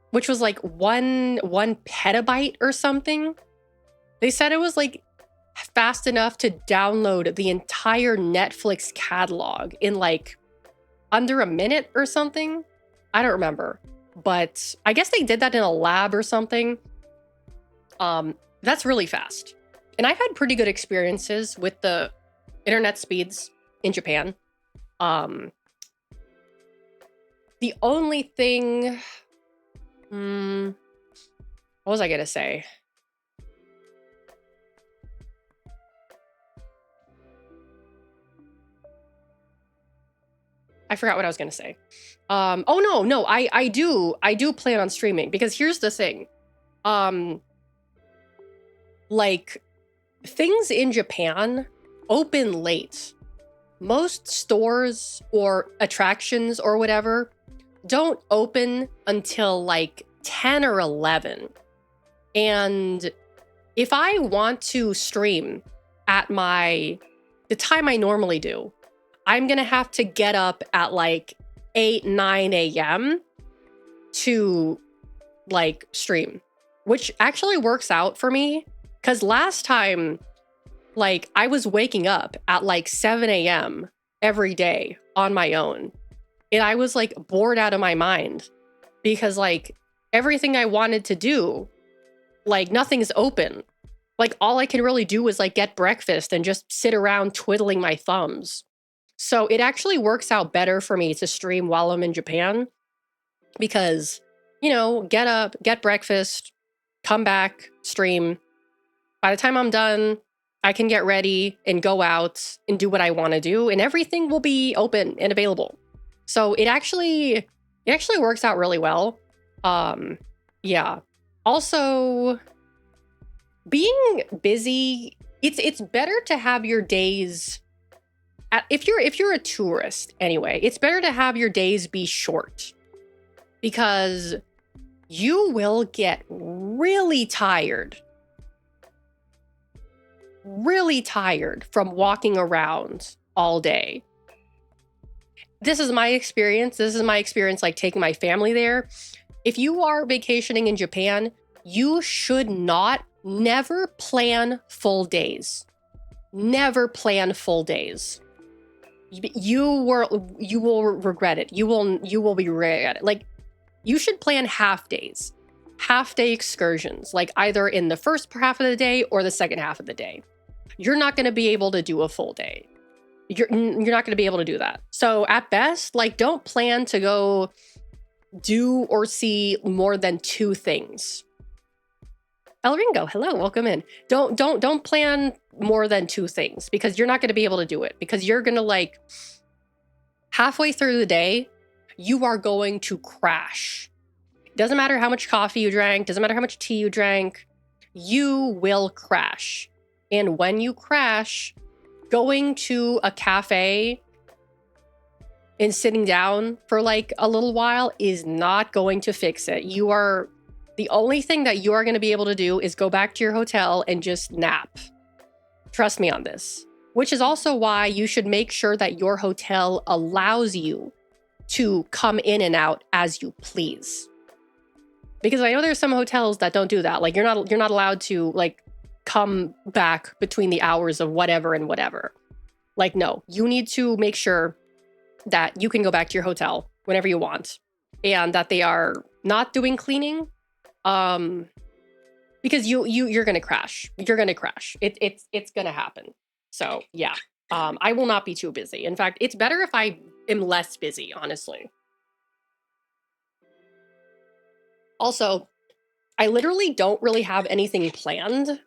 which was like one petabyte or something. They said it was like fast enough to download the entire Netflix catalog in like under a minute or something. I don't remember, but I guess they did that in a lab or something. That's really fast. And I've had pretty good experiences with the internet speeds in Japan. The only thing, what was I gonna say? I forgot what I was gonna say. Oh no, I do plan on streaming because here's the thing. Like things in Japan open late. Most stores or attractions or whatever don't open until like 10 or 11. And if I want to stream at the time I normally do, I'm going to have to get up at like 8, 9 a.m. to like stream, which actually works out for me. Because last time, like I was waking up at like 7 a.m. every day on my own. And I was like bored out of my mind because like everything I wanted to do, like nothing's open. Like all I can really do is like get breakfast and just sit around twiddling my thumbs. So it actually works out better for me to stream while I'm in Japan because, you know, get breakfast, come back, stream. By the time I'm done, I can get ready and go out and do what I want to do, and everything will be open and available. So it actually works out really well. Yeah. Also, being busy, it's better to have your days if you're a tourist anyway, it's better to have your days be short because you will get really tired from walking around all day. This is my experience. This is my experience like taking my family there. If you are vacationing in Japan, you should never plan full days. Never plan full days. You will regret it. You will be regret it. Like, you should plan half days, half day excursions, like either in the first half of the day or the second half of the day. You're not going to be able to do a full day. You're not going to be able to do that. So at best, like, don't plan to go do or see more than 2 things. El Ringo, hello, welcome in. Don't plan more than 2 things because you're not going to be able to do it because you're going to like halfway through the day, you are going to crash. Doesn't matter how much coffee you drank, doesn't matter how much tea you drank, you will crash. And when you crash, going to a cafe and sitting down for like a little while is not going to fix it. The only thing that you are going to be able to do is go back to your hotel and just nap. Trust me on this. Which is also why you should make sure that your hotel allows you to come in and out as you please. Because I know there's some hotels that don't do that. Like, you're not allowed to like come back between the hours of whatever and whatever. Like, no, you need to make sure that you can go back to your hotel whenever you want and that they are not doing cleaning. Because you're gonna crash. You're gonna crash. It's gonna happen. So yeah. I will not be too busy. In fact, it's better if I am less busy, honestly. Also, I literally don't really have anything planned.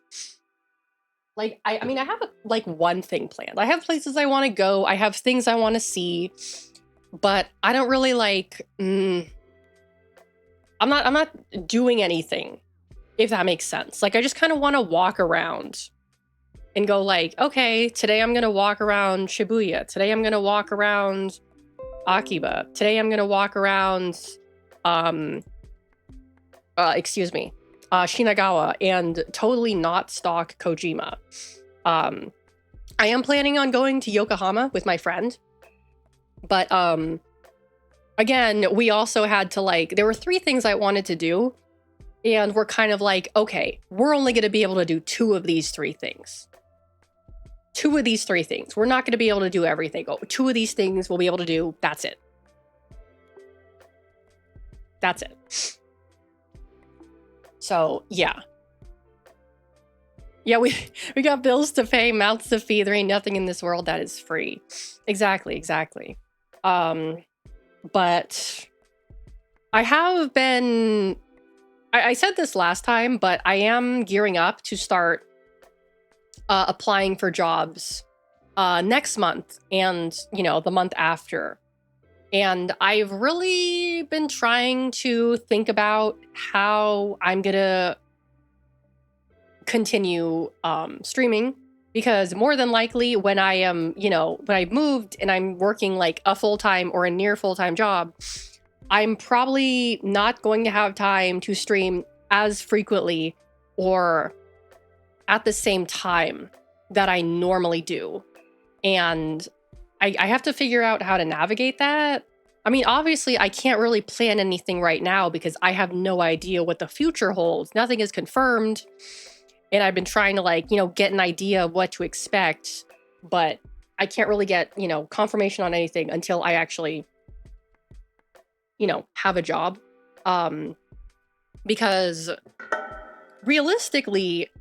Like, I mean, I have like one thing planned. I have places I want to go. I have things I want to see, but I don't really like. I'm not doing anything, if that makes sense. Like, I just kind of want to walk around and go like, okay, today I'm gonna walk around Shibuya. Today I'm gonna walk around Akiba. Today I'm gonna walk around, Shinagawa, and totally not stalk Kojima. I am planning on going to Yokohama with my friend, but again, we also had to like, there were 3 things I wanted to do, and we're kind of like, okay, we're only going to be able to do 2 of these 3 things. 2 of these 3 things. We're not going to be able to do everything. 2 of these things we'll be able to do. That's it. That's it. So, yeah. Yeah, we got bills to pay, mouths to feed. There ain't nothing in this world that is free. Exactly. But I have been... I said this last time, but I am gearing up to start applying for jobs next month and, the month after. And I've really been trying to think about how I'm gonna continue streaming, because more than likely when I am, when I've moved and I'm working like a full-time or a near full-time job, I'm probably not going to have time to stream as frequently or at the same time that I normally do. And I have to figure out how to navigate that. I mean, obviously, I can't really plan anything right now because I have no idea what the future holds. Nothing is confirmed. And I've been trying to get an idea of what to expect, but I can't really get, confirmation on anything until I actually, have a job. Because realistically,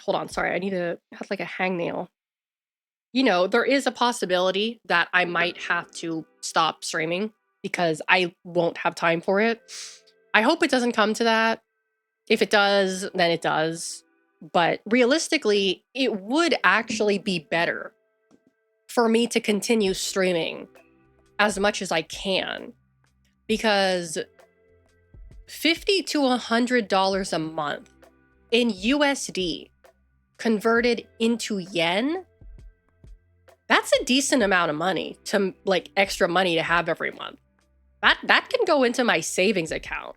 hold on, sorry, I need to have a hangnail. There is a possibility that I might have to stop streaming because I won't have time for it. I hope it doesn't come to that. If it does, then it does. But realistically, it would actually be better for me to continue streaming as much as I can, because $50 to $100 a month in USD converted into yen, that's a decent amount of money, to like extra money to have every month. That can go into my savings account.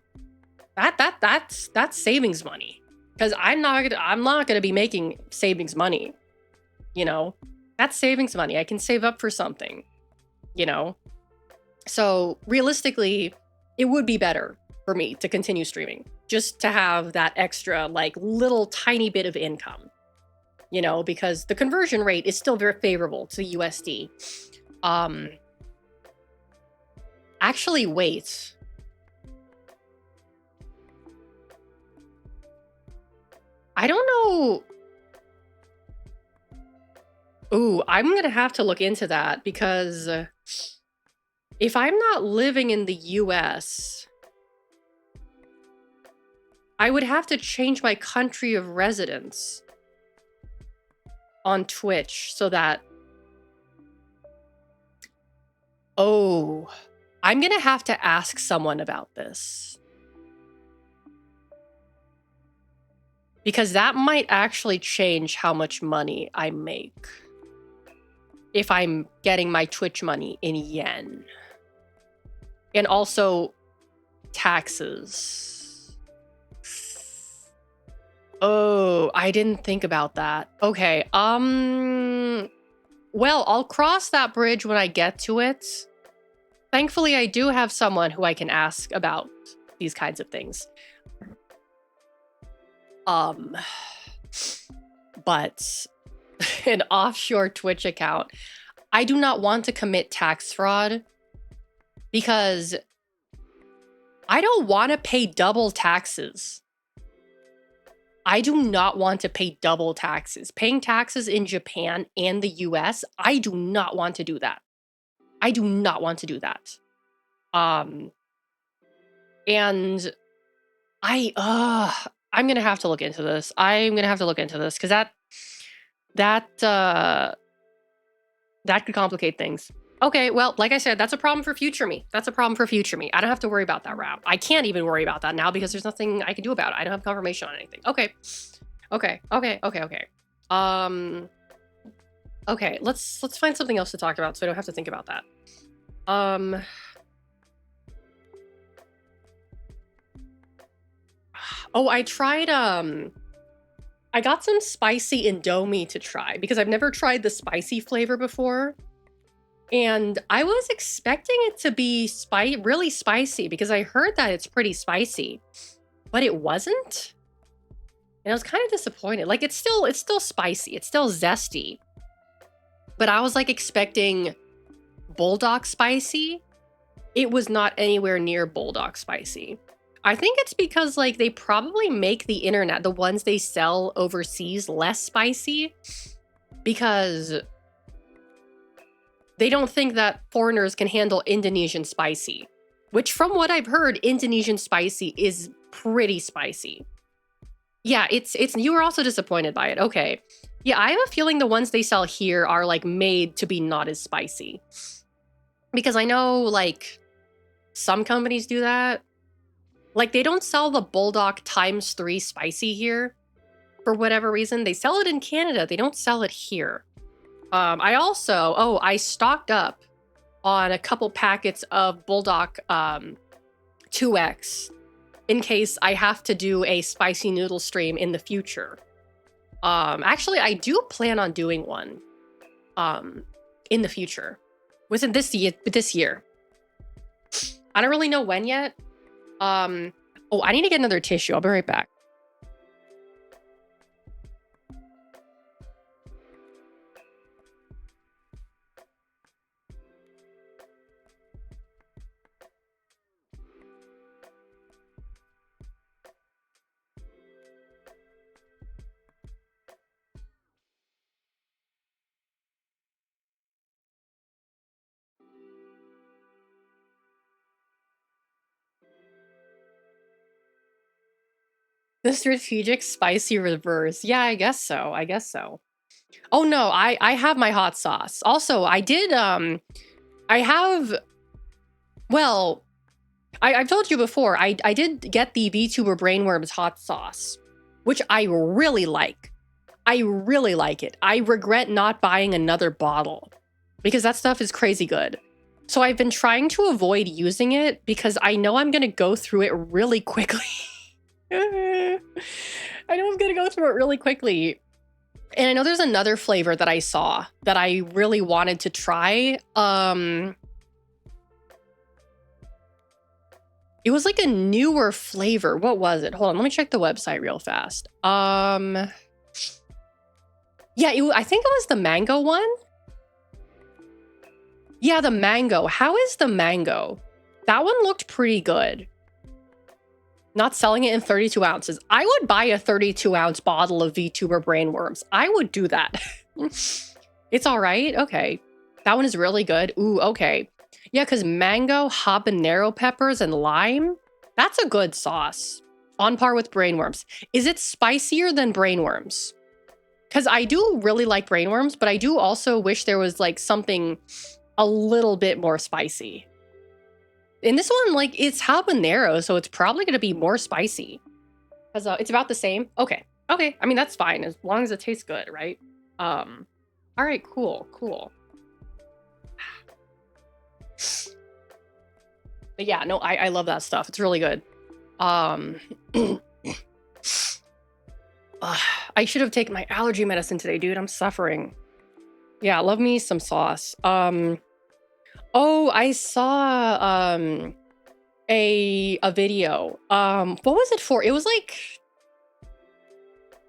That's savings money, because I'm not gonna be making savings money. You know, that's savings money. I can save up for something. You know, so realistically, it would be better for me to continue streaming, just to have that extra like little tiny bit of income. You know, because the conversion rate is still very favorable to USD. Actually, wait. I don't know. Ooh, I'm gonna have to look into that, because if I'm not living in the US, I would have to change my country of residence on Twitch so that... Oh, I'm gonna have to ask someone about this, because that might actually change how much money I make if I'm getting my Twitch money in yen. And also taxes. Oh, I didn't think about that. Okay, well, I'll cross that bridge when I get to it. Thankfully, I do have someone who I can ask about these kinds of things. But an offshore Twitch account, I do not want to commit tax fraud, because I don't want to pay double taxes. I do not want to pay double taxes. Paying taxes in Japan and the US, I do not want to do that. I do not want to do that. And I'm gonna have to look into this. I'm gonna have to look into this, because that could complicate things. Okay, well, like I said, that's a problem for future me. That's a problem for future me. I don't have to worry about that route. I can't even worry about that now, because there's nothing I can do about it. I don't have confirmation on anything. Okay. Okay, let's find something else to talk about so I don't have to think about that. Oh, I tried I got some spicy Indomie to try, because I've never tried the spicy flavor before. And I was expecting it to be really spicy, because I heard that it's pretty spicy, but it wasn't. And I was kind of disappointed. Like, it's still spicy. It's still zesty. But I was like expecting bulldog spicy. It was not anywhere near bulldog spicy. I think it's because like they probably make the internet, the ones they sell overseas, less spicy, because they don't think that foreigners can handle Indonesian spicy, which from what I've heard, Indonesian spicy is pretty spicy. Yeah, it's you were also disappointed by it. Okay. Yeah, I have a feeling the ones they sell here are like made to be not as spicy. Because I know like some companies do that. Like, they don't sell the Bulldog ×3 spicy here for whatever reason. They sell it in Canada. They don't sell it here. I stocked up on a couple packets of Bulldog 2X in case I have to do a spicy noodle stream in the future. Actually, I do plan on doing one in the future. Within this year. I don't really know when yet. Oh, I need to get another tissue. I'll be right back. The strategic spicy reverse. Yeah, I guess so. I guess so. Oh no, I have my hot sauce. Also, I did I have well, I've told you before, I did get the VTuber Brainworms hot sauce, which I really like. I really like it. I regret not buying another bottle because that stuff is crazy good. So I've been trying to avoid using it because I know I'm going to go through it really quickly. I know I'm going to go through it really quickly. And I know there's another flavor that I saw that I really wanted to try. It was like a newer flavor. What was it? Hold on, let me check the website real fast. Yeah, I think it was the mango one. Yeah, the mango. How is the mango? That one looked pretty good. Not selling it in 32 ounces. I would buy a 32-ounce bottle of VTuber Brainworms. I would do that. It's all right. Okay. That one is really good. Ooh, okay. Yeah, because mango, habanero peppers, and lime, that's a good sauce. On par with brainworms. Is it spicier than brainworms? Because I do really like brainworms, but I do also wish there was like something a little bit more spicy. In this one, like, it's habanero, so it's probably going to be more spicy. Because it's about the same. Okay. Okay. I mean, that's fine as long as it tastes good, right? All right, cool, cool. But yeah, no, I love that stuff. It's really good. I should have taken my allergy medicine today, dude. I'm suffering. Yeah, love me some sauce. Oh, I saw a video. What was it for? It was like,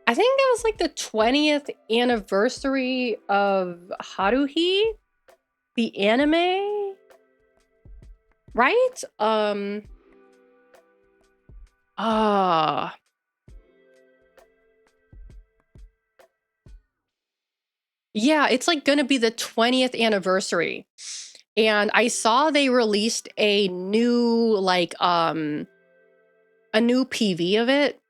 I think it was like the 20th anniversary of Haruhi, the anime, right? Ah. Yeah, it's like gonna be the 20th anniversary. And I saw they released a new a new PV of it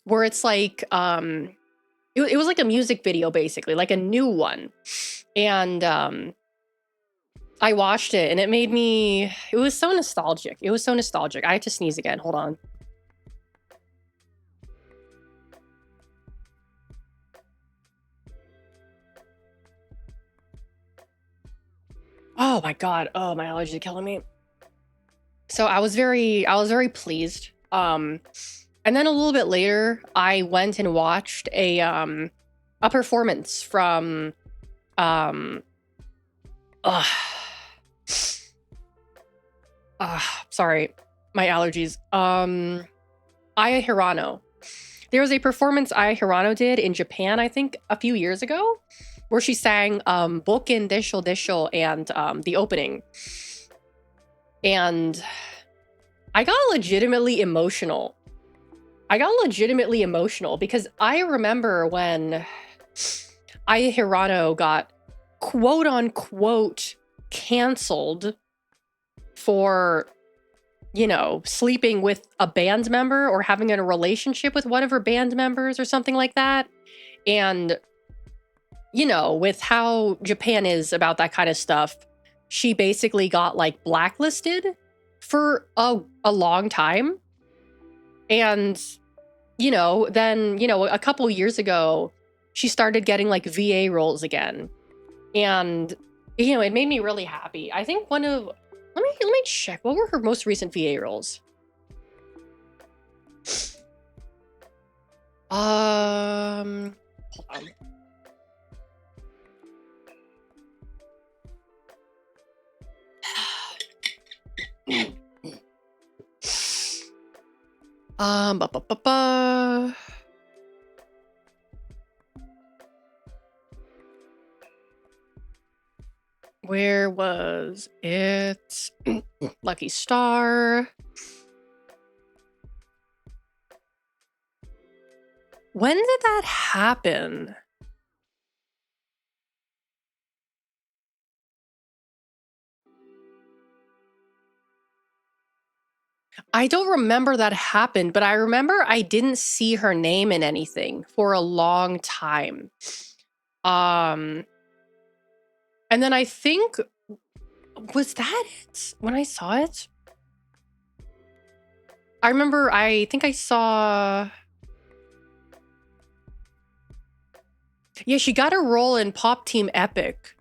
where it's like it was like a music video basically, like a new one. And I watched it and it was so nostalgic. It was so nostalgic. I had to sneeze again. Hold on. Oh my god. Oh, my allergies are killing me. So I was very pleased. And then a little bit later, I went and watched a performance from um uh, sorry, my allergies. Aya Hirano. There was a performance Aya Hirano did in Japan, I think, a few years ago, where she sang Boken Desho Desho and the opening. And I got legitimately emotional. Because I remember when Aya Hirano got quote unquote canceled for, you know, sleeping with a band member or having a relationship with one of her band members or something like that. And, you know, with how Japan is about that kind of stuff, she basically got like blacklisted for a long time. And, you know, then, you know, a couple years ago, she started getting like VA roles again. And, you know, it made me really happy. I think one of, let me check. What were her most recent VA roles? Hold on. Ba, ba, ba, ba. Where was it? Lucky Star. When did that happen? I don't remember that happened, but I remember I didn't see her name in anything for a long time. Um, and then I think, was that it when I saw it? I remember I think I saw, yeah, she got a role in Pop Team Epic.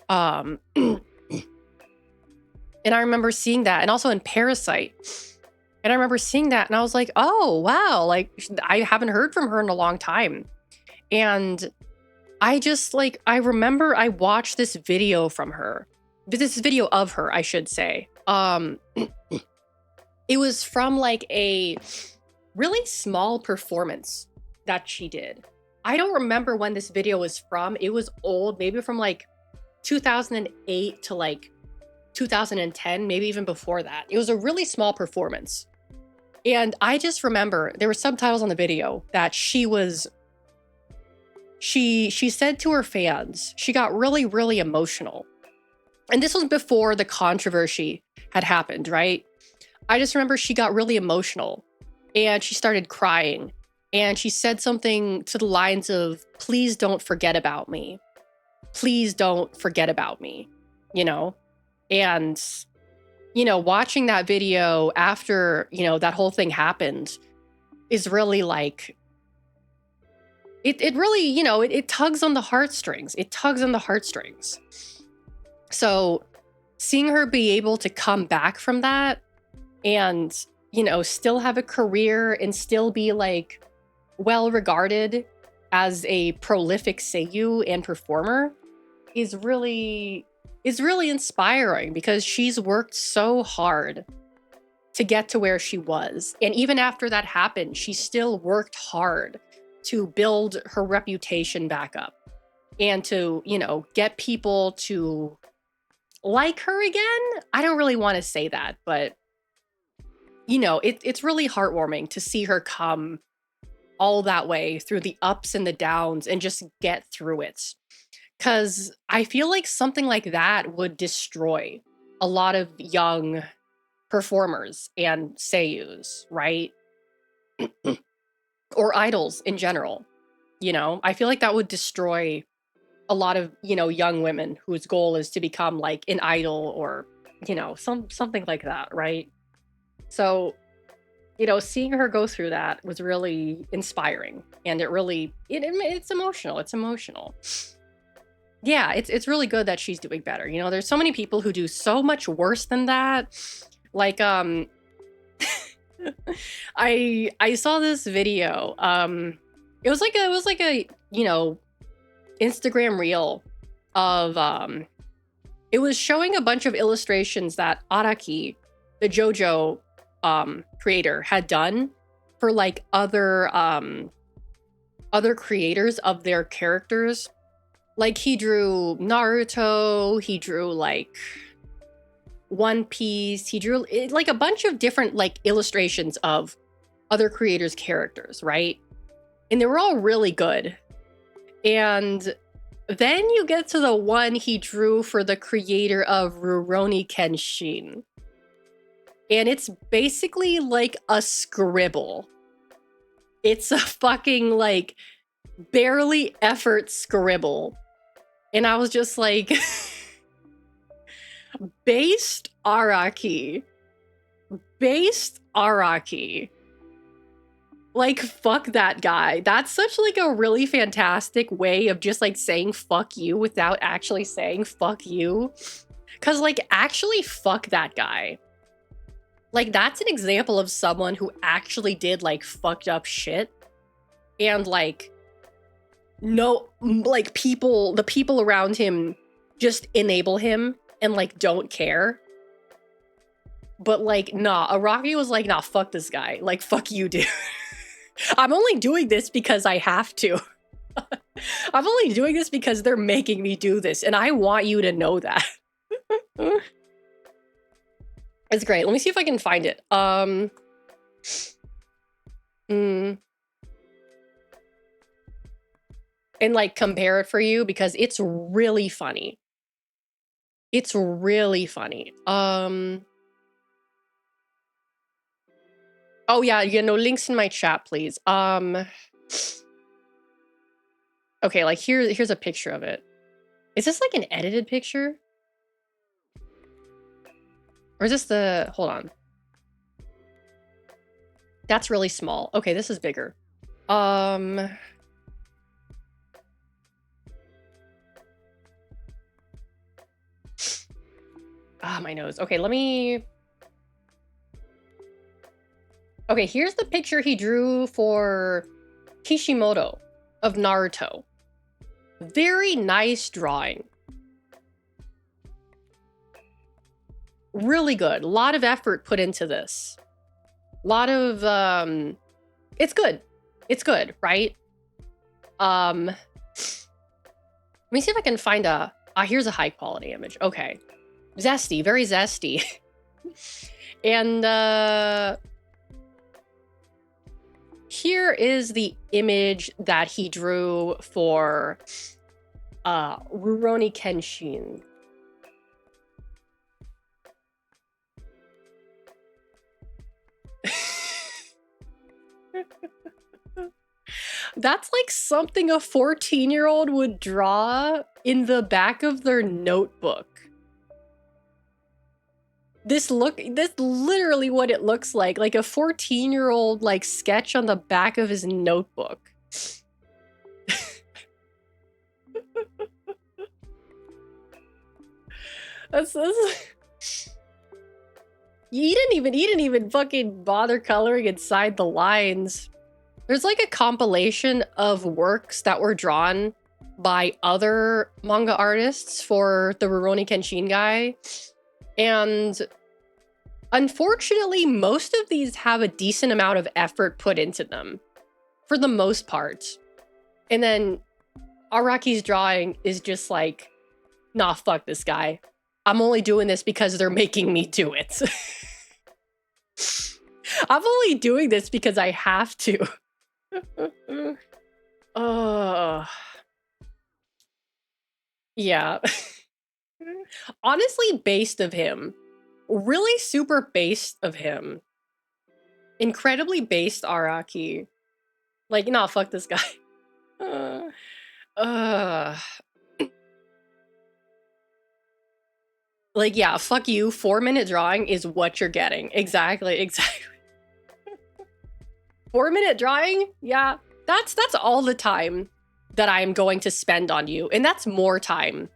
Um, and I remember seeing that, and also in Parasite. And I remember seeing that, and I was like, oh, wow, like, I haven't heard from her in a long time. And I just, like, I remember I watched this video from her. This video of her, I should say. It was from, like, a really small performance that she did. I don't remember when this video was from. It was old, maybe from, like, 2008 to, like, 2010, maybe even before that. It was a really small performance. And I just remember there were subtitles on the video that she said to her fans, she got really, really emotional. And this was before the controversy had happened, right? I just remember she got really emotional and she started crying. And she said something to the lines of, please don't forget about me. Please don't forget about me, you know? And, you know, watching that video after, you know, that whole thing happened is really like, it really, you know, it tugs on the heartstrings. It tugs on the heartstrings. So seeing her be able to come back from that and, you know, still have a career and still be like well regarded as a prolific seiyuu and performer is really inspiring, because she's worked so hard to get to where she was. And even after that happened, she still worked hard to build her reputation back up and to, you know, get people to like her again. I don't really want to say that, but you know, it's really heartwarming to see her come all that way through the ups and the downs and just get through it. Because I feel like something like that would destroy a lot of young performers and seiyus, right? Or idols in general. You know, I feel like that would destroy a lot of, you know, young women whose goal is to become like an idol or, you know, something like that, right? So, you know, seeing her go through that was really inspiring, and it really it's emotional. It's emotional. Yeah, it's really good that she's doing better. You know, there's so many people who do so much worse than that. Like I saw this video. It was like a, you know, Instagram reel of it was showing a bunch of illustrations that Araki, the JoJo creator, had done for like other creators of their characters. Like he drew Naruto, he drew like One Piece, he drew like a bunch of different like illustrations of other creators' characters, right? And they were all really good. And then you get to the one he drew for the creator of Rurouni Kenshin. And it's basically like a scribble. It's a fucking like barely effort scribble. And I was just like, based Araki. Based Araki. Like, fuck that guy. That's such like a really fantastic way of just like saying fuck you without actually saying fuck you. Cause like, actually fuck that guy. Like, that's an example of someone who actually did like fucked up shit. And like, no, like the people around him just enable him and like don't care. But like, nah, Araki was like, nah, fuck this guy. Like, fuck you, dude. I'm only doing this because I have to. I'm only doing this because they're making me do this, and I want you to know that. It's great. Let me see if I can find it. And like compare it for you, because it's really funny. It's really funny. Oh yeah, links in my chat, please. Okay, like here's a picture of it. Is this like an edited picture? Or is this the, hold on. That's really small. Okay, this is bigger. Ah, my nose. Okay, let me... Okay, here's the picture he drew for Kishimoto of Naruto. Very nice drawing. Really good. A lot of effort put into this. A lot of, it's good. It's good, right? Let me see if I can find a... here's a high quality image. Okay. Zesty, very zesty. And, here is the image that he drew for, Rurouni Kenshin. That's like something a 14-year-old would draw in the back of their notebook. This literally what it looks like a 14-year-old like sketch on the back of his notebook. That's he didn't even fucking bother coloring inside the lines. There's like a compilation of works that were drawn by other manga artists for the Rurouni Kenshin guy. And unfortunately, most of these have a decent amount of effort put into them, for the most part. And then Araki's drawing is just like, nah, fuck this guy. I'm only doing this because they're making me do it. I'm only doing this because I have to. Yeah. Honestly, based of him. Really super based of him. Incredibly based Araki. Like, nah, fuck this guy. Like, yeah, fuck you. 4-minute drawing is what you're getting. Exactly. 4-minute drawing? Yeah, that's all the time that I'm going to spend on you. And that's more time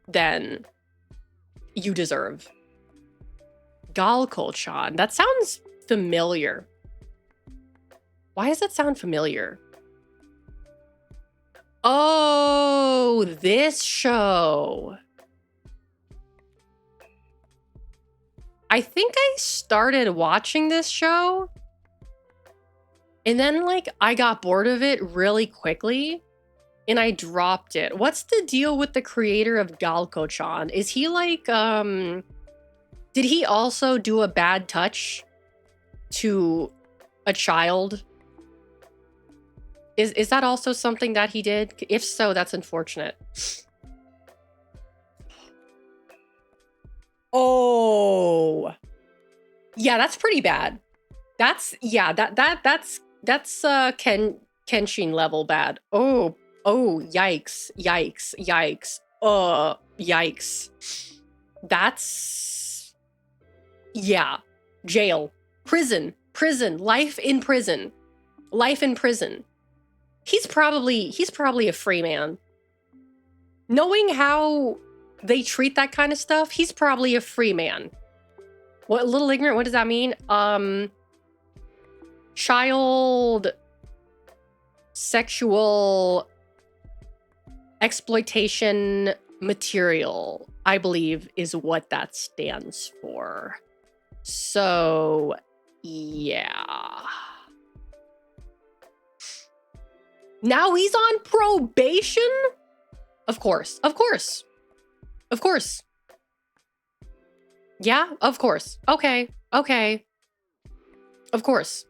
than you deserve. Galko-chan. That sounds familiar. Why does that sound familiar? Oh, this show. I think I started watching this show and then like I got bored of it really quickly and I dropped it. What's the deal with the creator of Galko-chan? Is he like, did he also do a bad touch to a child? Is that also something that he did? If so, that's unfortunate. Oh. Yeah, that's pretty bad. That's, yeah, that's Kenshin level bad. Oh, yikes, yikes. That's, yeah, jail, prison, life in prison. He's probably a free man. Knowing how they treat that kind of stuff, he's probably a free man. What, a little ignorant, what does that mean? Child sexual exploitation material, I believe, is what that stands for. So, yeah. Now he's on probation? Of course. Yeah, of course. Okay. Of course.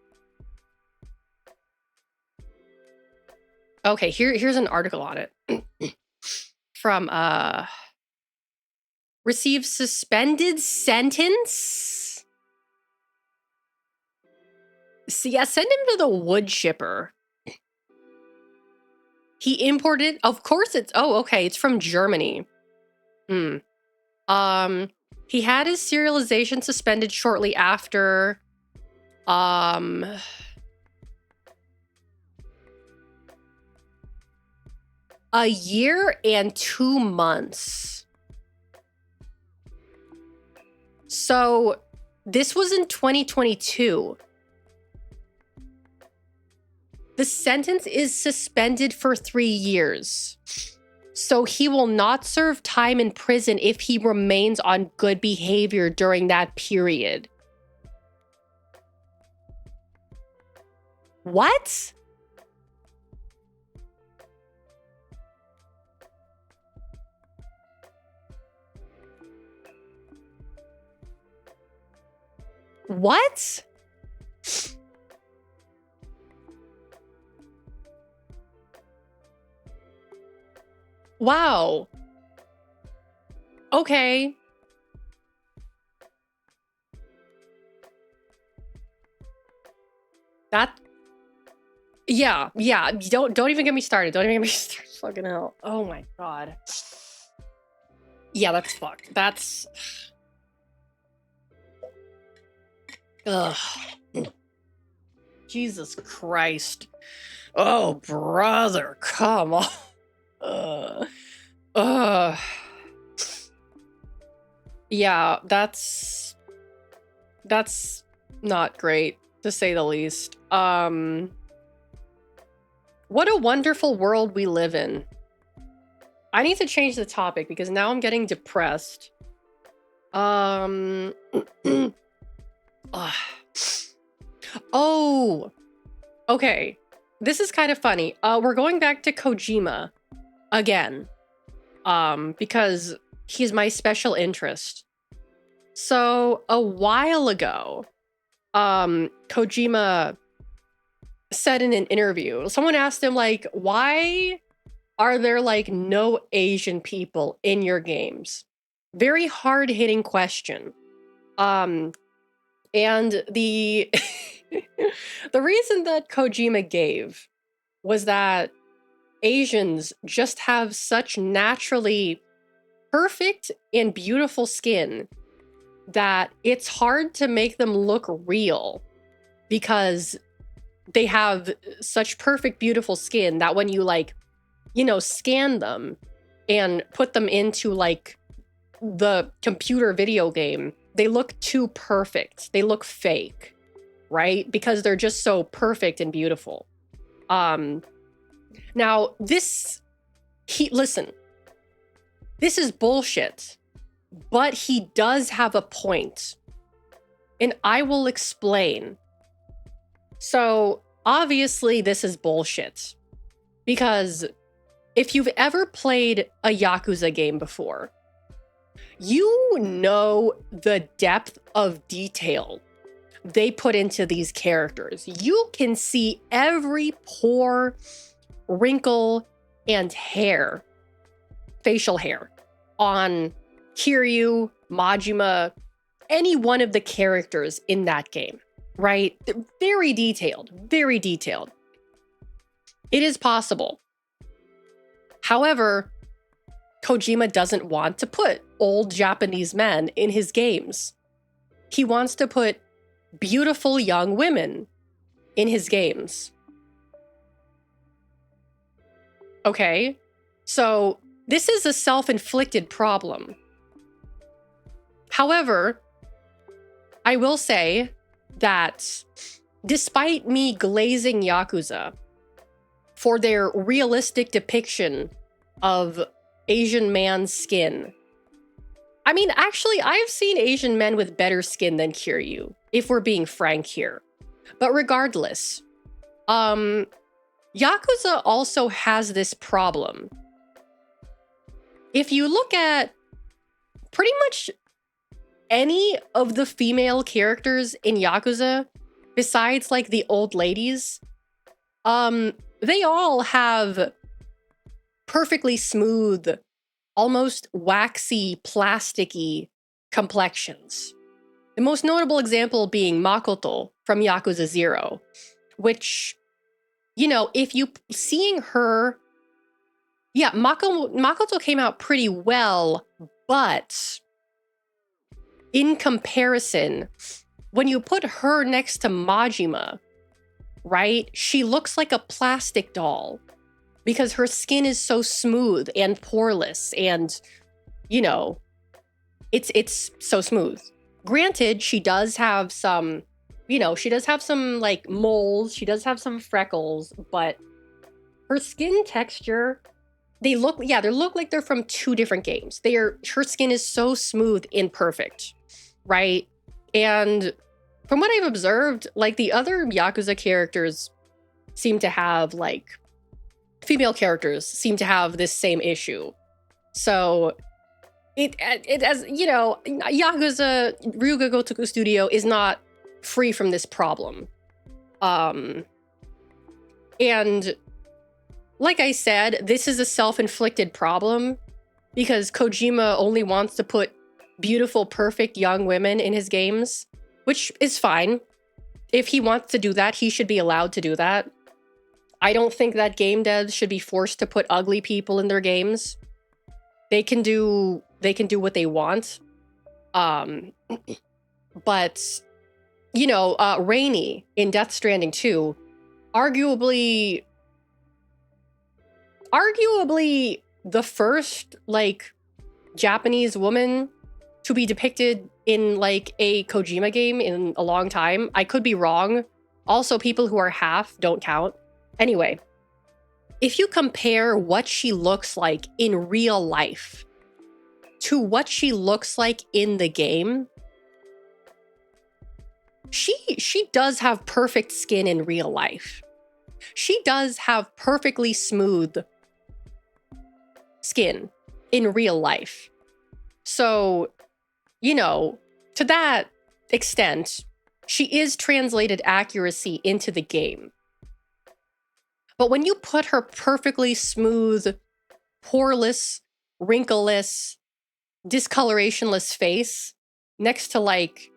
Okay, here's an article on it. From, receives suspended sentence? So yeah, send him to the wood chipper. He imported, of course it's, oh, okay, it's from Germany. Hmm. He had his serialization suspended shortly after. A year and 2 months. So this was in 2022. The sentence is suspended for 3 years. So he will not serve time in prison if he remains on good behavior during that period. What? What? Wow. Okay. That, yeah, yeah. Don't even get me started. Don't even get me started. Fucking hell. Oh my god. Yeah, that's fucked. That's, ugh. Jesus Christ. Oh, brother, come on. Uh, yeah, that's not great, to say the least. What a wonderful world we live in. I need to change the topic because now I'm getting depressed. Ugh. Oh, okay. This is kind of funny. We're going back to Kojima again. Because he's my special interest. So a while ago, Kojima said in an interview, someone asked him, like, why are there like no Asian people in your games? Very hard-hitting question. And the the reason that Kojima gave was that Asians just have such naturally perfect and beautiful skin that it's hard to make them look real because they have such perfect, beautiful skin that when you like, you know, scan them and put them into like the computer video game, they look too perfect. They look fake, right? Because they're just so perfect and beautiful. Now listen, this is bullshit, but he does have a point, and I will explain. So obviously this is bullshit because if you've ever played a Yakuza game before, you know the depth of detail they put into these characters. You can see every pore, wrinkle, and hair, facial hair, on Kiryu, Majima, any one of the characters in that game, right? Very detailed, very detailed. It is possible. However, Kojima doesn't want to put old Japanese men in his games. He wants to put beautiful young women in his games. Okay, so this is a self-inflicted problem. However, I will say that despite me glazing Yakuza for their realistic depiction of Asian man's skin, I mean, actually, I've seen Asian men with better skin than Kiryu, if we're being frank here. But regardless, Yakuza also has this problem. If you look at pretty much any of the female characters in Yakuza, besides like the old ladies, they all have perfectly smooth, almost waxy, plasticky complexions. The most notable example being Makoto from Yakuza 0, which, you know, if you seeing her, yeah, Makoto came out pretty well, but in comparison, when you put her next to Majima, right, she looks like a plastic doll because her skin is so smooth and poreless and, you know, it's so smooth. Granted, she does have some, you know, she does have some like moles, she does have some freckles, but her skin texture, they look, yeah, they look like they're from two different games. Her skin is so smooth and perfect, right? And from what I've observed, like the other Yakuza characters seem to have like female characters seem to have this same issue. So it as you know, Yakuza Ryuga Gotoku Studio is not free from this problem. And like I said, this is a self-inflicted problem because Kojima only wants to put beautiful, perfect young women in his games, which is fine. If he wants to do that, he should be allowed to do that. I don't think that game devs should be forced to put ugly people in their games. They can do what they want. But you know, Rainy in Death Stranding 2, arguably the first like Japanese woman to be depicted in like a Kojima game in a long time. I could be wrong. Also, people who are half don't count. Anyway, if you compare what she looks like in real life to what she looks like in the game, she does have perfect skin in real life. She does have perfectly smooth skin in real life. So, you know, to that extent, she is translated accuracy into the game. But when you put her perfectly smooth, poreless, wrinkleless, discolorationless face next to like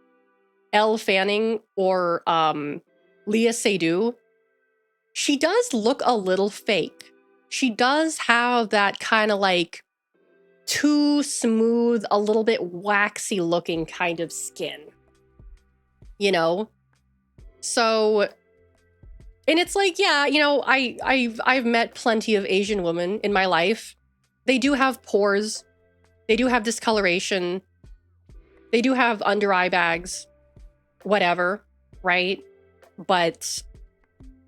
Elle Fanning or Leah Seydoux, she does look a little fake. She does have that kind of like too smooth, a little bit waxy looking kind of skin. You know? So, and it's like, yeah, you know, I've met plenty of Asian women in my life. They do have pores. They do have discoloration. They do have under eye bags. Whatever, right? But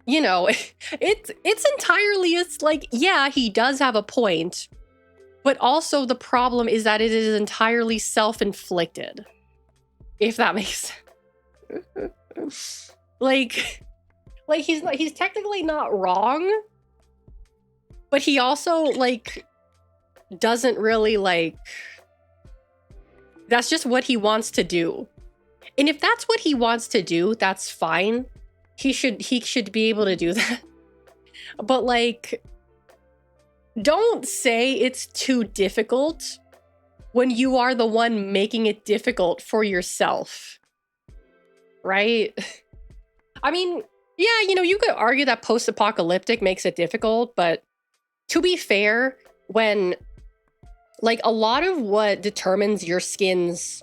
you know, it's entirely, it's like, yeah, he does have a point, but also the problem is that it is entirely self-inflicted, if that makes sense. like he's technically not wrong, but he also like doesn't really like, that's just what he wants to do. And if that's what he wants to do, that's fine. He should be able to do that. But like, don't say it's too difficult when you are the one making it difficult for yourself. Right? I mean, yeah, you know, you could argue that post-apocalyptic makes it difficult, but to be fair, when like a lot of what determines your skin's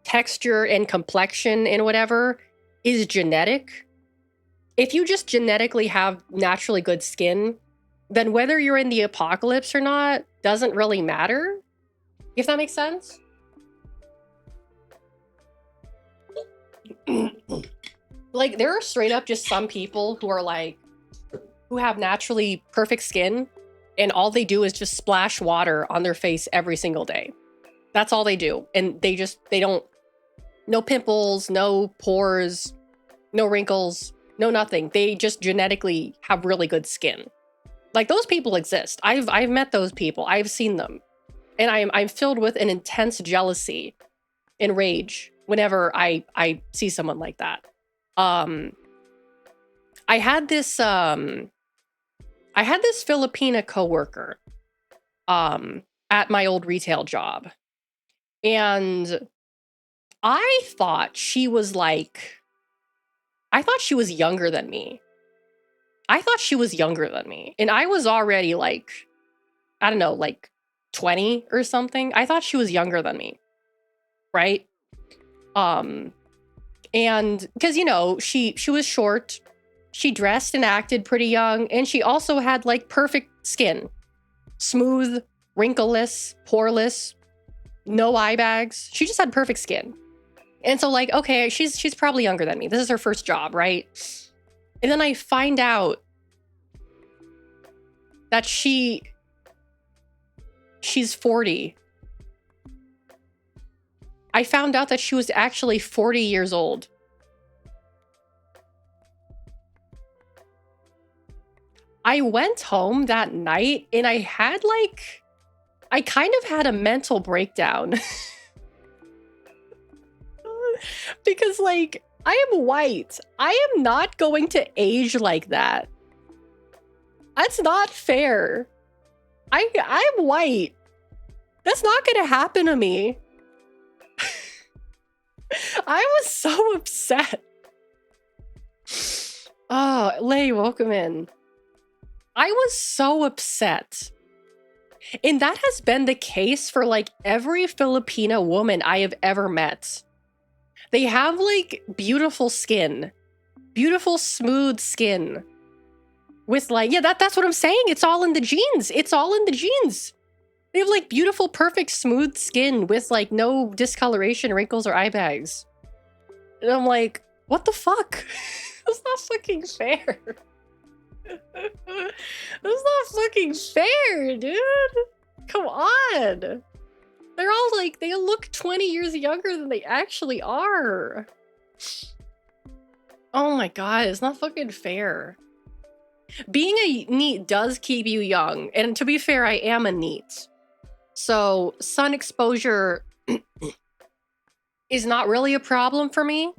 texture and complexion and whatever is genetic. If you just genetically have naturally good skin, then whether you're in the apocalypse or not doesn't really matter. If that makes sense. Like, there are straight up just some people who are like, who have naturally perfect skin, and all they do is just splash water on their face every single day. That's all they do. And they don't, no pimples, no pores, no wrinkles, no nothing. They just genetically have really good skin. Like, those people exist. I've met those people. I've seen them. And I'm filled with an intense jealousy and rage whenever I see someone like that. I had this Filipina coworker at my old retail job. And I thought she was like, I thought she was younger than me. I thought she was younger than me. And I was already like, I don't know, like 20 or something. I thought she was younger than me. Right? Um, and because she was short, she dressed and acted pretty young, and she also had like perfect skin. Smooth, wrinkleless, poreless, no eye bags. She just had perfect skin. And so like, okay, she's probably younger than me. This is her first job, right? And then I find out that she's 40. I found out that she was actually 40 years old. I went home that night and I kind of had a mental breakdown. Because like, I am white. I am not going to age like that. That's not fair. I'm white. That's not gonna happen to me. I was so upset. Oh, Lay, welcome in. I was so upset. And that has been the case for like every Filipina woman I have ever met. They have like beautiful skin. Beautiful, smooth skin. With like, yeah, that's what I'm saying. It's all in the genes. It's all in the genes. They have like beautiful, perfect, smooth skin with like no discoloration, wrinkles, or eye bags. And I'm like, what the fuck? That's not fucking fair. That's not fucking fair, dude. Come on. They're all like, they look 20 years younger than they actually are. Oh my god, it's not fucking fair. Being a NEET does keep you young. And to be fair, I am a NEET. So sun exposure is not really a problem for me.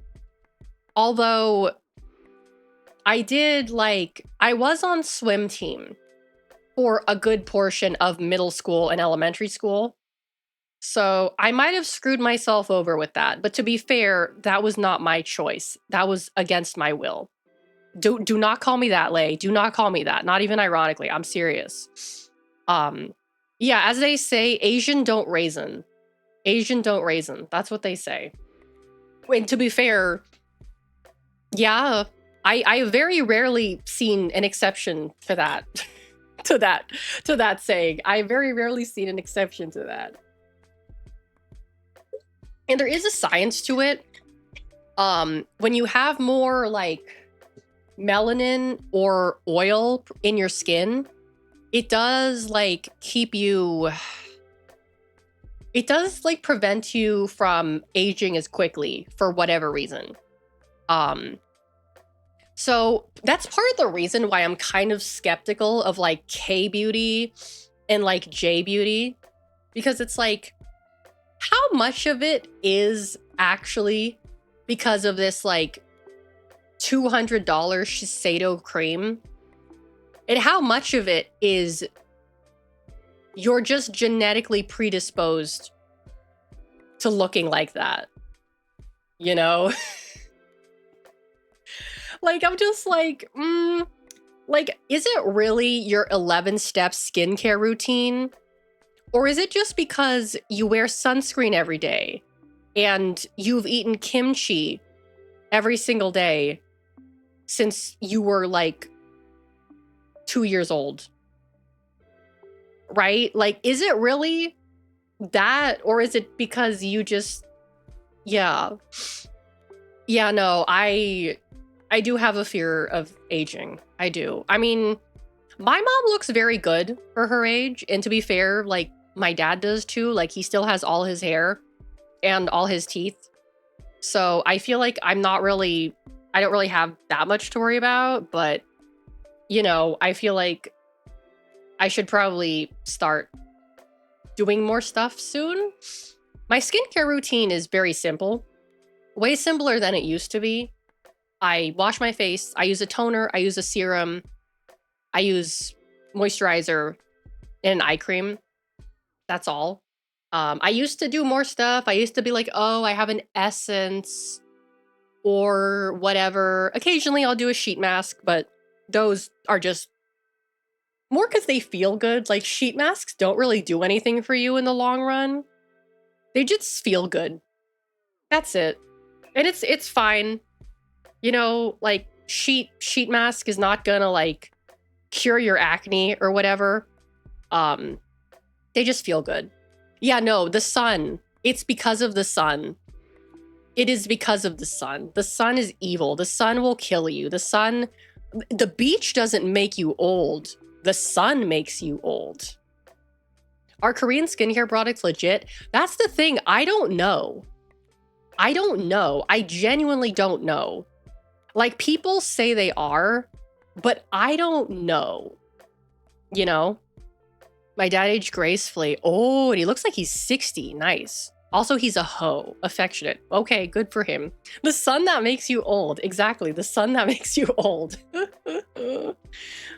Although I was on swim team for a good portion of middle school and elementary school. So I might have screwed myself over with that. But to be fair, that was not my choice. That was against my will. Do not call me that, Lay. Do not call me that. Not even ironically. I'm serious. Yeah, as they say, Asian don't raisin. Asian don't raisin. That's what they say. And to be fair, yeah, I very rarely seen an exception for that. to that saying. I very rarely seen an exception to that. And there is a science to it. When you have more like melanin or oil in your skin, it does like keep you, it does like prevent you from aging as quickly for whatever reason. So that's part of the reason why I'm kind of skeptical of like K beauty and like J beauty, because it's like, how much of it is actually because of this like $200 Shiseido cream, and how much of it is you're just genetically predisposed to looking like that, you know? Like, I'm just like, like, is it really your 11-step skincare routine? Or is it just because you wear sunscreen every day and you've eaten kimchi every single day since you were like 2 years old? Right? Like, is it really that? Or is it because you just, yeah. Yeah, no, I do have a fear of aging. I do. I mean, my mom looks very good for her age. And to be fair, like, my dad does too. Like, he still has all his hair and all his teeth. So I feel like I don't really have that much to worry about. But, you know, I feel like I should probably start doing more stuff soon. My skincare routine is very simple. Way simpler than it used to be. I wash my face. I use a toner. I use a serum. I use moisturizer and an eye cream. That's all. I used to do more stuff. I used to be like, oh, I have an essence or whatever. Occasionally I'll do a sheet mask, but those are just more because they feel good. Like sheet masks don't really do anything for you in the long run. They just feel good. That's it. And it's fine. You know, like sheet mask is not gonna like cure your acne or whatever. They just feel good. Yeah, no, the sun. It's because of the sun. It is because of the sun. The sun is evil. The sun will kill you. The beach doesn't make you old. The sun makes you old. Are Korean skincare products legit? That's the thing. I don't know. I don't know. I genuinely don't know. Like, people say they are, but I don't know. You know? My dad aged gracefully. Oh, and he looks like he's 60. Nice. Also, he's a hoe. Affectionate. Okay, good for him. The sun that makes you old. Exactly. The sun that makes you old.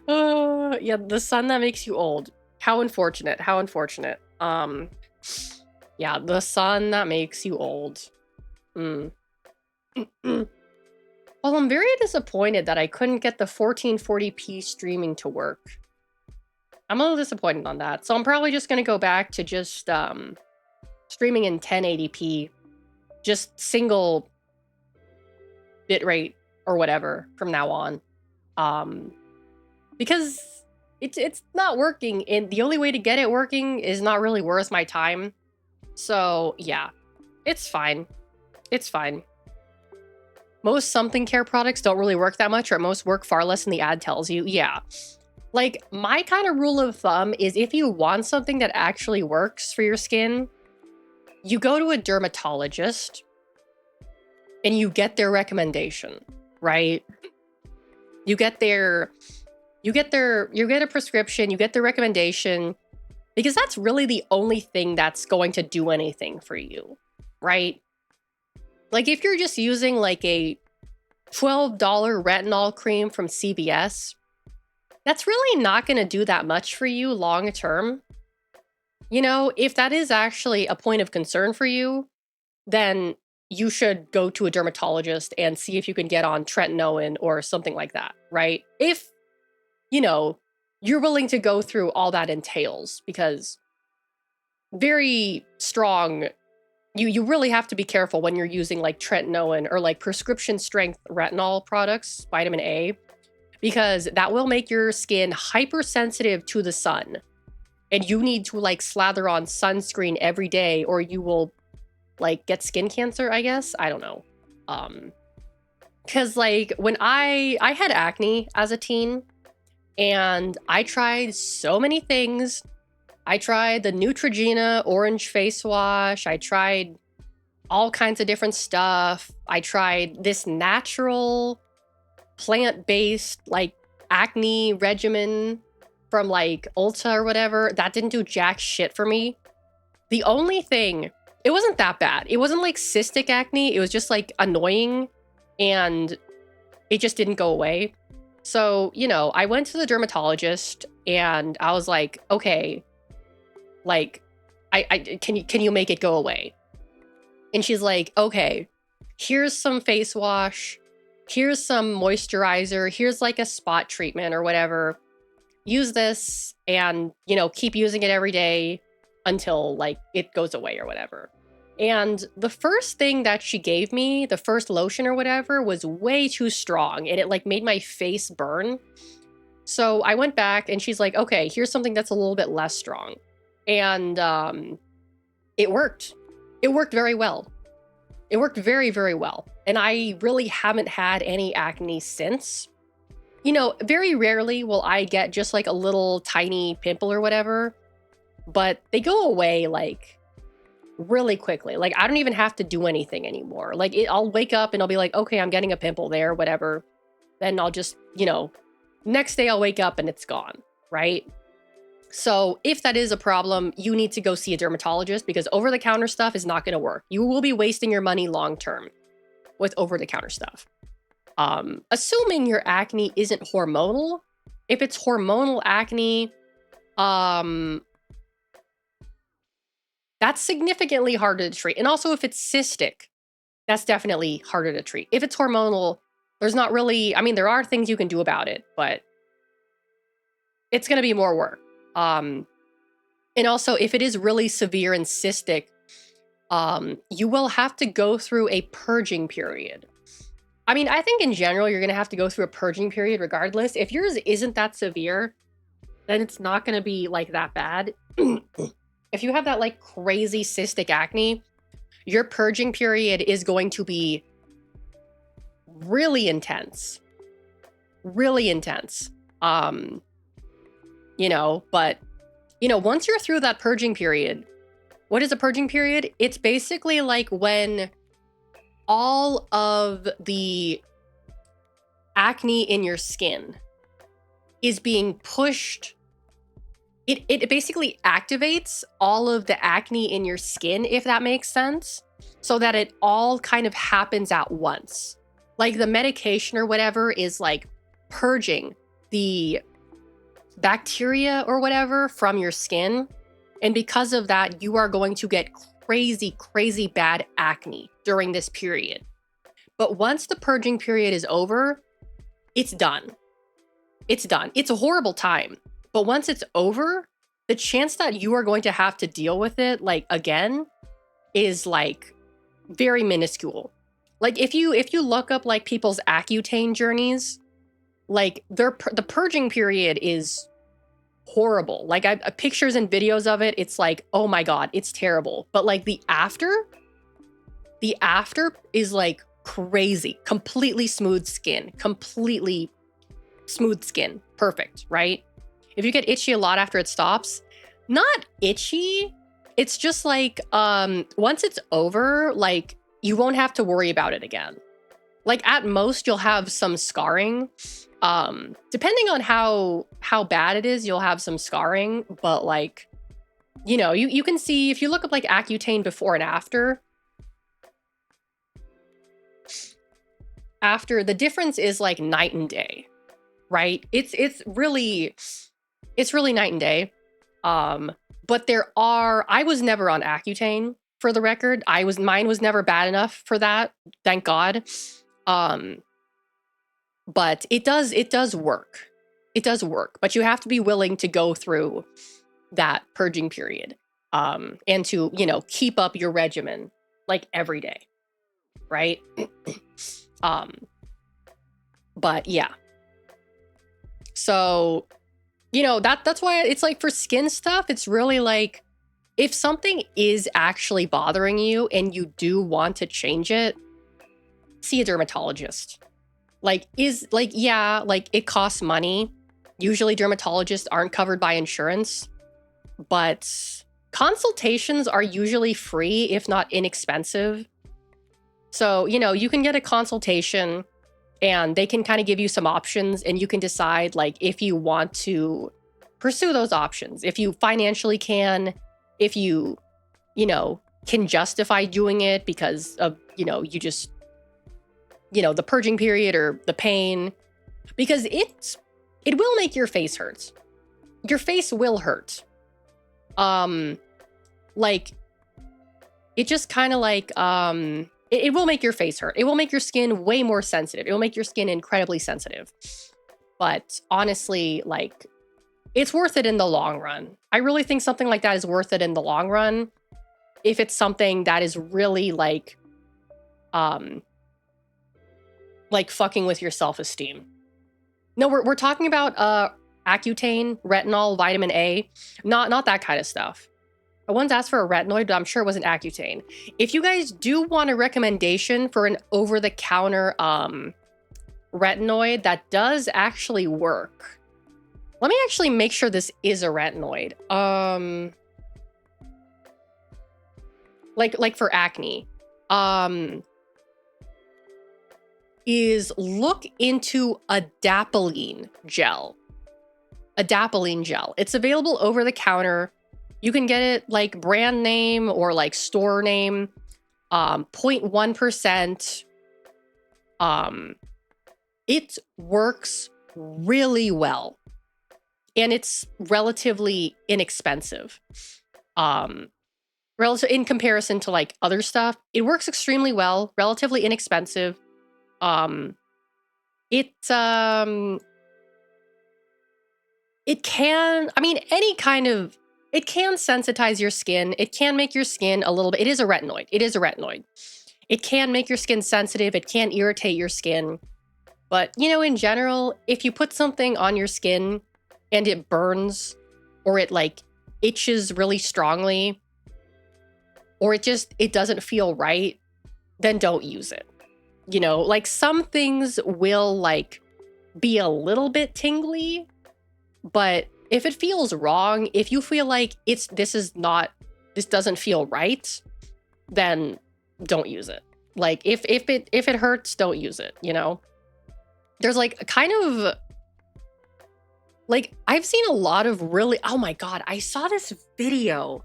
Yeah, the sun that makes you old. How unfortunate. How unfortunate. Yeah, the sun that makes you old. Well, I'm very disappointed that I couldn't get the 1440p streaming to work. I'm a little disappointed on that. So I'm probably just going to go back to just streaming in 1080p, just single bitrate or whatever from now on. Because it's not working, and the only way to get it working is not really worth my time. So yeah, it's fine. It's fine. Most something care products don't really work that much, or at most work far less than the ad tells you. Yeah. Like, my kind of rule of thumb is if you want something that actually works for your skin, you go to a dermatologist and you get their recommendation, right? You get a prescription, you get their recommendation, because that's really the only thing that's going to do anything for you, right? Like, if you're just using like a $12 retinol cream from CVS, that's really not going to do that much for you long term. You know, if that is actually a point of concern for you, then you should go to a dermatologist and see if you can get on tretinoin or something like that, right? If, you know, you're willing to go through all that entails, because very strong, you really have to be careful when you're using like tretinoin or like prescription strength retinol products, vitamin A, because that will make your skin hypersensitive to the sun. And you need to like slather on sunscreen every day, or you will like get skin cancer, I guess. I don't know. Because like when I had acne as a teen, and I tried so many things. I tried the Neutrogena orange face wash. I tried all kinds of different stuff. I tried this natural plant-based like acne regimen from like Ulta or whatever. That didn't do jack shit for me. The only thing, it wasn't that bad. It wasn't like cystic acne. It was just like annoying, and it just didn't go away. So, you know, I went to the dermatologist and I was like, okay, like, can you make it go away? And she's like, okay, here's some face wash, here's some moisturizer, here's like a spot treatment or whatever. Use this and, you know, keep using it every day until like it goes away or whatever. And the first thing that she gave me, the first lotion or whatever, was way too strong, and it like made my face burn. So I went back and she's like, okay, here's something that's a little bit less strong. And it worked. It worked very well. It worked very, very well. And I really haven't had any acne since. You know, very rarely will I get just like a little tiny pimple or whatever, but they go away like really quickly. Like, I don't even have to do anything anymore. Like, I'll wake up and I'll be like, okay, I'm getting a pimple there, whatever. Then I'll just, you know, next day I'll wake up and it's gone, right? So if that is a problem, you need to go see a dermatologist, because over-the-counter stuff is not going to work. You will be wasting your money long-term with over-the-counter stuff. Assuming your acne isn't hormonal. If it's hormonal acne, that's significantly harder to treat. And also if it's cystic, that's definitely harder to treat. If it's hormonal, there's not really, I mean, there are things you can do about it, but it's going to be more work. And also if it is really severe and cystic, you will have to go through a purging period. I mean, I think in general, you're going to have to go through a purging period regardless. If yours isn't that severe, then it's not going to be like that bad. If you have that like crazy cystic acne, your purging period is going to be really intense. Really intense. You know, but you know, once you're through that purging period, what is a purging period? It's basically like when all of the acne in your skin is being pushed. It basically activates all of the acne in your skin, if that makes sense, so that it all kind of happens at once. Like the medication or whatever is like purging the bacteria or whatever from your skin. And because of that, you are going to get crazy, crazy bad acne during this period. But once the purging period is over, it's done. It's done. It's a horrible time. But once it's over, the chance that you are going to have to deal with it like again is like very minuscule. Like if you look up like people's Accutane journeys, like the purging period is horrible. Like pictures and videos of it, it's like, oh my God, it's terrible. But like the after is like crazy. Completely smooth skin. Completely smooth skin. Perfect, right? If you get itchy a lot after it stops, not itchy. It's just like once it's over, like you won't have to worry about it again. Like at most you'll have some scarring. Depending on how bad it is, you'll have some scarring, but like, you know, you can see if you look up like Accutane before and after, the difference is like night and day, right? It's really night and day. But I was never on Accutane, for the record. Mine was never bad enough for that, thank God. But it does work. It does work, but you have to be willing to go through that purging period. And to, you know, keep up your regimen like every day, right? But yeah. So, you know, that's why it's like for skin stuff, it's really like if something is actually bothering you and you do want to change it, see a dermatologist. Like yeah, like it costs money. Usually dermatologists aren't covered by insurance, but consultations are usually free, if not inexpensive. So, you know, you can get a consultation and they can kind of give you some options and you can decide like if you want to pursue those options, if you financially can, if you know, can justify doing it because of, you know, you just, you know, the purging period or the pain, because it will make your face hurt. Your face will hurt. Like it just kind of like, it will make your face hurt. It will make your skin way more sensitive. It will make your skin incredibly sensitive. But honestly, like, it's worth it in the long run. I really think something like that is worth it in the long run. If it's something that is really like fucking with your self-esteem. No, we're talking about Accutane, retinol, vitamin A, not that kind of stuff. I once asked for a retinoid, but I'm sure it wasn't Accutane. If you guys do want a recommendation for an over-the-counter retinoid that does actually work, let me actually make sure this is a retinoid. Like for acne, is look into adapalene gel. Adapalene gel. It's available over the counter. You can get it like brand name or like store name, 0.1%. It works really well and it's relatively inexpensive. relative in comparison to like other stuff. It works extremely well, relatively inexpensive. Um, it um, it can, I mean, any kind of, it can sensitize your skin. It can make your skin a little bit. It is a retinoid. It is a retinoid. It can make your skin sensitive. It can irritate your skin. But, you know, in general, if you put something on your skin and it burns or it like itches really strongly or it doesn't feel right, then don't use it. You know, like some things will like be a little bit tingly, but if it feels wrong, if you feel like this doesn't feel right, then don't use it. Like if it hurts, don't use it, you know? There's like a kind of like I've seen a lot of really, oh my God, I saw this video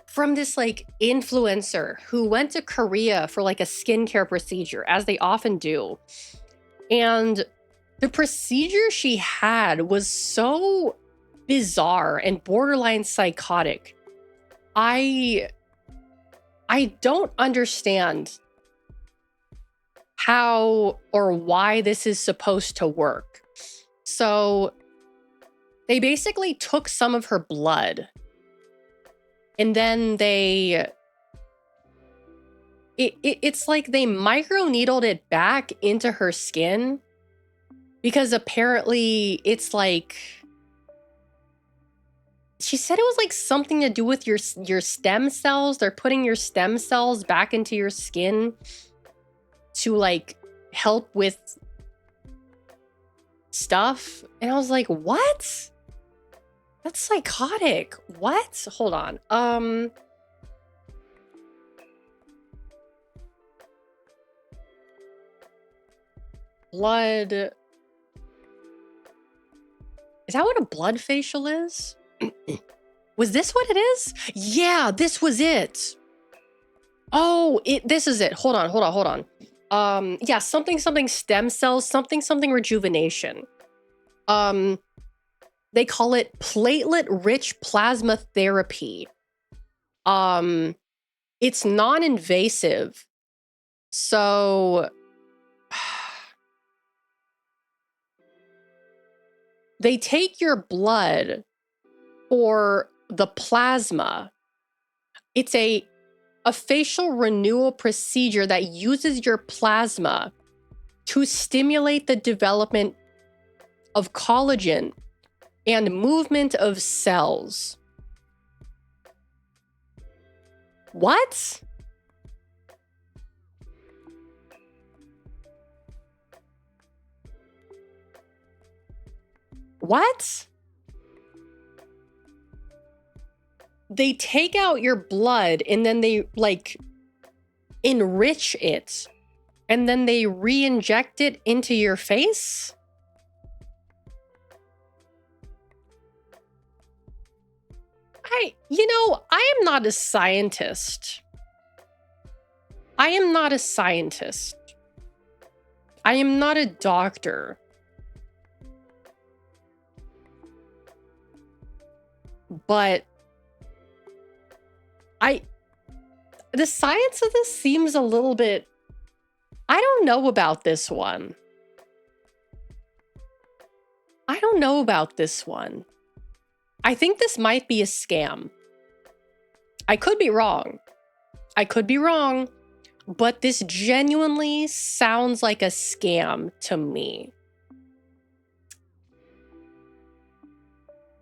from this like influencer who went to Korea for like a skincare procedure, as they often do. And the procedure she had was so bizarre and borderline psychotic. I don't understand how or why this is supposed to work. So they basically took some of her blood and then it's like they microneedled it back into her skin because apparently it's like, she said it was like something to do with your stem cells. They're putting your stem cells back into your skin to like help with stuff. And I was like, what? That's psychotic. What? Hold on. Blood. Is that what a blood facial is? Was this what it is? Yeah, this was it. Oh, this is it. Hold on. Yeah, something stem cells, something rejuvenation. They call it platelet-rich plasma therapy. It's non-invasive. So they take your blood for the plasma. It's a facial renewal procedure that uses your plasma to stimulate the development of collagen and movement of cells. What? What? They take out your blood and then they like enrich it and then they re-inject it into your face? I am not a scientist. I am not a scientist. I am not a doctor. But the science of this seems a little bit, I don't know about this one. I don't know about this one. I think this might be a scam. I could be wrong. But this genuinely sounds like a scam to me.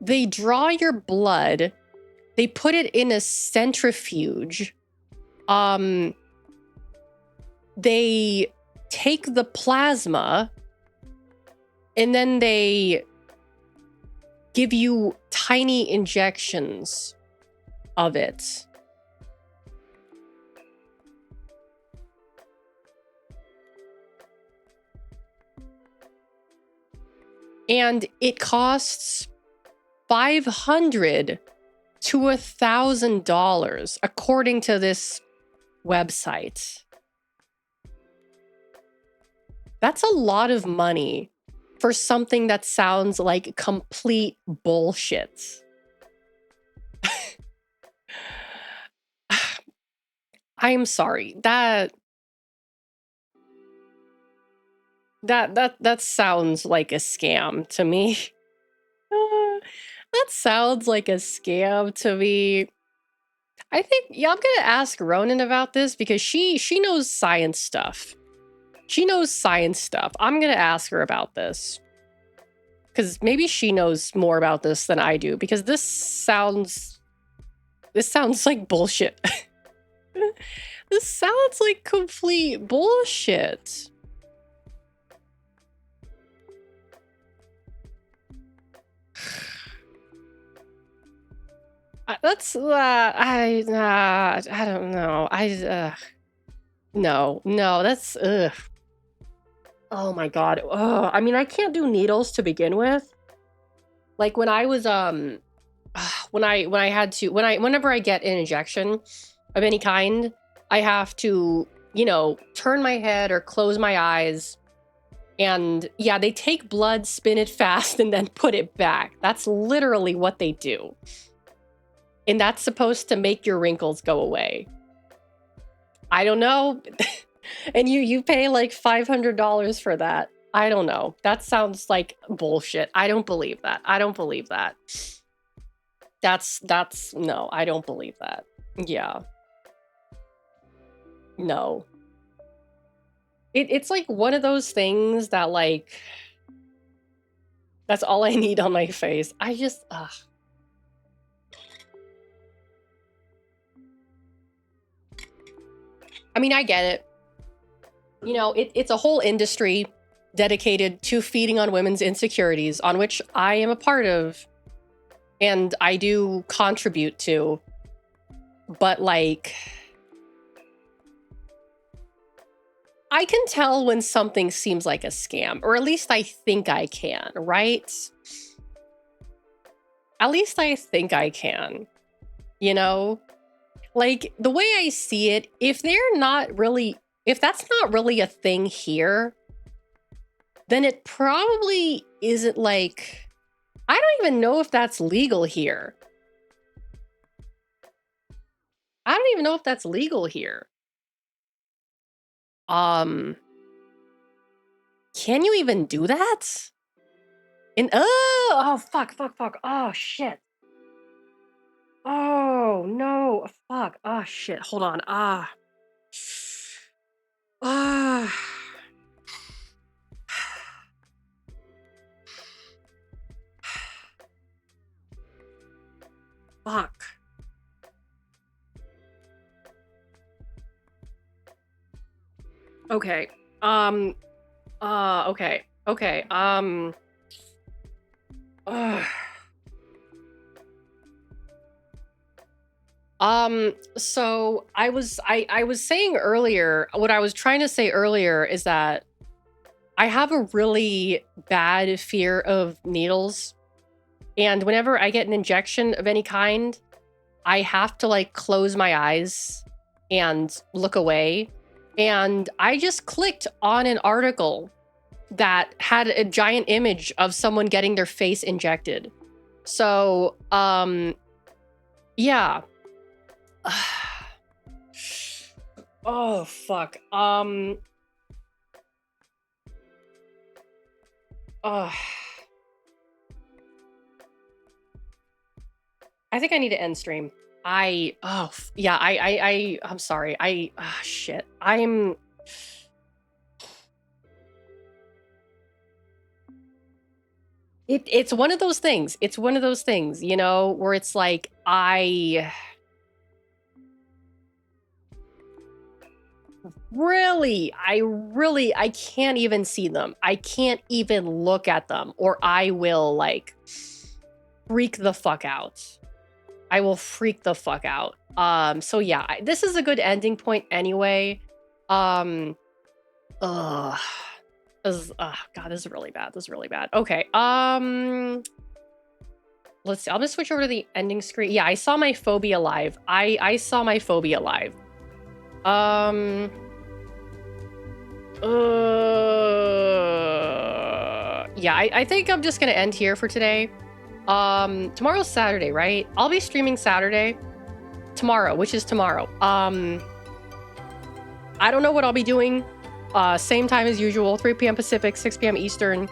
They draw your blood, they put it in a centrifuge. They take the plasma and then they give you tiny injections of it. And it costs $500 to $1,000, according to this website. That's a lot of money for something that sounds like complete bullshit. I'm sorry. That sounds like a scam to me. That sounds like a scam to me. I think, yeah, I'm gonna ask Ronan about this because she knows science stuff. She knows science stuff. I'm gonna ask her about this. Because maybe she knows more about this than I do, because this sounds like bullshit. This sounds like complete bullshit. That's I don't know. No, that's oh my god. I mean, I can't do needles to begin with. Like when I was whenever I get an injection of any kind, I have to, turn my head or close my eyes. And yeah, they take blood, spin it fast, and then put it back. That's literally what they do. And that's supposed to make your wrinkles go away. I don't know. And you pay like $500 for that. I don't know. That sounds like bullshit. I don't believe that. I don't believe that. No, I don't believe that. Yeah. No. It's like one of those things that like, that's all I need on my face. I just, I mean, I get it. It's a whole industry dedicated to feeding on women's insecurities, on which I am a part of, and I do contribute to. But like, I can tell when something seems like a scam, or at least I think I can, right? At least I think I can, Like, the way I see it, if that's not really a thing here, then it probably isn't like, I don't even know if that's legal here. I don't even know if that's legal here. Can you even do that? Fuck. Oh, shit. Oh, no. Fuck. Oh, shit. Hold on. Fuck. Okay. Okay. So I was saying earlier, what I was trying to say earlier is that I have a really bad fear of needles. And whenever I get an injection of any kind, I have to like close my eyes and look away. And I just clicked on an article that had a giant image of someone getting their face injected. So, yeah. Oh, fuck. I think I need to end stream. I'm sorry. Shit. It's one of those things. It's one of those things, where it's like, I can't even see them. I can't even look at them, or I will like freak the fuck out. I will freak the fuck out. So yeah, this is a good ending point anyway. God, this is really bad. This is really bad. Okay. Let's see. I'll just switch over to the ending screen. Yeah, I saw my phobia live. I saw my phobia live. Yeah, I think I'm just gonna end here for today. Tomorrow's Saturday, right? I'll be streaming Saturday. Tomorrow, which is tomorrow. I don't know what I'll be doing. Same time as usual, 3 p.m. Pacific, 6 p.m. Eastern.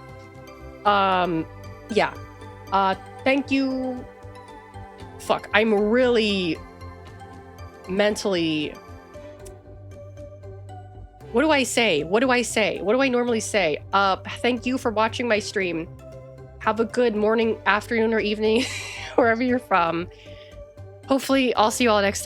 Yeah. Thank you. Fuck, I'm really mentally... What do I say? What do I say? What do I normally say? Thank you for watching my stream. Have a good morning, afternoon, or evening, wherever you're from. Hopefully, I'll see you all next time.